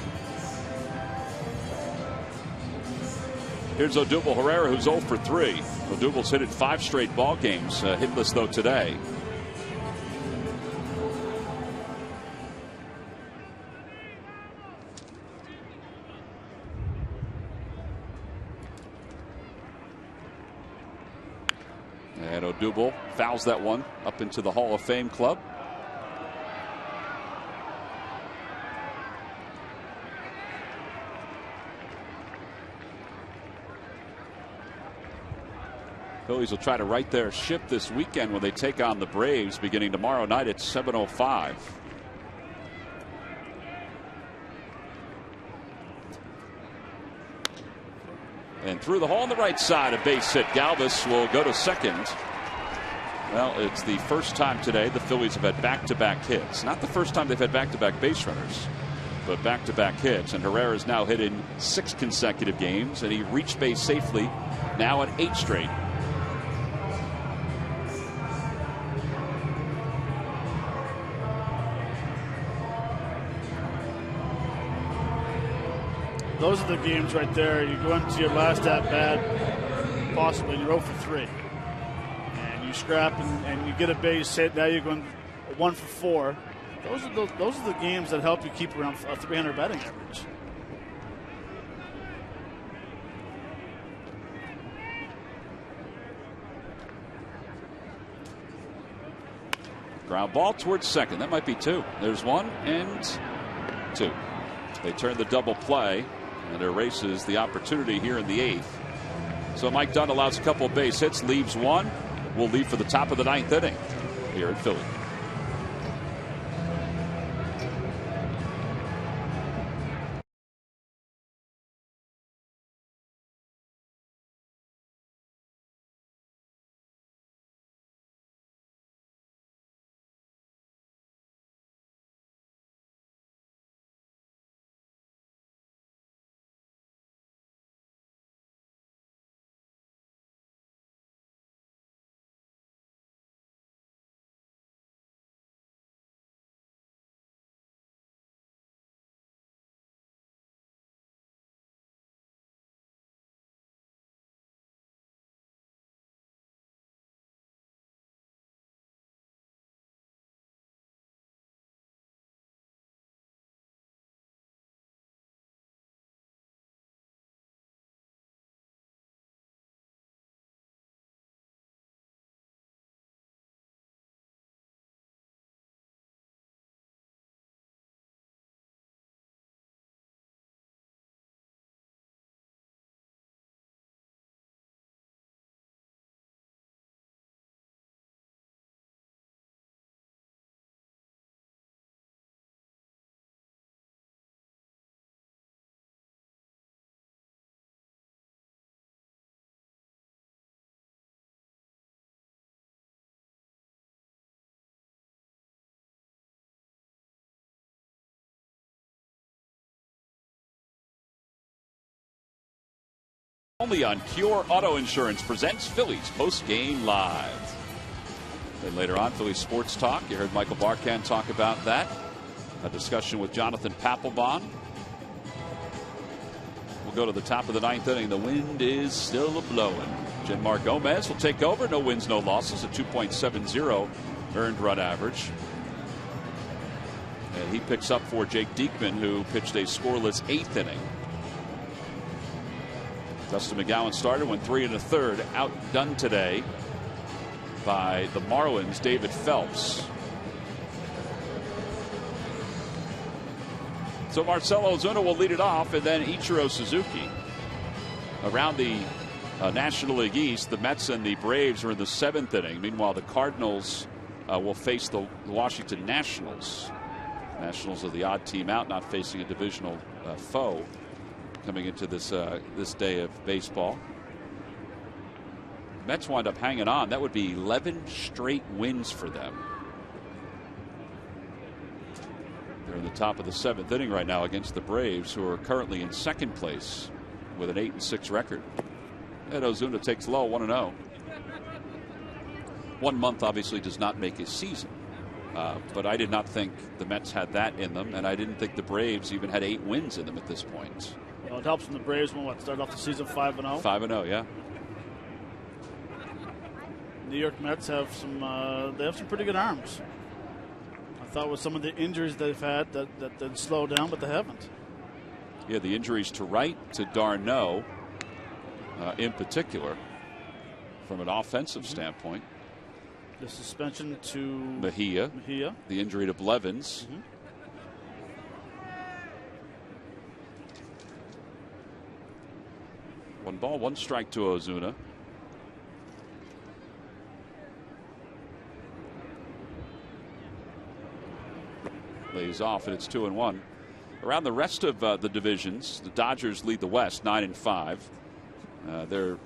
Here's Odubel Herrera, who's 0 for 3. Odubel's hit it 5 straight ball games, hitless though today. And Odubel fouls that one up into the Hall of Fame club. Phillies will try to right their ship this weekend when they take on the Braves beginning tomorrow night at 7:05. And through the hole on the right side, a base hit. Galvis will go to second. Well, it's the first time today the Phillies have had back-to-back hits. Not the first time they've had back-to-back base runners, but back-to-back hits. And Herrera is now hit in 6 consecutive games, and he reached base safely now at 8 straight. Those are the games right there. You go into your last at-bat, possibly, and you're 0 for 3. And you scrap and you get a base hit. Now you're going 1 for 4. Those are the games that help you keep around a 300 batting average. Ground ball towards second. That might be 2. There's 1 and 2. They turn the double play, and erases the opportunity here in the 8th. So Mike Dunn allows a couple of base hits, leaves one. Will leave for the top of the 9th inning here in Philly. Only on Pure Auto Insurance presents Phillies Post-Game Live. Then later on, Phillies Sports Talk. You heard Michael Barkan talk about that. A discussion with Jonathan Papelbon. We'll go to the top of the 9th inning. The wind is still a-blowing. Jenmar Gomez will take over. No wins, no losses. A 2.70 earned run average. And he picks up for Jake Diekman, who pitched a scoreless 8th inning. Dustin McGowan started, went 3 1/3, outdone today by the Marlins' David Phelps. So Marcell Ozuna will lead it off, and then Ichiro Suzuki. Around the National League East, the Mets and the Braves are in the 7th inning. Meanwhile, the Cardinals will face the Washington Nationals. Nationals are the odd team out, not facing a divisional foe coming into this day of baseball. Mets wind up hanging on. That would be 11 straight wins for them. They're in the top of the 7th inning right now against the Braves, who are currently in 2nd place with an 8-6 record. And Ozuna takes low, 1-0. 1 month obviously does not make a season. But I did not think the Mets had that in them, and I didn't think the Braves even had 8 wins in them at this point. Well, it helps when the Braves will start off the season 5-0. 5-0, yeah. New York Mets have some. They have some pretty good arms. I thought with some of the injuries they've had that they'd slow down, but they haven't. Yeah, the injuries to Wright, to Darno, in particular, from an offensive standpoint. The suspension to Mejia. The injury to Blevins. 1 ball, 1 strike to Ozuna. Lays off, and it's 2-1. Around the rest of the divisions, the Dodgers lead the West 9-5. They're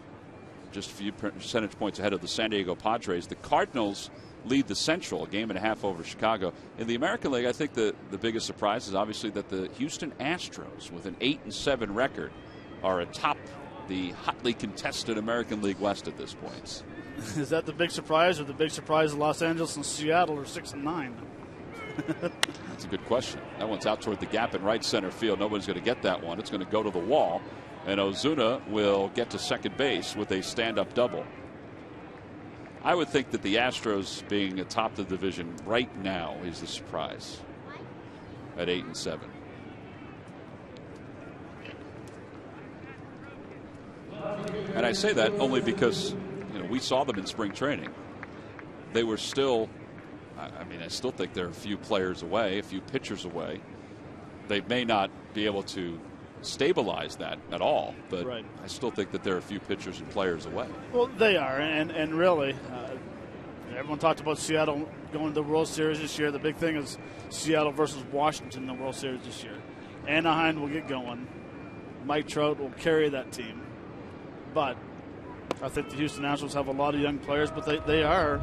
just a few percentage points ahead of the San Diego Padres. The Cardinals lead the Central, a 1.5 games over Chicago. In the American League, I think the biggest surprise is obviously that the Houston Astros, with an 8-7 record, are atop the hotly contested American League West at this point. Is that the big surprise, or the big surprise of Los Angeles and Seattle are 6-9? That's a good question. That one's out toward the gap in right center field. Nobody's going to get that one. It's going to go to the wall, and Ozuna will get to second base with a stand-up double. I would think that the Astros being atop the division right now is the surprise at 8-7. And I say that only because, we saw them in spring training. They were still, I still think they're a few players away, a few pitchers away they may not be able to stabilize that at all, but Right. I still think that they're a few pitchers and players away. Well, they are, and really, everyone talked about Seattle going to the World Series this year. The big thing is Seattle versus Washington in the World Series this year. Anaheim will get going. Mike Trout will carry that team. But I think the Houston Astros have a lot of young players, but they are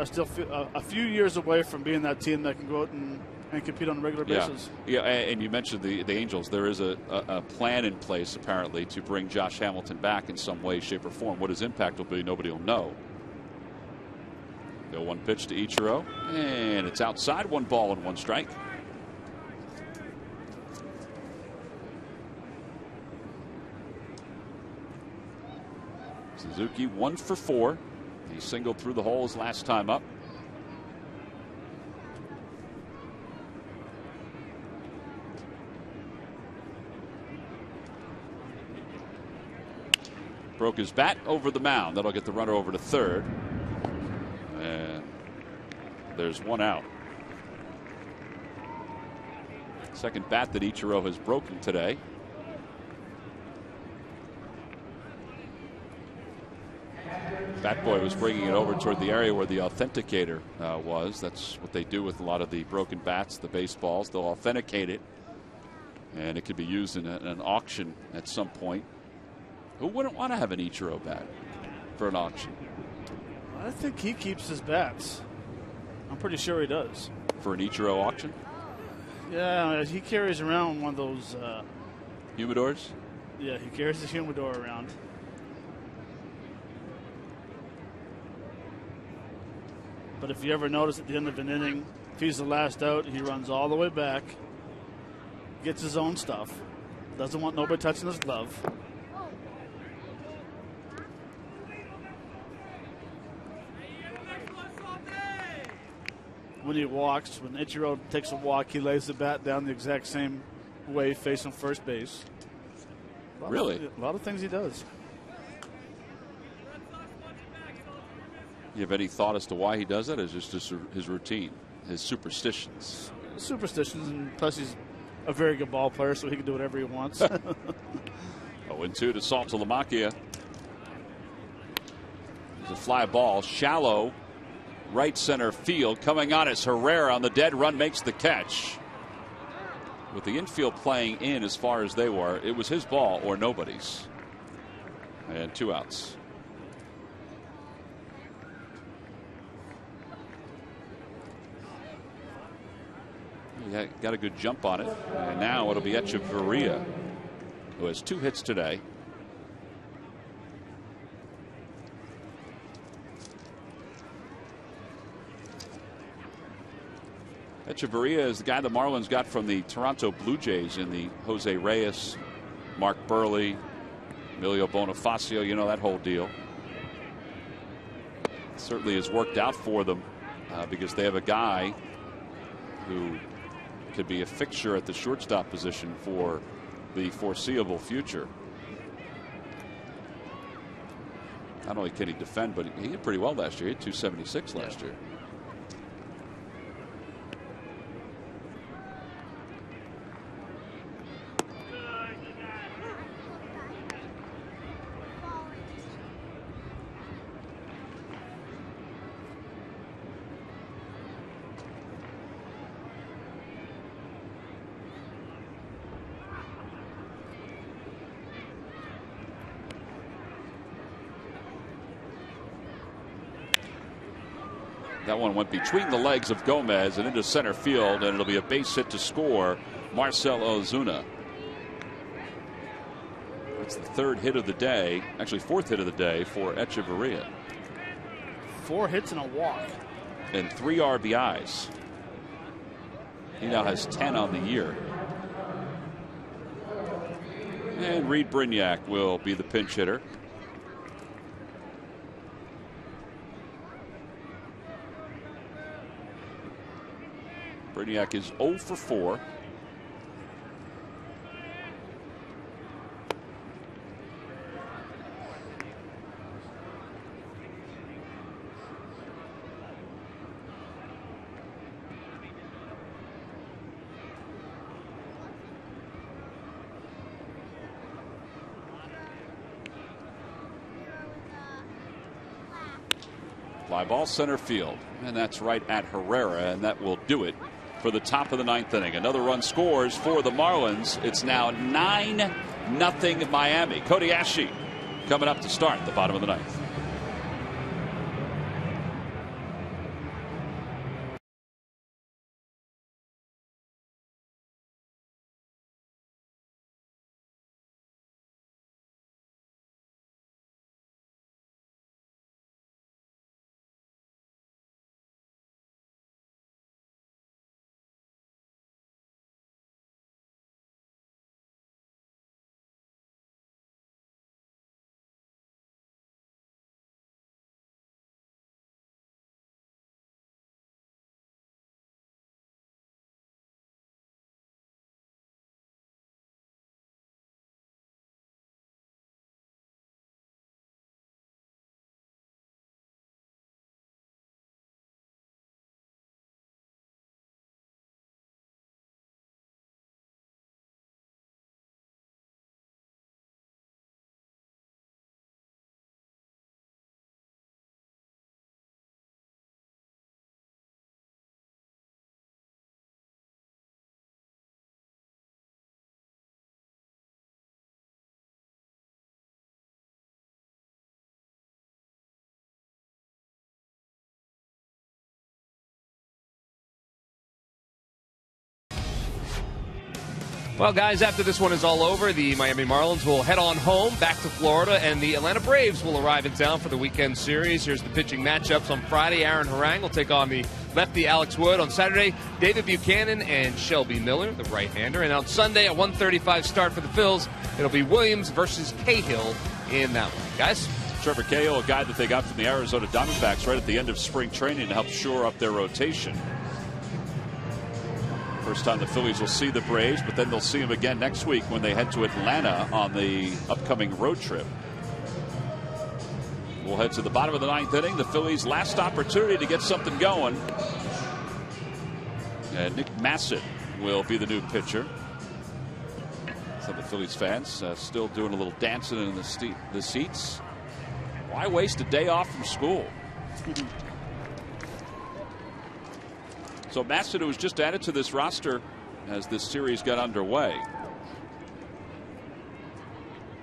still a few years away from being that team that can go out and compete on a regular basis. Yeah, and you mentioned the Angels. There is a plan in place, apparently, to bring Josh Hamilton back in some way, shape, or form. What his impact will be, nobody will know. The 1 pitch to Ichiro, and it's outside. 1 ball and 1 strike. Suzuki 1 for 4. He singled through the holes last time up. Broke his bat over the mound. That'll get the runner over to third. And there's 1 out. Second bat that Ichiro has broken today. Bat Boy was bringing it over toward the area where the authenticator was. That's what they do with a lot of the broken bats, the baseballs. They'll authenticate it, and it could be used in an auction at some point. Who wouldn't want to have an Ichiro bat for an auction? I think he keeps his bats. I'm pretty sure he does. For an Ichiro auction? Yeah, he carries around one of those humidors? Yeah, he carries the humidor around. But if you ever notice at the end of an inning, if he's the last out, he runs all the way back, gets his own stuff, doesn't want nobody touching his glove. When he walks, when Ichiro takes a walk, he lays the bat down the exact same way, facing first base. Really? A lot of things he does. You have any thought as to why he does that? Or is it just his routine, his superstitions? Superstitions, and plus he's a very good ball player, so he can do whatever he wants. 0-2 to Saltalamacchia. There's a fly ball, shallow, right center field. Coming on is Herrera on the dead run, makes the catch. With the infield playing in as far as they were, it was his ball or nobody's. And 2 outs. He got a good jump on it. And now it'll be Echeverria, who has 2 hits today. Echeverria is the guy the Marlins got from the Toronto Blue Jays in the Jose Reyes, Mark Burley, Emilio Bonifacio, you know, that whole deal. It certainly has worked out for them because they have a guy who could be a fixture at the shortstop position for the foreseeable future. Not only can he defend, but he hit pretty well last year. He hit 276 last year. That one went between the legs of Gomez and into center field, and it'll be a base hit to score Marcell Ozuna. That's the 3rd hit of the day, actually 4th hit of the day for Echeverria. 4 hits and a walk. And 3 RBIs. He now has 10 on the year. And Reed Brignac will be the pinch hitter. Brignac is 0 for 4. Fly ball center field, and that's right at Herrera, and that will do it for the top of the 9th inning. Another run scores for the Marlins. It's now 9-0 Miami. Cody Ashe coming up to start the bottom of the 9th. Well, guys, after this one is all over, the Miami Marlins will head on home back to Florida, and the Atlanta Braves will arrive in town for the weekend series. Here's the pitching matchups. On Friday, Aaron Harang will take on the lefty Alex Wood. On Saturday, David Buchanan and Shelby Miller, the right-hander. And on Sunday, at 1:35 start for the Phils, it'll be Williams versus Cahill in that one. Guys? Trevor Cahill, a guy that they got from the Arizona Diamondbacks right at the end of spring training to help shore up their rotation. First time the Phillies will see the Braves, but then they'll see them again next week when they head to Atlanta on the upcoming road trip. We'll head to the bottom of the 9th inning. The Phillies' last opportunity to get something going. And Nick Massett will be the new pitcher. Some of the Phillies fans still doing a little dancing in the seats. Why waste a day off from school? So Massett, who was just added to this roster as this series got underway,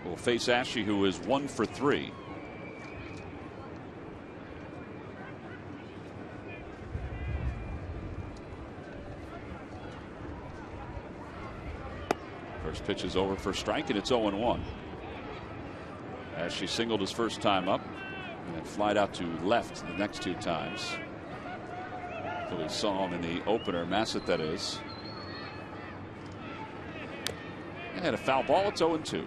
will face Ashe, who is 1 for 3. First pitch is over for strike, and it's 0-1. Ashe singled his first time up and then flied out to left the next 2 times. Phillies saw him in the opener, Massett that is. And a foul ball, it's 0-2.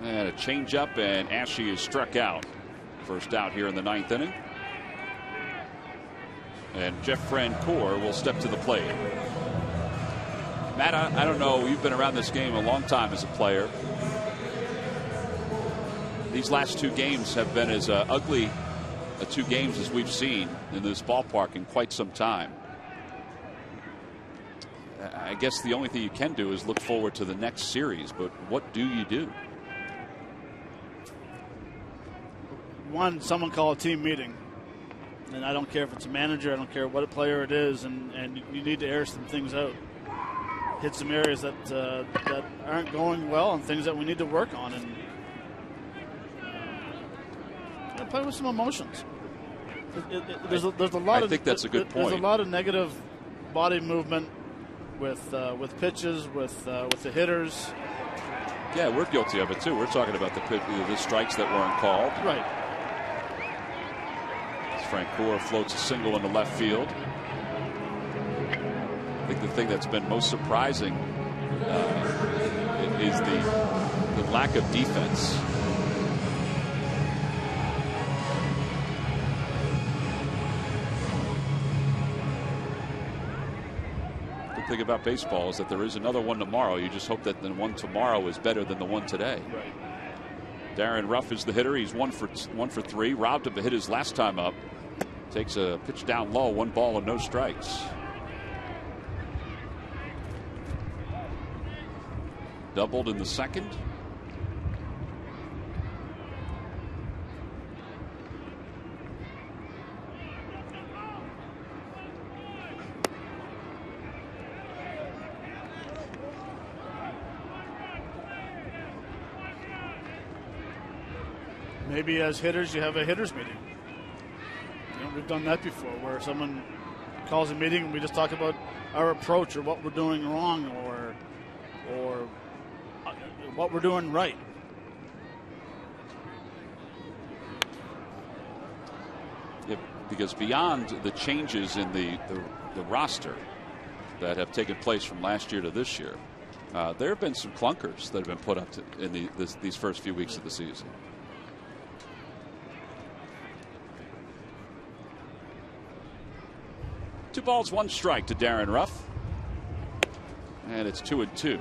And a changeup, and Ashe is struck out. First out here in the 9th inning. And Jeff Francoeur will step to the plate. Matt, I don't know, you've been around this game a long time as a player. These last 2 games have been as ugly 2 games as we've seen in this ballpark in quite some time. I guess the only thing you can do is look forward to the next series, but what do you do? One, someone call a team meeting, and I don't care if it's a manager, I don't care what a player it is, and you need to air some things out, hit some areas that aren't going well, and things that we need to work on, and play with some emotions. There's a lot. I think that's a good point. There's a lot of negative body movement with pitches, with the hitters. Yeah, we're guilty of it too. We're talking about the strikes that weren't called. Right. Francoeur floats a single into left field. I think the thing that's been most surprising is the lack of defense. The thing about baseball is that there is another one tomorrow. You just hope that the one tomorrow is better than the one today. Right. Darren Ruff is the hitter. He's 1 for 3. Robbed him to hit his last time up. Takes a pitch down low. 1 ball and no strikes. Doubled in the second. Maybe as hitters, you have a hitters meeting. We've done that before, where someone calls a meeting and we just talk about our approach or what we're doing wrong or what we're doing right. Yeah, because beyond the changes in the roster that have taken place from last year to this year, there have been some clunkers that have been put up in these first few weeks of the season. Two balls, 1 strike to Darren Ruff. And it's 2-2.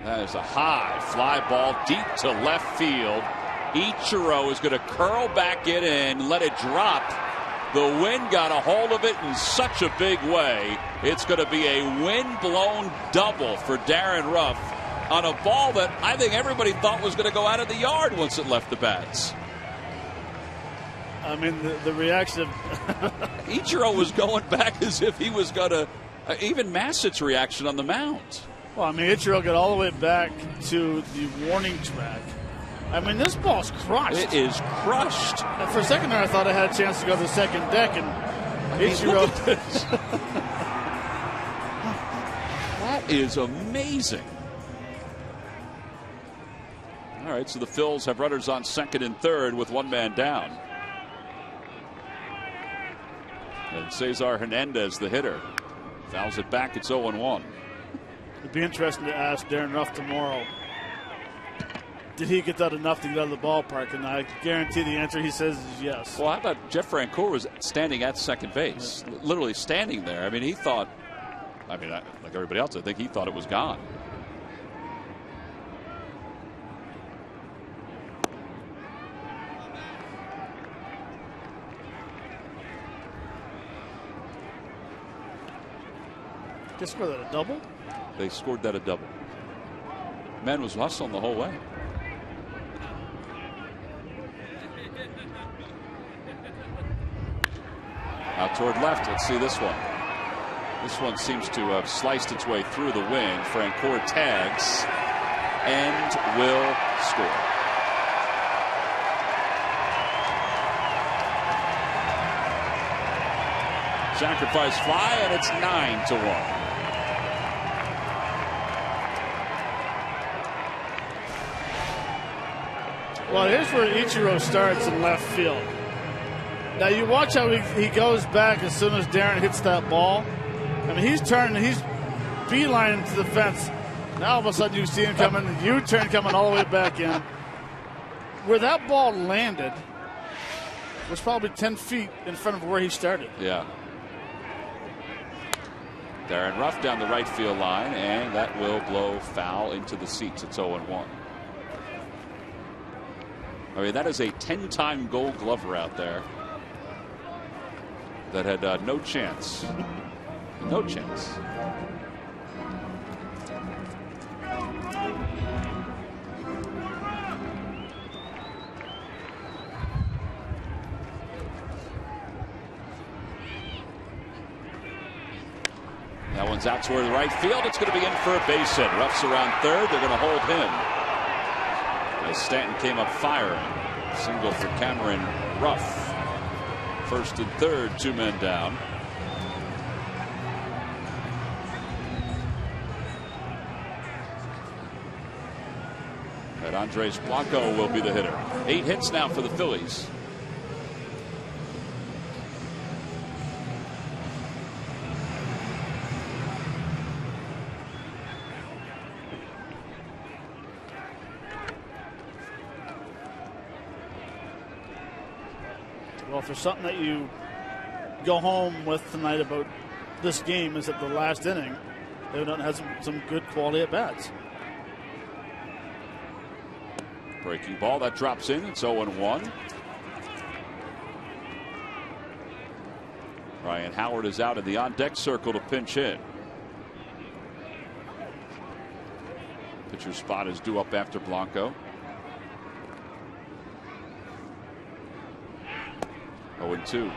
That is a high fly ball deep to left field. Ichiro is going to curl back in and let it drop. The wind got a hold of it in such a big way. It's going to be a wind-blown double for Darren Ruff on a ball that I think everybody thought was going to go out of the yard once it left the bats. I mean, the reaction of Ichiro was going back as if he was going to even Massett's reaction on the mound. Well, I mean, Ichiro got all the way back to the warning track. I mean, this ball's crushed. It is crushed. And for a second there, I thought I had a chance to go to the second deck, and Ichiro. That is amazing. All right, so the Phils have runners on second and third with 1 man down. And Cesar Hernandez, the hitter, fouls it back. It's 0-1. It'd be interesting to ask Darren Ruff tomorrow, did he get that enough to get out of the ballpark? And I guarantee the answer he says is yes. Well, I thought Jeff Francoeur was standing at second base, literally standing there. I mean, he thought, like everybody else, I think he thought it was gone. They scored that a double? They scored that a double. Man was hustling the whole way. Out toward left. Let's see this one. This one seems to have sliced its way through the wind. Francoeur tags and will score. Sacrifice fly, and it's 9-1. Well, here's where Ichiro starts in left field. Now you watch how he goes back as soon as Darren hits that ball. I mean, he's turning, he's beelining to the fence. Now all of a sudden you see him coming, the U-turn coming all the way back in. Where that ball landed was probably 10 feet in front of where he started. Yeah. Darren Ruff down the right field line, and that will blow foul into the seats. It's 0-1. I mean, that is a 10-time Gold Glover out there that had no chance. No chance. That one's out toward the right field. It's going to be in for a base hit. Ruff's around third. They're going to hold him. As Stanton came up firing. Single for Cameron Ruff. First and third, 2 men down. And Andres Blanco will be the hitter. 8 hits now for the Phillies. Well, if there's something that you go home with tonight about this game, is that the last inning, they had some good quality at bats. Breaking ball that drops in. It's 0-1. Ryan Howard is out in the on-deck circle to pinch hit. Pitcher's spot is due up after Blanco. 0-2.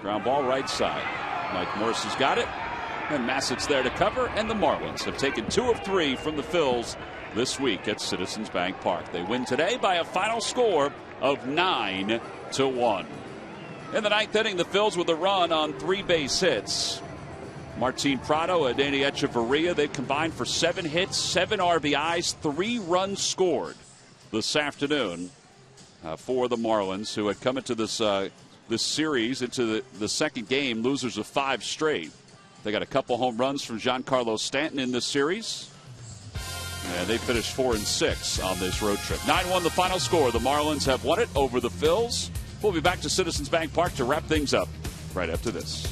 Ground ball right side. Mike Morse has got it. And Massett's there to cover. And the Marlins have taken 2 of 3 from the Phils this week at Citizens Bank Park. They win today by a final score of 9-1. In the 9th inning, the Phils with a run on 3 base hits. Martin Prado and Danny Echeverria, they combined for 7 hits, 7 RBIs, 3 runs scored this afternoon for the Marlins, who had come into this series, into the second game, losers of 5 straight. They got a couple home runs from Giancarlo Stanton in this series. And they finished 4-6 on this road trip. 9-1 the final score. The Marlins have won it over the Phils. We'll be back to Citizens Bank Park to wrap things up right after this.